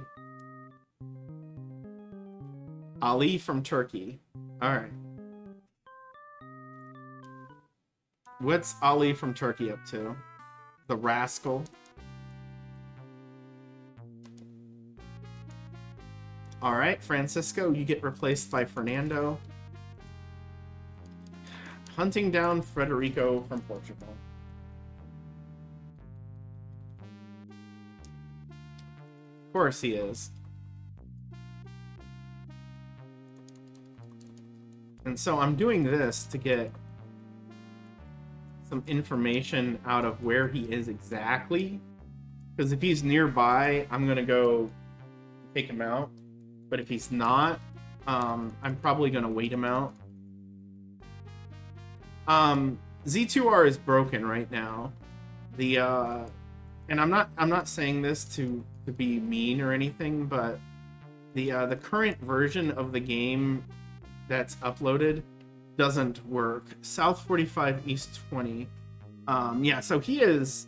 Speaker 1: Ali from Turkey. Alright. What's Ali from Turkey up to? The rascal. Alright, Francisco, you get replaced by Fernando. Hunting down Frederico from Portugal. Of course he is. And so I'm doing this to get some information out of where he is exactly. Because if he's nearby, I'm going to go take him out. But if he's not, I'm probably going to wait him out. Z2R is broken right now. And I'm not saying this to be mean or anything, but the current version of the game that's uploaded doesn't work. South 45 East 20. Yeah, so he's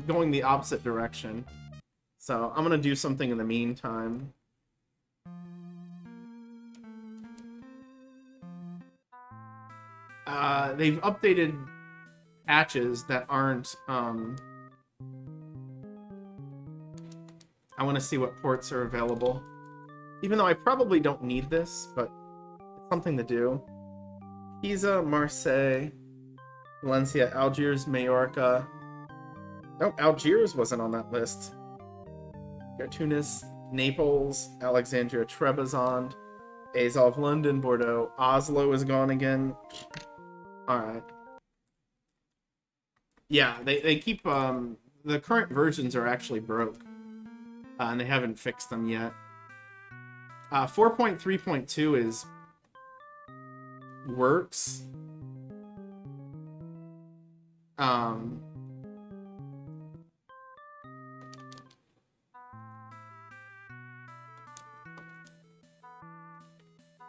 Speaker 1: going the opposite direction. So I'm gonna do something in the meantime. They've updated patches that aren't I want to see what ports are available. Even though I probably don't need this, but it's something to do. Pisa, Marseille, Valencia, Algiers, Majorca. Oh, Algiers wasn't on that list. Tunis, Naples, Alexandria, Trebizond, Azov, London, Bordeaux. Oslo is gone again. Alright. Yeah, they keep, the current versions are actually broke. And they haven't fixed them yet. 4.3.2 is... works.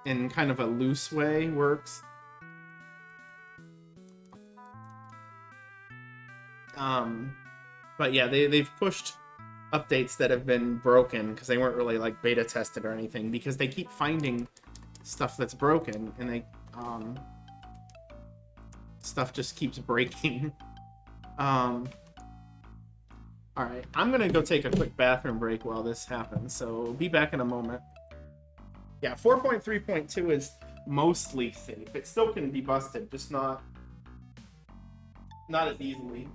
Speaker 1: In kind of a loose way, works. But yeah, they've pushed updates that have been broken because they weren't really like beta tested or anything, because they keep finding stuff that's broken and they stuff just keeps breaking. Alright, I'm gonna go take a quick bathroom break while this happens, so be back in a moment. Yeah, 4.3.2 is mostly safe. It still can be busted, just not as easily.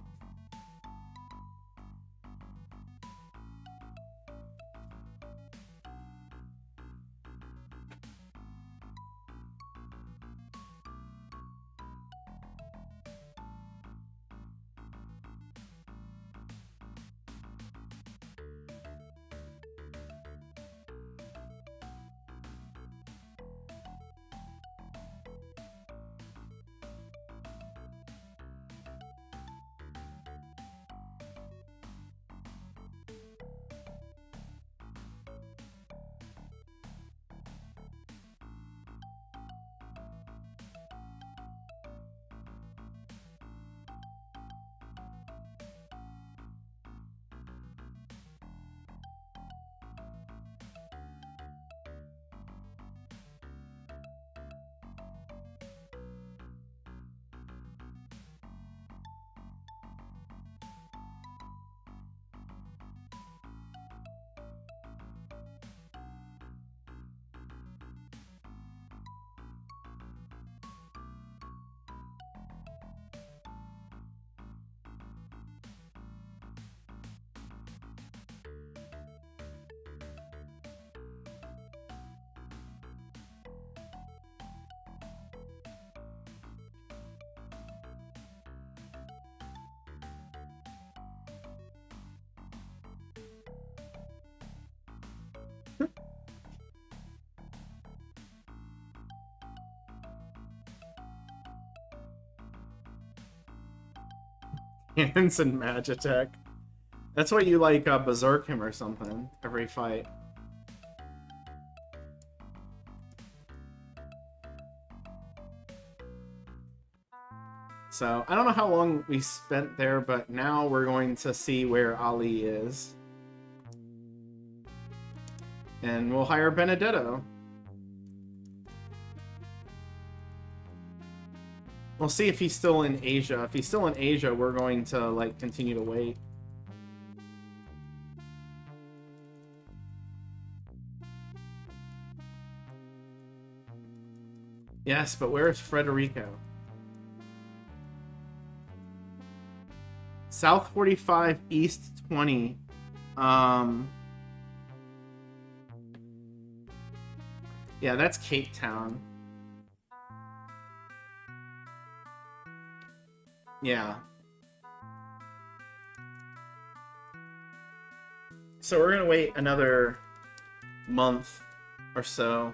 Speaker 1: Hands and Magitech. That's why you like berserk him or something every fight. So, I don't know how long we spent there, but now we're going to see where Ali is. And we'll hire Benedetto. We'll see if he's still in Asia. If he's still in Asia, we're going to, like, continue to wait. Yes, but where is Frederico? South 45, East 20. Yeah, that's Cape Town. Yeah. So we're gonna wait another month or so.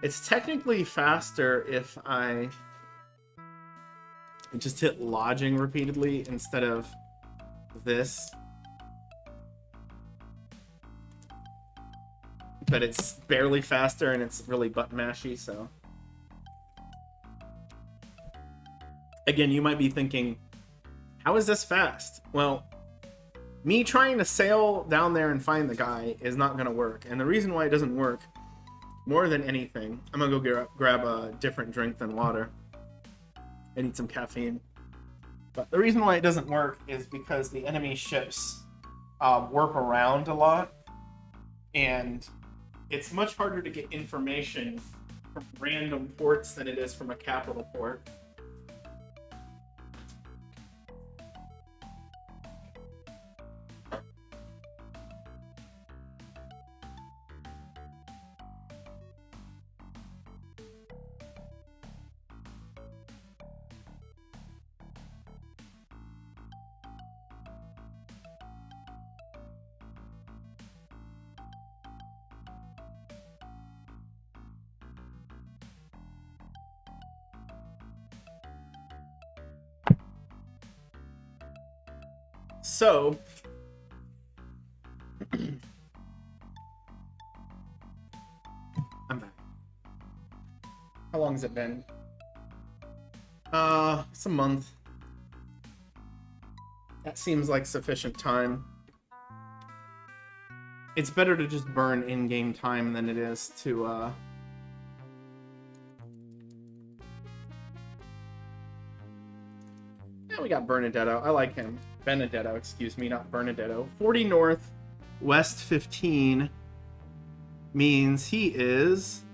Speaker 1: It's technically faster if I just hit lodging repeatedly instead of this. But it's barely faster and it's really button mashy, so. Again, you might be thinking, how is this fast? Well, me trying to sail down there and find the guy is not going to work. And the reason why it doesn't work, more than anything, I'm going to go grab a different drink than water. I need some caffeine. But the reason why it doesn't work is because the enemy ships warp around a lot. And it's much harder to get information from random ports than it is from a capital port. So, I'm back. How long has it been? It's a month. That seems like sufficient time. It's better to just burn in-game time than it is to, Yeah, we got Bernadetto. I like him. Benedetto, excuse me, not Bernadetto. 40 north, west 15 means he is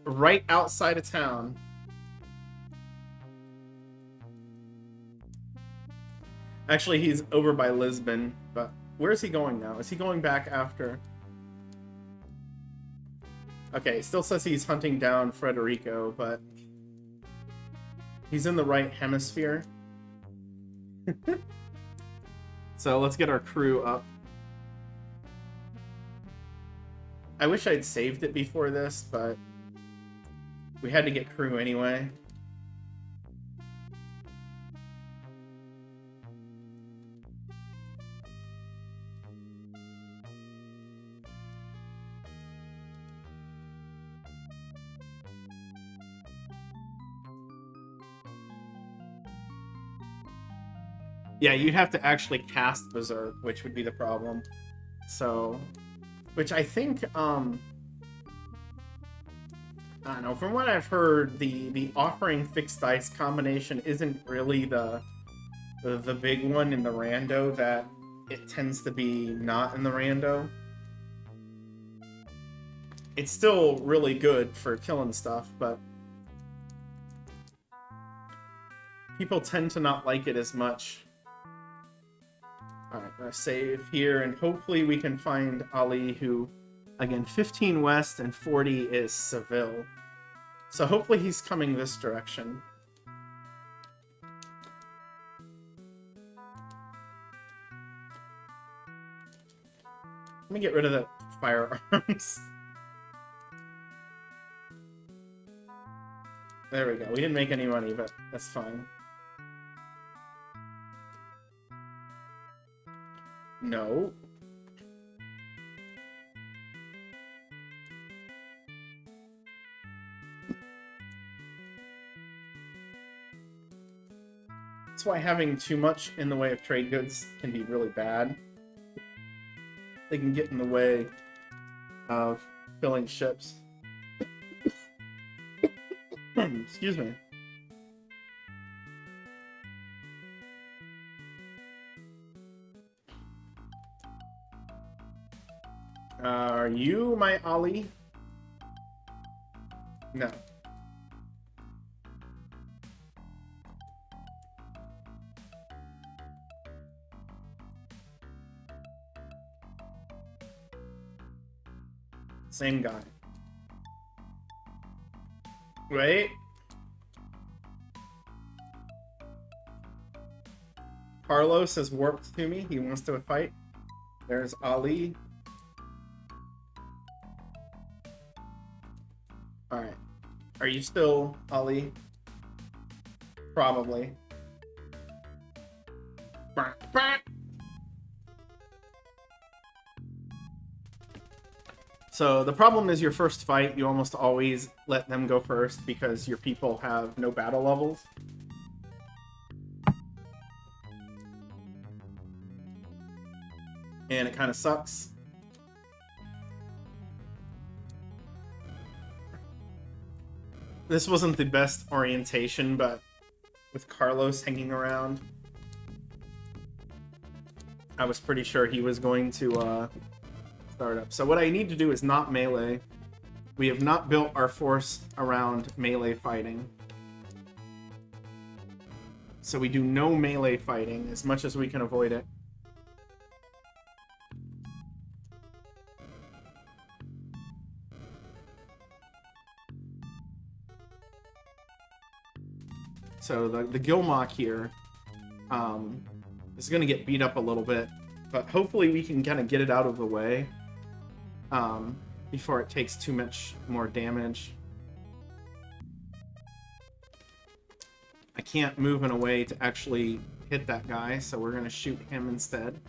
Speaker 1: right outside of town. Actually, he's over by Lisbon, but where is he going now? Is he going back after? Okay, it still says he's hunting down Frederico, but he's in the right hemisphere. So let's get our crew up. I wish I'd saved it before this, but we had to get crew anyway. Yeah, you'd have to actually cast Berserk, which would be the problem. So, which I think, I don't know, from what I've heard, the offering fixed dice combination isn't really the big one in the rando, that it tends to be not in the rando. It's still really good for killing stuff, but people tend to not like it as much. Alright, I'm gonna save here, and hopefully we can find Ali, who, again, 15 west and 40 is Seville. So hopefully he's coming this direction. Let me get rid of the firearms. There we go. We didn't make any money, but that's fine. No. That's why having too much in the way of trade goods can be really bad. They can get in the way of filling ships. Excuse me. Are you my Ollie? No. Same guy. Wait. Carlos has warped to me. He wants to fight. There's Ali. Alright. Are you still Ali? Probably. So the problem is your first fight, you almost always let them go first because your people have no battle levels. And it kind of sucks. This wasn't the best orientation, but with Carlos hanging around, I was pretty sure he was going to start up. So what I need to do is not melee. We have not built our force around melee fighting. So we do no melee fighting as much as we can avoid it. So the Gilmok here is going to get beat up a little bit, but hopefully we can kind of get it out of the way before it takes too much more damage. I can't move in a way to actually hit that guy, so we're going to shoot him instead.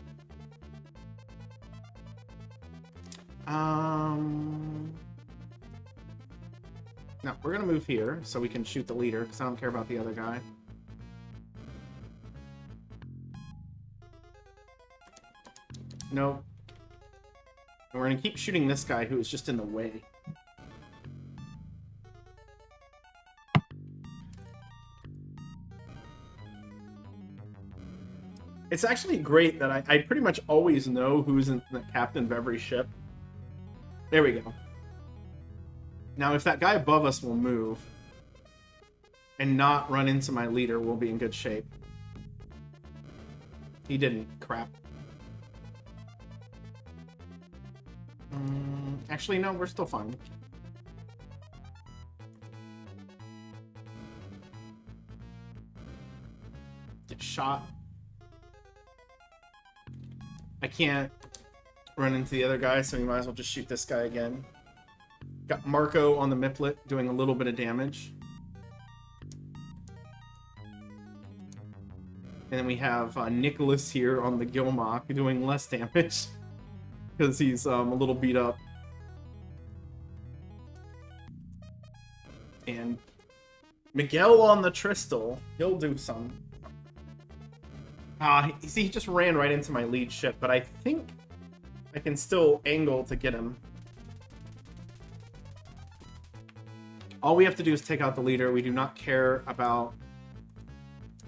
Speaker 1: No, we're going to move here so we can shoot the leader, because I don't care about the other guy. Nope. And we're going to keep shooting this guy who is just in the way. It's actually great that I pretty much always know who's in the captain of every ship. There we go. Now, if that guy above us will move and not run into my leader, we'll be in good shape. He didn't. Crap. Actually, no, we're still fine. Get shot. I can't run into the other guy, so we might as well just shoot this guy again. Got Marco on the Miplet doing a little bit of damage. And then we have Nicholas here on the Gilmok doing less damage because he's a little beat up. And Miguel on the Tristal, he'll do some. See, he just ran right into my lead ship, but I think I can still angle to get him. All we have to do is take out the leader. We do not care about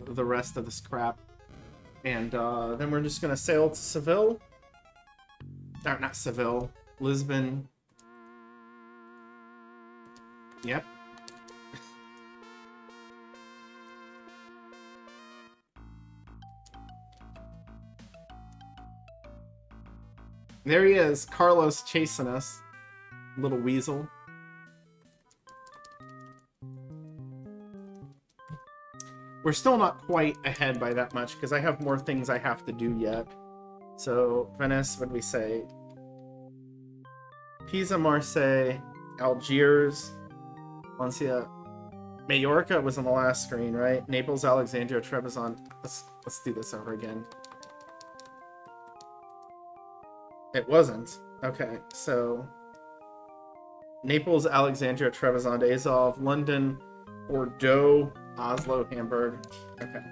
Speaker 1: the rest of this crap. And then we're just going to sail to Seville. Or, not Seville. Lisbon. Yep. There he is, Carlos chasing us. Little weasel. We're still not quite ahead by that much, because I have more things I have to do yet. So, Venice, what did we say? Pisa, Marseille, Algiers, Valencia, Majorca was on the last screen, right? Naples, Alexandria, Trebizond. Let's do this over again. It wasn't. Okay, so Naples, Alexandria, Trebizond, Azov, London, Bordeaux, Oslo, Hamburg. Okay.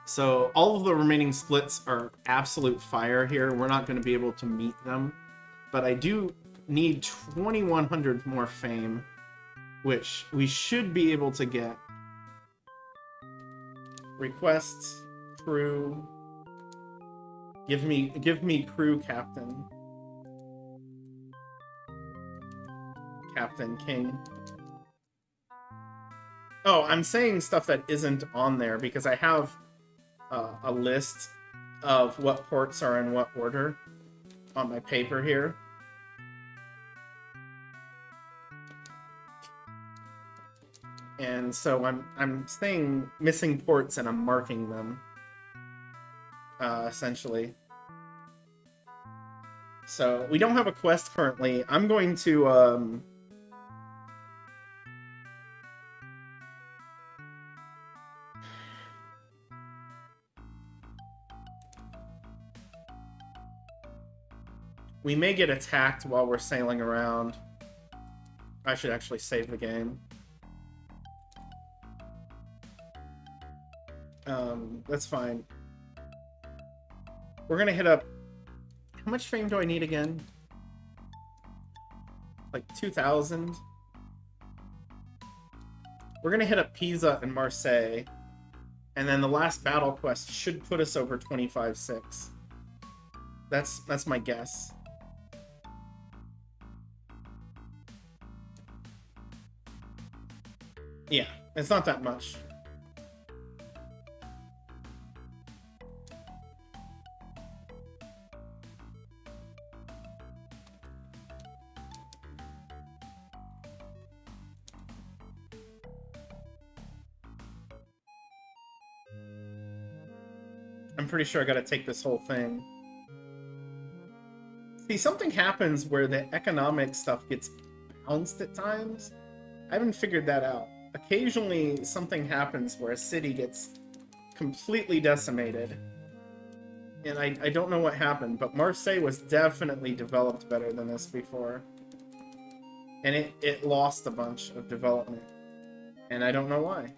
Speaker 1: So all of the remaining splits are absolute fire here. We're not going to be able to meet them. But I do need 2,100 more fame, which we should be able to get. Requests, crew. Give me crew captain. Captain King. Oh, I'm saying stuff that isn't on there because I have a list of what ports are in what order on my paper here. And so I'm saying missing ports and I'm marking them, essentially. So we don't have a quest currently. I'm going to we may get attacked while we're sailing around. I should actually save the game. That's fine. We're gonna hit up... How much fame do I need again? Like 2,000? We're gonna hit up Pisa and Marseille. And then the last battle quest should put us over 25-6. That's my guess. Yeah, it's not that much. I'm pretty sure I gotta take this whole thing. See, something happens where the economic stuff gets bounced at times. I haven't figured that out. Occasionally, something happens where a city gets completely decimated. And I don't know what happened, but Marseille was definitely developed better than this before. And it lost a bunch of development. And I don't know why.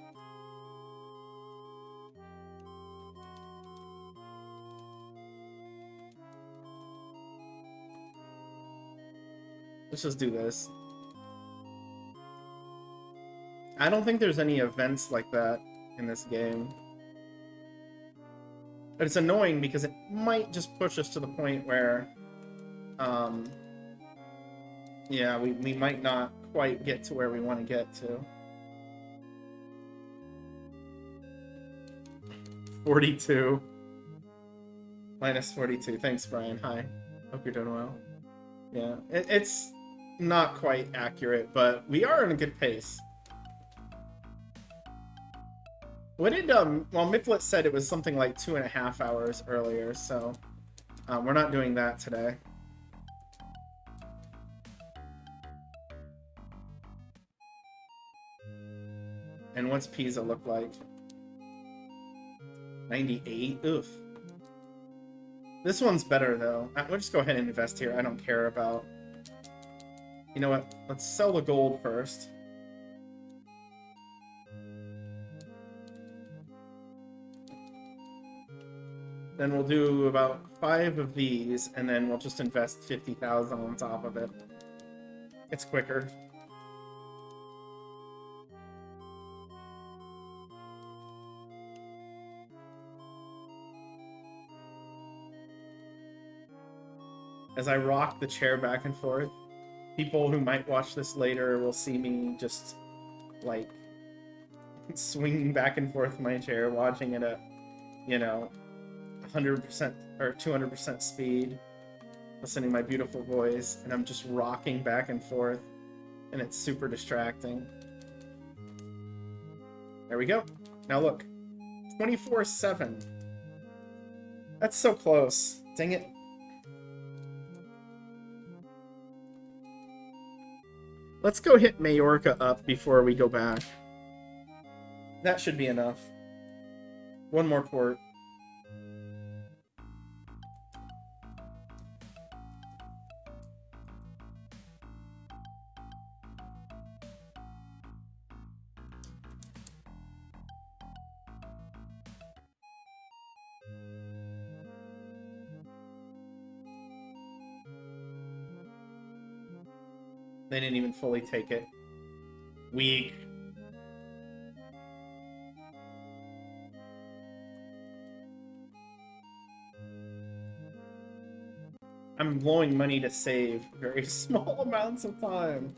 Speaker 1: Let's just do this. I don't think there's any events like that in this game. But it's annoying because it might just push us to the point where, yeah, we might not quite get to where we want to get to. 42. Minus 42. Thanks, Brian. Hi. Hope you're doing well. Yeah, it's not quite accurate, but we are in a good pace. What did, well, Miplet said it was something like 2.5 hours earlier, so we're not doing that today. And what's Pisa look like? 98? Oof. This one's better, though. We'll just go ahead and invest here. I don't care about... You know what? Let's sell the gold first. Then we'll do about 5 of these, and then we'll just invest 50,000 on top of it. It's quicker. As I rock the chair back and forth, people who might watch this later will see me just, like, swinging back and forth my chair, watching it at, you know, 100% or 200% speed, listening to my beautiful voice, and I'm just rocking back and forth, and it's super distracting. There we go. Now look, 24/7. That's so close. Dang it. Let's go hit Majorca up before we go back. That should be enough. One more port. They didn't even fully take it. Weak. I'm blowing money to save very small amounts of time.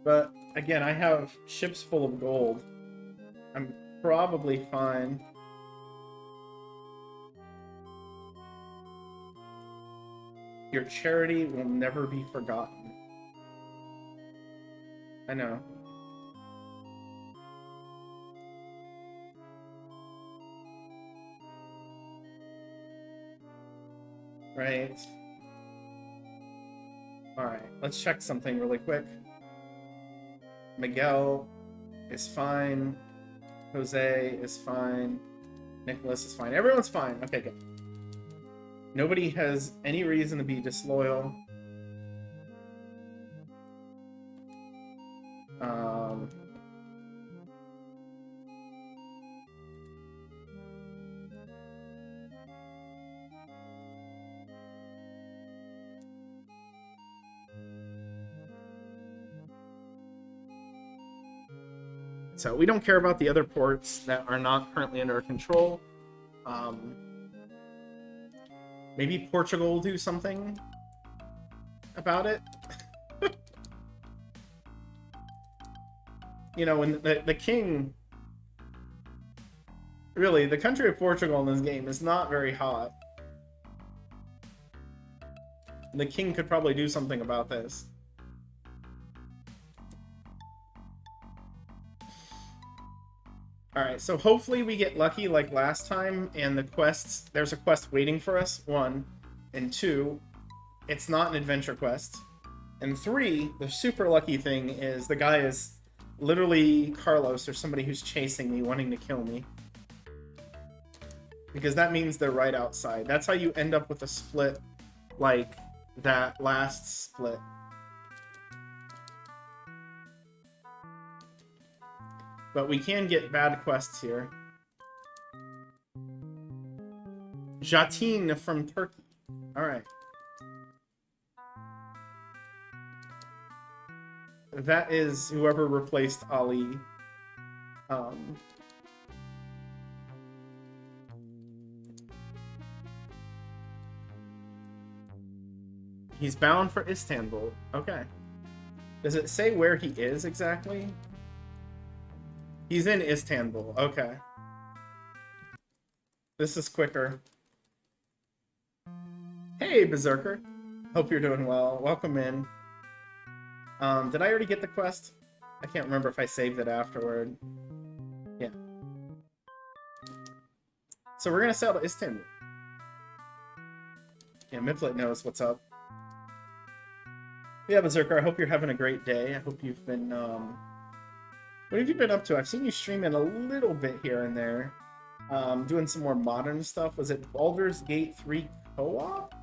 Speaker 1: But again, I have ships full of gold. I'm probably fine. Your charity will never be forgotten. I know. Right. Alright, let's check something really quick. Miguel is fine. Jose is fine. Nicholas is fine. Everyone's fine. Okay, good. Nobody has any reason to be disloyal. So we don't care about the other ports that are not currently under our control. Maybe Portugal will do something about it. You know, when the king... Really, the country of Portugal in this game is not very hot. The king could probably do something about this. Alright, so hopefully we get lucky like last time, and the quests... There's a quest waiting for us, 1. And 2, it's not an adventure quest. And 3, the super lucky thing is the guy is literally Carlos, or somebody who's chasing me, wanting to kill me. Because that means they're right outside. That's how you end up with a split like that last split. But we can get bad quests here. Jatin from Turkey. Alright. That is whoever replaced Ali. He's bound for Istanbul. Okay. Does it say where he is exactly? He's in Istanbul. Okay. This is quicker. Hey, Berserker. Hope you're doing well. Welcome in. Did I already get the quest? I can't remember if I saved it afterward. Yeah. So we're gonna sail to Istanbul. Yeah, Miplet knows what's up. Yeah, Berserker, I hope you're having a great day. I hope you've been, what have you been up to? I've seen you streaming a little bit here and there. Doing some more modern stuff. Was it Baldur's Gate 3 co-op?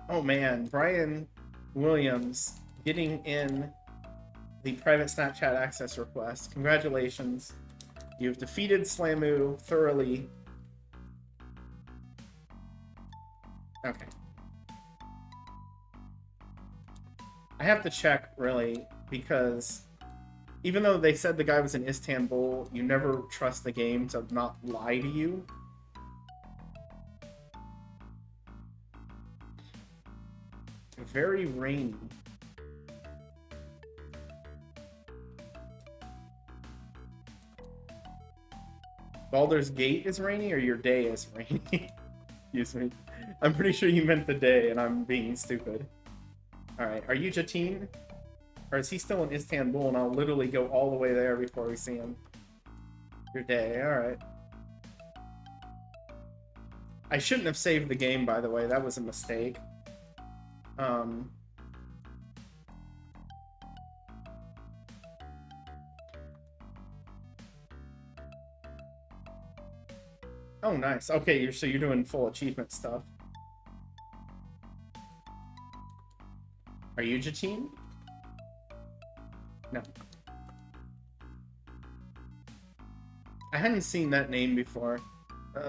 Speaker 1: Oh man, Brian Williams getting in the private Snapchat access request. Congratulations. You've defeated Slamu thoroughly. Okay. I have to check, really, because even though they said the guy was in Istanbul, you never trust the game to not lie to you. Very rainy. Baldur's Gate is rainy, or your day is rainy? Excuse me. I'm pretty sure you meant the day, and I'm being stupid. Alright, are you Jatin? Or is he still in Istanbul, and I'll literally go all the way there before we see him? Your day, alright. I shouldn't have saved the game, by the way. That was a mistake. Oh, nice. Okay, so you're doing full achievement stuff. Are you Jatin? No. I hadn't seen that name before.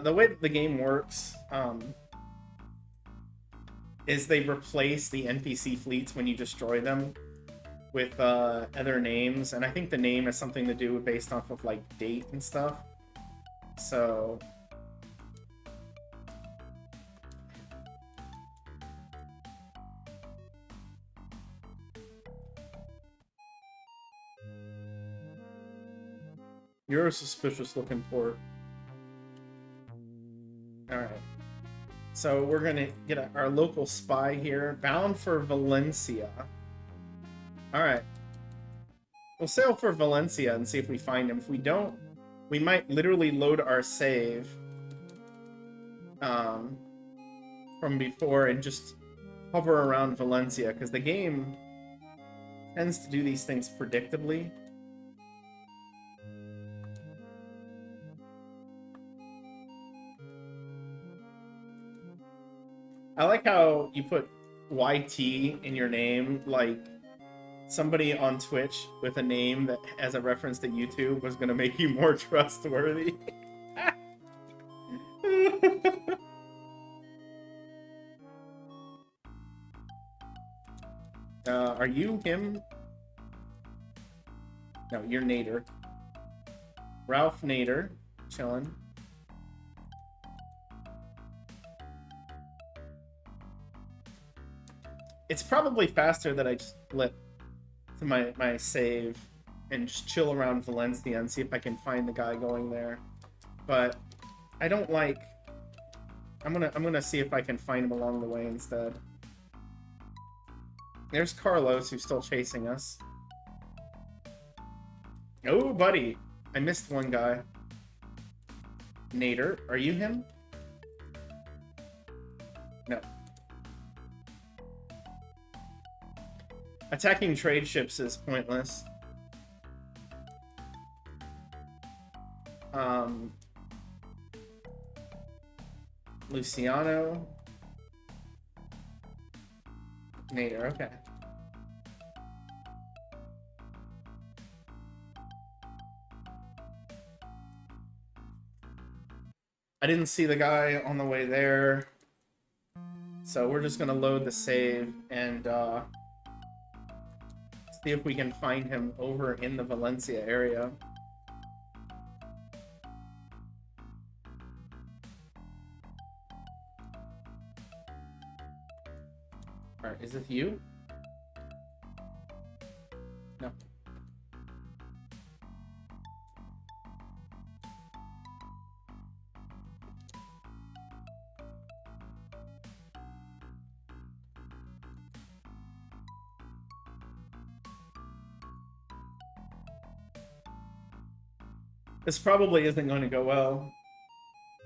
Speaker 1: The way that the game works, is they replace the NPC fleets when you destroy them with other names, and I think the name has something to do with based off of like date and stuff. So you're a suspicious looking port. Alright. So we're gonna get our local spy here, bound for Valencia. Alright. We'll sail for Valencia and see if we find him. If we don't, we might literally load our save from before and just hover around Valencia, because the game tends to do these things predictably. I like how you put YT in your name, like somebody on Twitch with a name that has a reference to YouTube was going to make you more trustworthy. Are you him? No, you're Nader. Ralph Nader, chillin'. It's probably faster that I just flip to my save and just chill around Valencia and see if I can find the guy going there. But I don't like... I'm gonna see if I can find him along the way instead. There's Carlos, who's still chasing us. Oh, buddy! I missed one guy. Nader, are you him? No. Attacking trade ships is pointless. Luciano. Nader, okay. I didn't see the guy on the way there. So we're just gonna load the save and see if we can find him over in the Valencia area. Alright, is this you? No. This probably isn't going to go well,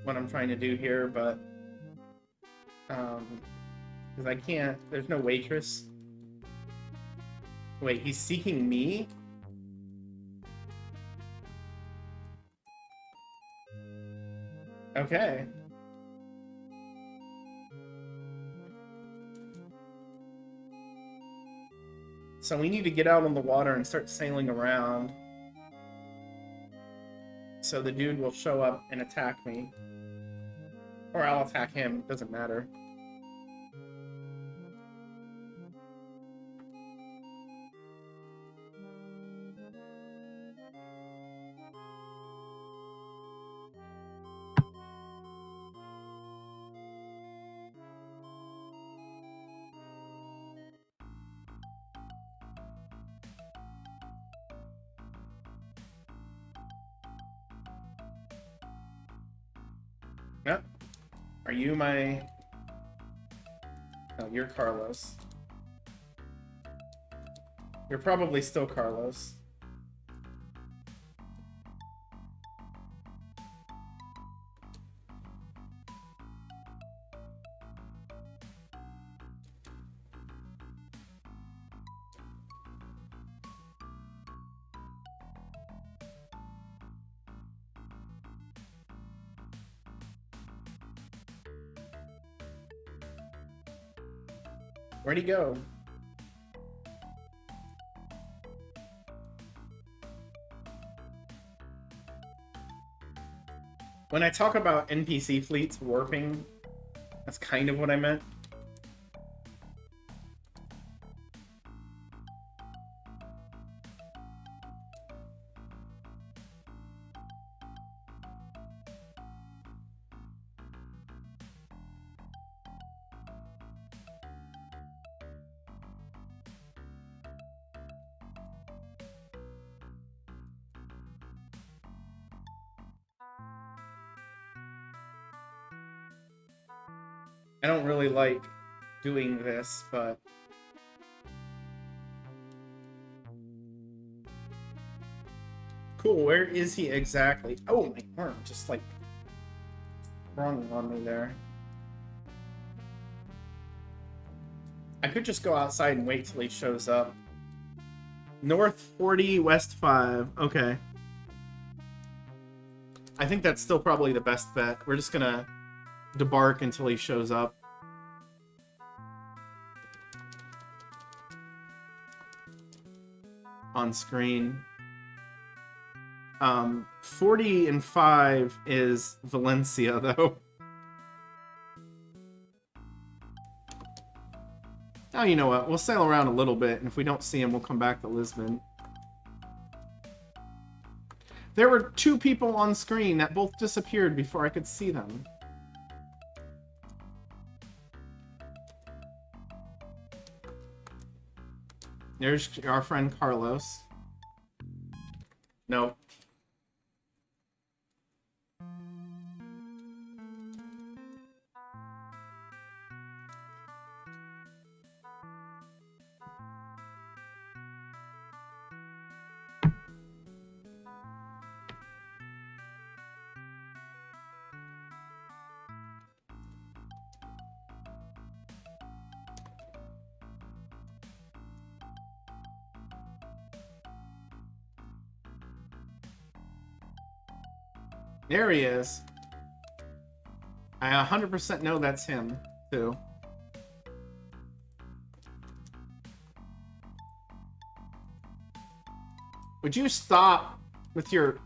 Speaker 1: what I'm trying to do here, but... because I can't... There's no waitress. Wait, he's seeking me? Okay. So we need to get out on the water and start sailing around. So the dude will show up and attack me. Or I'll attack him, doesn't matter. Yep. Are you my... No, you're Carlos. You're probably still Carlos. Where'd he go? When I talk about NPC fleets warping, that's kind of what I meant. I don't really like doing this, but... Cool, where is he exactly? Oh, my arm just, like, sprung on me there. I could just go outside and wait till he shows up. North 40, West 5. Okay. I think that's still probably the best bet. We're just gonna debark until he shows up. On screen. 40 and 5 is Valencia, though. Oh, you know what? We'll sail around a little bit, and if we don't see him, we'll come back to Lisbon. There were 2 people on screen that both disappeared before I could see them. There's our friend Carlos. No. There he is. I 100% know that's him, too. Would you stop with your...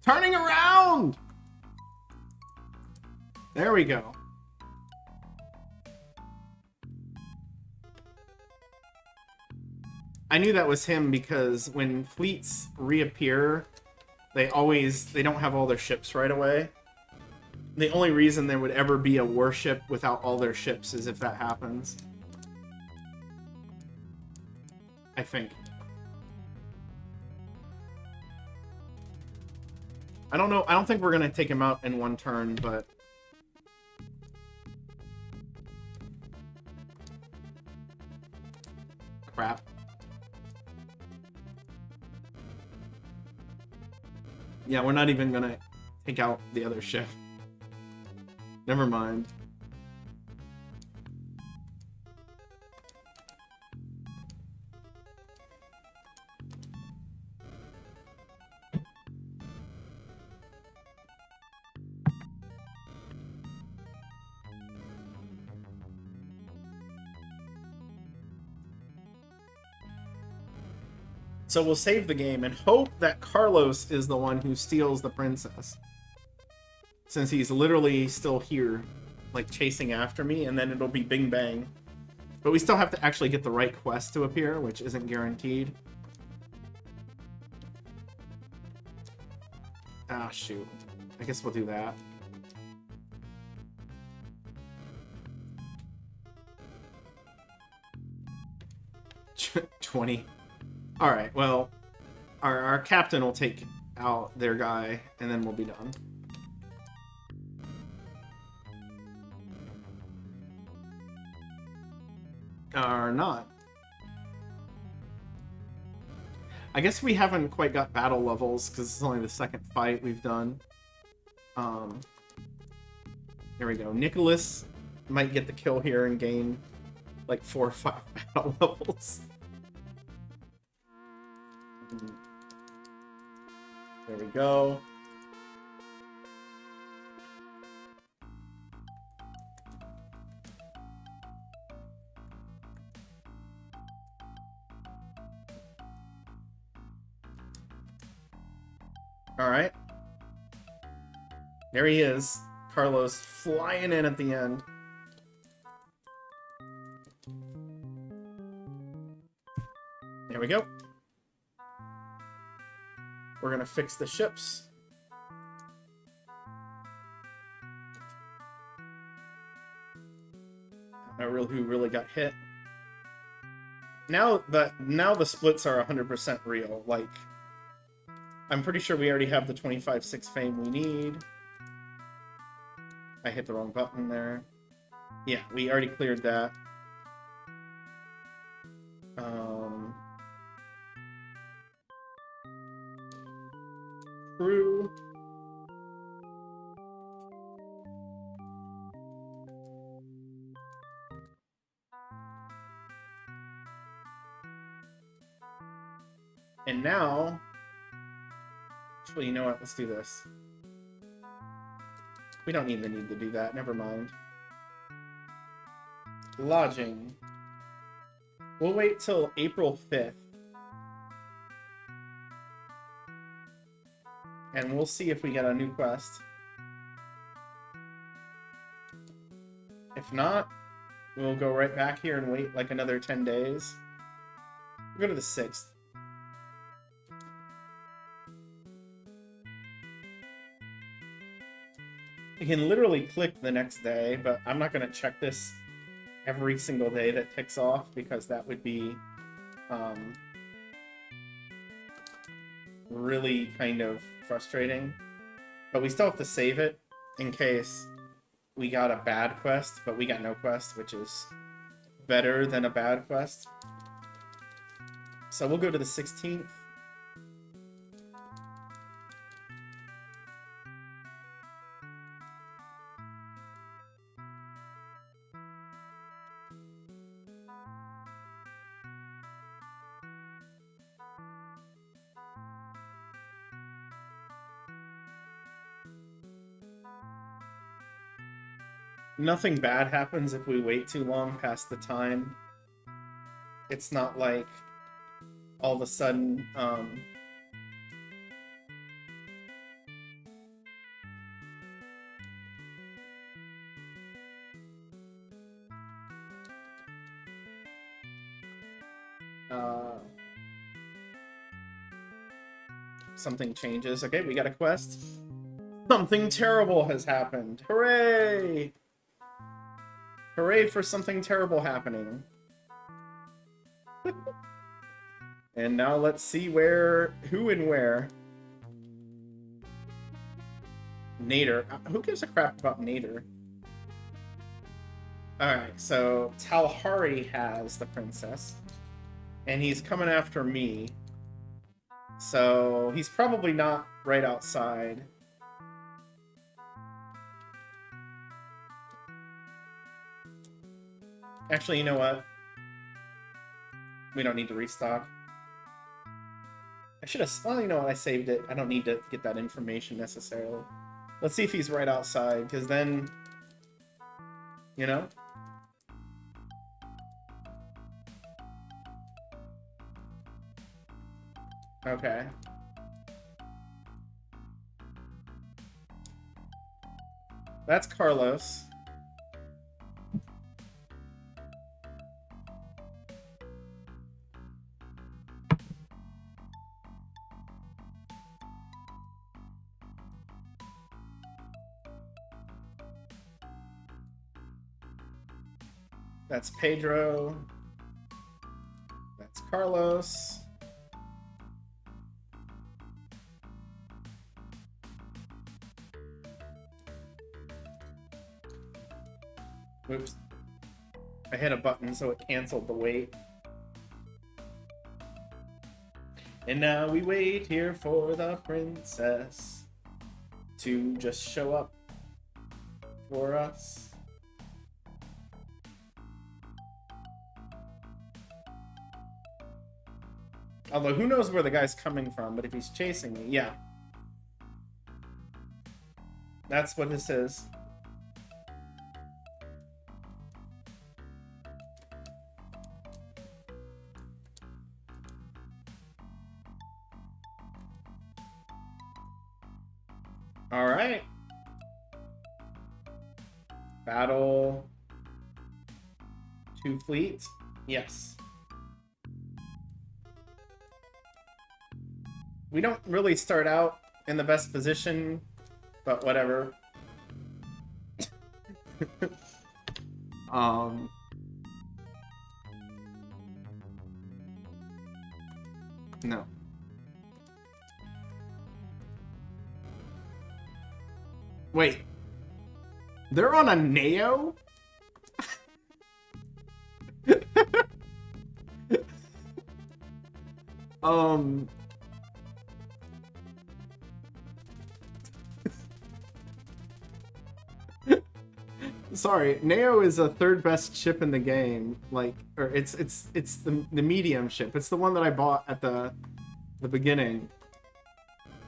Speaker 1: turning around! There we go. I knew that was him because when fleets reappear, they don't have all their ships right away. The only reason there would ever be a warship without all their ships is if that happens. I think. I don't know. I don't think we're going to take him out in one turn, but... Crap. Yeah, we're not even gonna take out the other ship. Never mind. So we'll save the game and hope that Carlos is the one who steals the princess. Since he's literally still here, like chasing after me, and then it'll be bing bang. But we still have to actually get the right quest to appear, which isn't guaranteed. Ah, shoot. I guess we'll do that. $20. Alright, well, our captain will take out their guy, and then we'll be done. Or not. I guess we haven't quite got battle levels, because it's only the second fight we've done. Here we go. Nicholas might get the kill here and gain, like, 4 or 5 battle levels. There we go. All right. There he is. Carlos flying in at the end. There we go. We're gonna fix the ships. I don't know who really got hit. Now the splits are 100% real. Like, I'm pretty sure we already have the 25-6 fame we need. I hit the wrong button there. Yeah, we already cleared that. Crew. And now, actually, you know what? Let's do this. We don't even need to do that. Never mind. Lodging. We'll wait till April 5th. And we'll see if we get a new quest. If not, we'll go right back here and wait like another 10 days. We'll go to the 6th. You can literally click the next day, but I'm not going to check this every single day that ticks off because that would be really kind of frustrating. But we still have to save it in case we got a bad quest, but we got no quest, which is better than a bad quest. So we'll go to the 16th. Nothing bad happens if we wait too long past the time. It's not like all of a sudden something changes. Okay, we got a quest. Something terrible has happened. Hooray! Hooray for something terrible happening. And now let's see who and where. Nader. Who gives a crap about Nader? Alright, so Talhari has the princess. And he's coming after me. So he's probably not right outside. Actually, you know what? We don't need to restock. I should have... Well, you know what? I saved it. I don't need to get that information necessarily. Let's see if he's right outside, because then... You know? Okay. That's Carlos. That's Pedro. That's Carlos. Oops. I hit a button, so it canceled the wait. And now we wait here for the princess to just show up for us. Although, who knows where the guy's coming from, but if he's chasing me, yeah. That's what this is. Alright. Battle 2 fleets. Yes. We don't really start out in the best position, but whatever. No. Wait. They're on a Neo? Sorry, Neo is a third best ship in the game. Like, or it's the medium ship. It's the one that I bought at the beginning.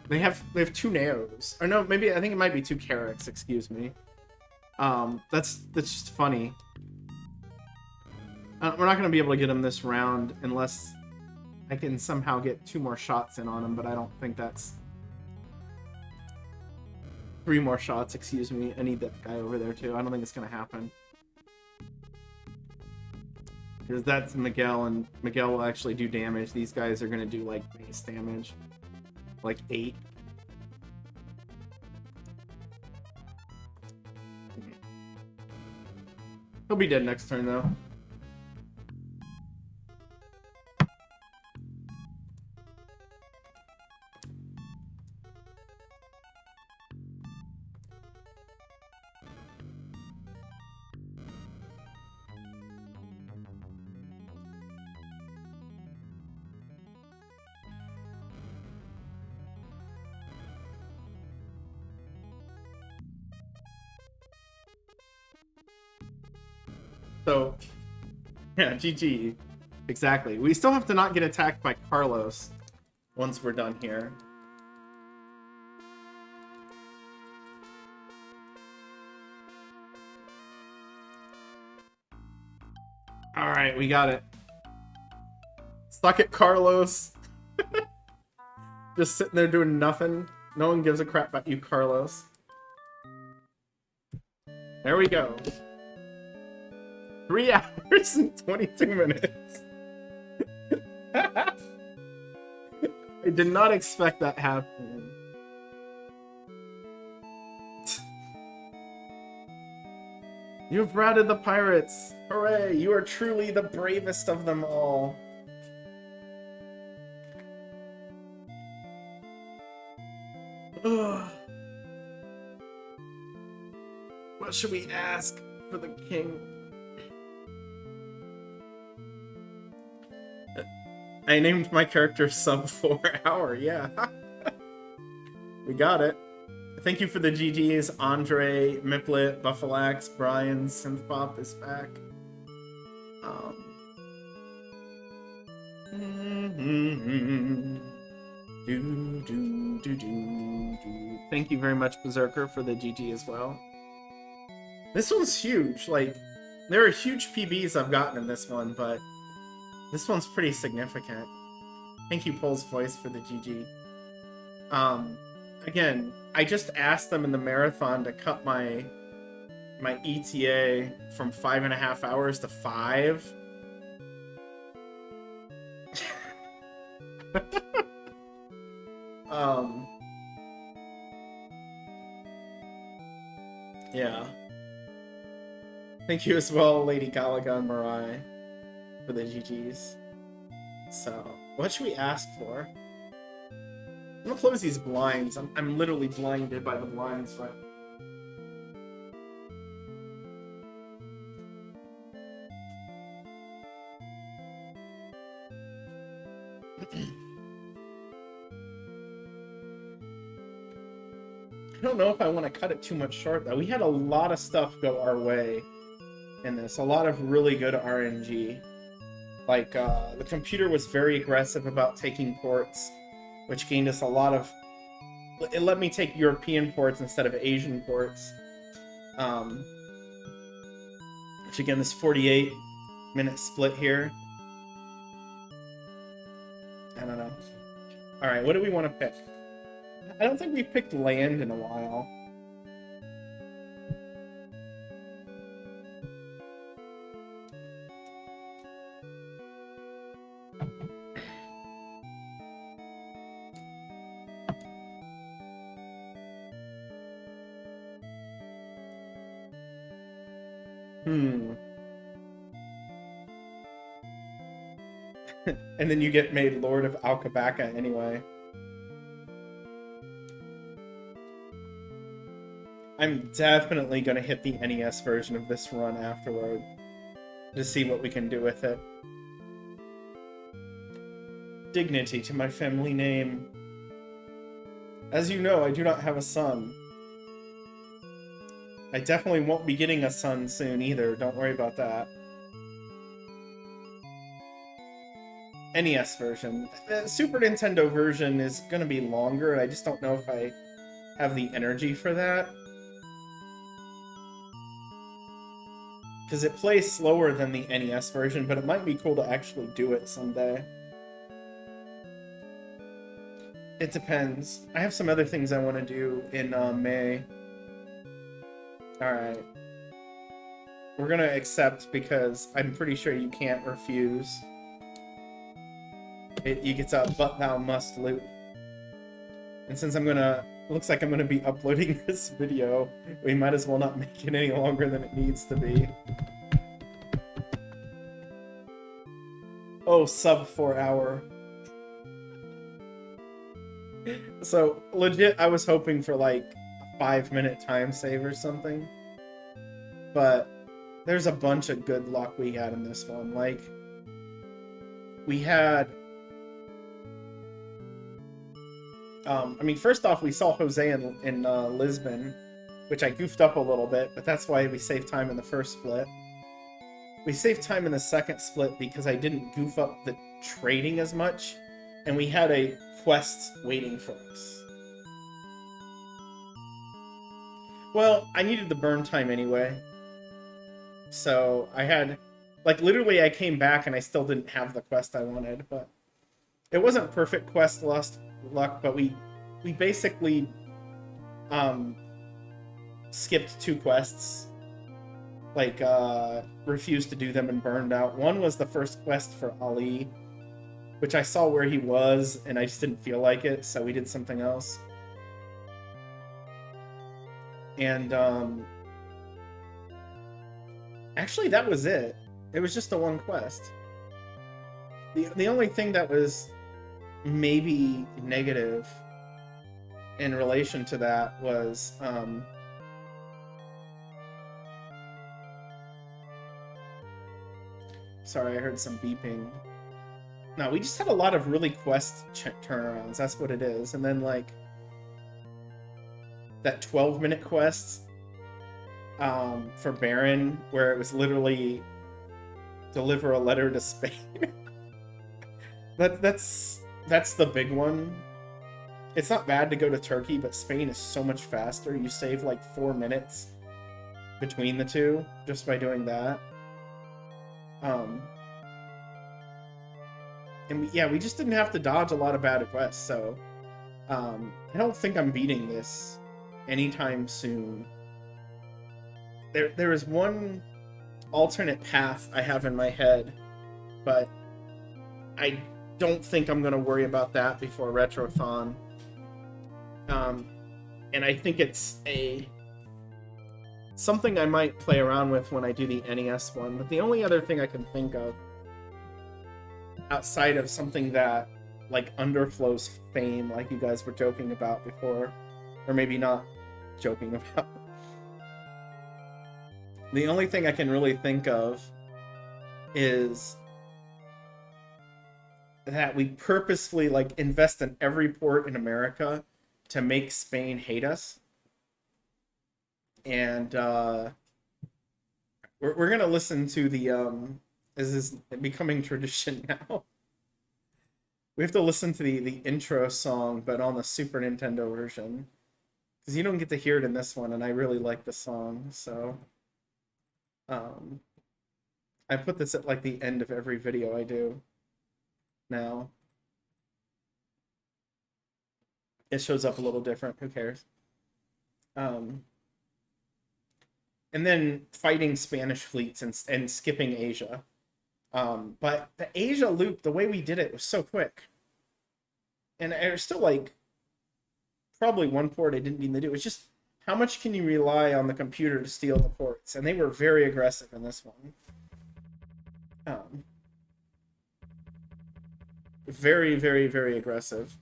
Speaker 1: They have two Neos. Or no, maybe I think it might be two Carracks, excuse me. That's just funny. We're not gonna be able to get him this round unless I can somehow get 2 more shots in on him, but I don't think that's 3 more shots, excuse me. I need that guy over there too. I don't think it's gonna happen. Because that's Miguel, and Miguel will actually do damage. These guys are gonna do like base damage. Like 8. He'll be dead next turn though. So, yeah, GG. Exactly. We still have to not get attacked by Carlos once we're done here. Alright, we got it. Suck it, Carlos. Just sitting there doing nothing. No one gives a crap about you, Carlos. There we go. 3 hours and 22 minutes. I did not expect that happening. You've routed the pirates. Hooray! You are truly the bravest of them all. Ugh. What should we ask for the king? I named my character Sub 4 Hour, yeah. We got it. Thank you for the GGs. Andre, Miplet, Buffalax, Brian, Synthpop is back. Thank you very much, Berserker, for the GG as well. This one's huge. Like, there are huge PBs I've gotten in this one, but this one's pretty significant. Thank you, Pole's Voice, for the GG. Again, I just asked them in the marathon to cut my ETA from 5.5 hours to 5. Yeah. Thank you as well, Lady Galaga and Marai, for the GGs. So, what should we ask for? I'm gonna close these blinds. I'm literally blinded by the blinds, but... I don't know if I want to cut it too much short, though. We had a lot of stuff go our way in this. A lot of really good RNG. Like, the computer was very aggressive about taking ports, which gained us a lot of... It let me take European ports instead of Asian ports. Which, again, this 48-minute split here. I don't know. Alright, what do we want to pick? I don't think we've picked land in a while. And then you get made Lord of Alcabaca anyway. I'm definitely gonna hit the NES version of this run afterward to see what we can do with it. Dignity to my family name. As you know, I do not have a son. I definitely won't be getting a son soon either, don't worry about that. NES version. The Super Nintendo version is gonna be longer, and I just don't know if I have the energy for that. Because it plays slower than the NES version, but it might be cool to actually do it someday. It depends. I have some other things I want to do in May. Alright. We're gonna accept because I'm pretty sure you can't refuse. You get a but thou must loop. And since looks like I'm gonna be uploading this video, we might as well not make it any longer than it needs to be. Oh, sub 4 hour. So, legit, I was hoping for like a 5-minute time save or something. But there's a bunch of good luck we had in this one. Like, we had... I mean, first off, we saw Jose in Lisbon, which I goofed up a little bit, but that's why we saved time in the first split. We saved time in the second split because I didn't goof up the trading as much, and we had a quest waiting for us. Well, I needed the burn time anyway. So I had, like, literally I came back and I still didn't have the quest I wanted, but it wasn't perfect quest luck, but we basically skipped 2 quests. Like, refused to do them and burned out. One was the first quest for Ali, which I saw where he was, and I just didn't feel like it, so we did something else. And, actually, that was it. It was just the one quest. The only thing that was maybe negative in relation to that was, sorry, I heard some beeping. No, we just had a lot of really quest turnarounds. That's what it is. And then, like, that 12-minute quest for Baron, where it was literally deliver a letter to Spain. That's the big one. It's not bad to go to Turkey, but Spain is so much faster. You save, like, 4 minutes between the two just by doing that. And we just didn't have to dodge a lot of bad quests, so I don't think I'm beating this anytime soon. There is one alternate path I have in my head, but I don't think I'm going to worry about that before Retrothon. And I think it's something I might play around with when I do the NES one, but the only other thing I can think of outside of something that, like, underflows fame, like you guys were joking about before, or maybe not joking about. The only thing I can really think of is that we purposefully, like, invest in every port in America to make Spain hate us. And we're gonna listen to the this is becoming tradition now. We have to listen to the intro song, but on the Super Nintendo version, because you don't get to hear it in this one, and I really like the song, so I put this at, like, the end of every video I do now. It shows up a little different, who cares? And then fighting Spanish fleets and skipping Asia. But the Asia loop, the way we did it was so quick. And there's still, like, probably one port I didn't mean to do. It's just, how much can you rely on the computer to steal the ports? And they were very aggressive in this one. Very, very, very aggressive.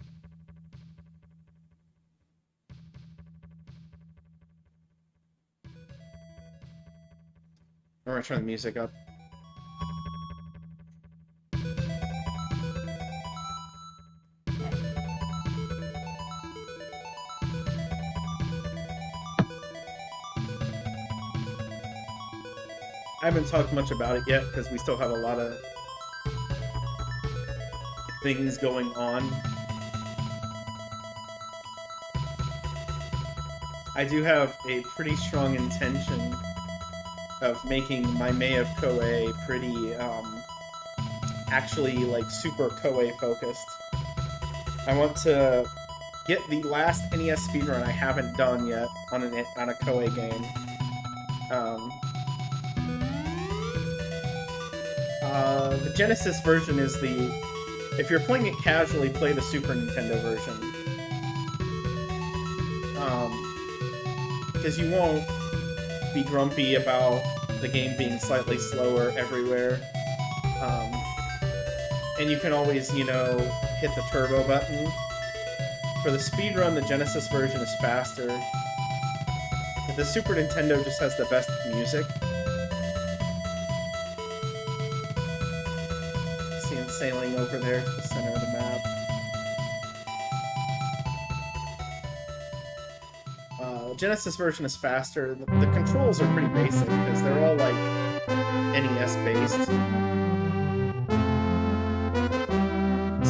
Speaker 1: I'm gonna turn the music up. I haven't talked much about it yet because we still have a lot of things going on. I do have a pretty strong intention of making my May of Koei pretty, actually, like, super Koei focused. I want to get the last NES speedrun I haven't done yet on a Koei game. The Genesis version is the... If you're playing it casually, play the Super Nintendo version. Because you won't be grumpy about the game being slightly slower everywhere. And you can always, you know, hit the turbo button. For the speedrun, the Genesis version is faster. But the Super Nintendo just has the best music. See him sailing over there to the center of the map. Genesis version is faster. The controls are pretty basic because they're all like NES based.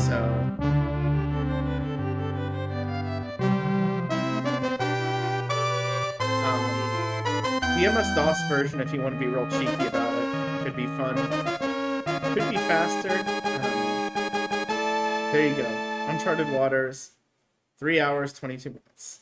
Speaker 1: So the MS-DOS version, if you want to be real cheeky about it, could be fun. Could be faster. There you go. Uncharted Waters, 3 hours, 22 minutes.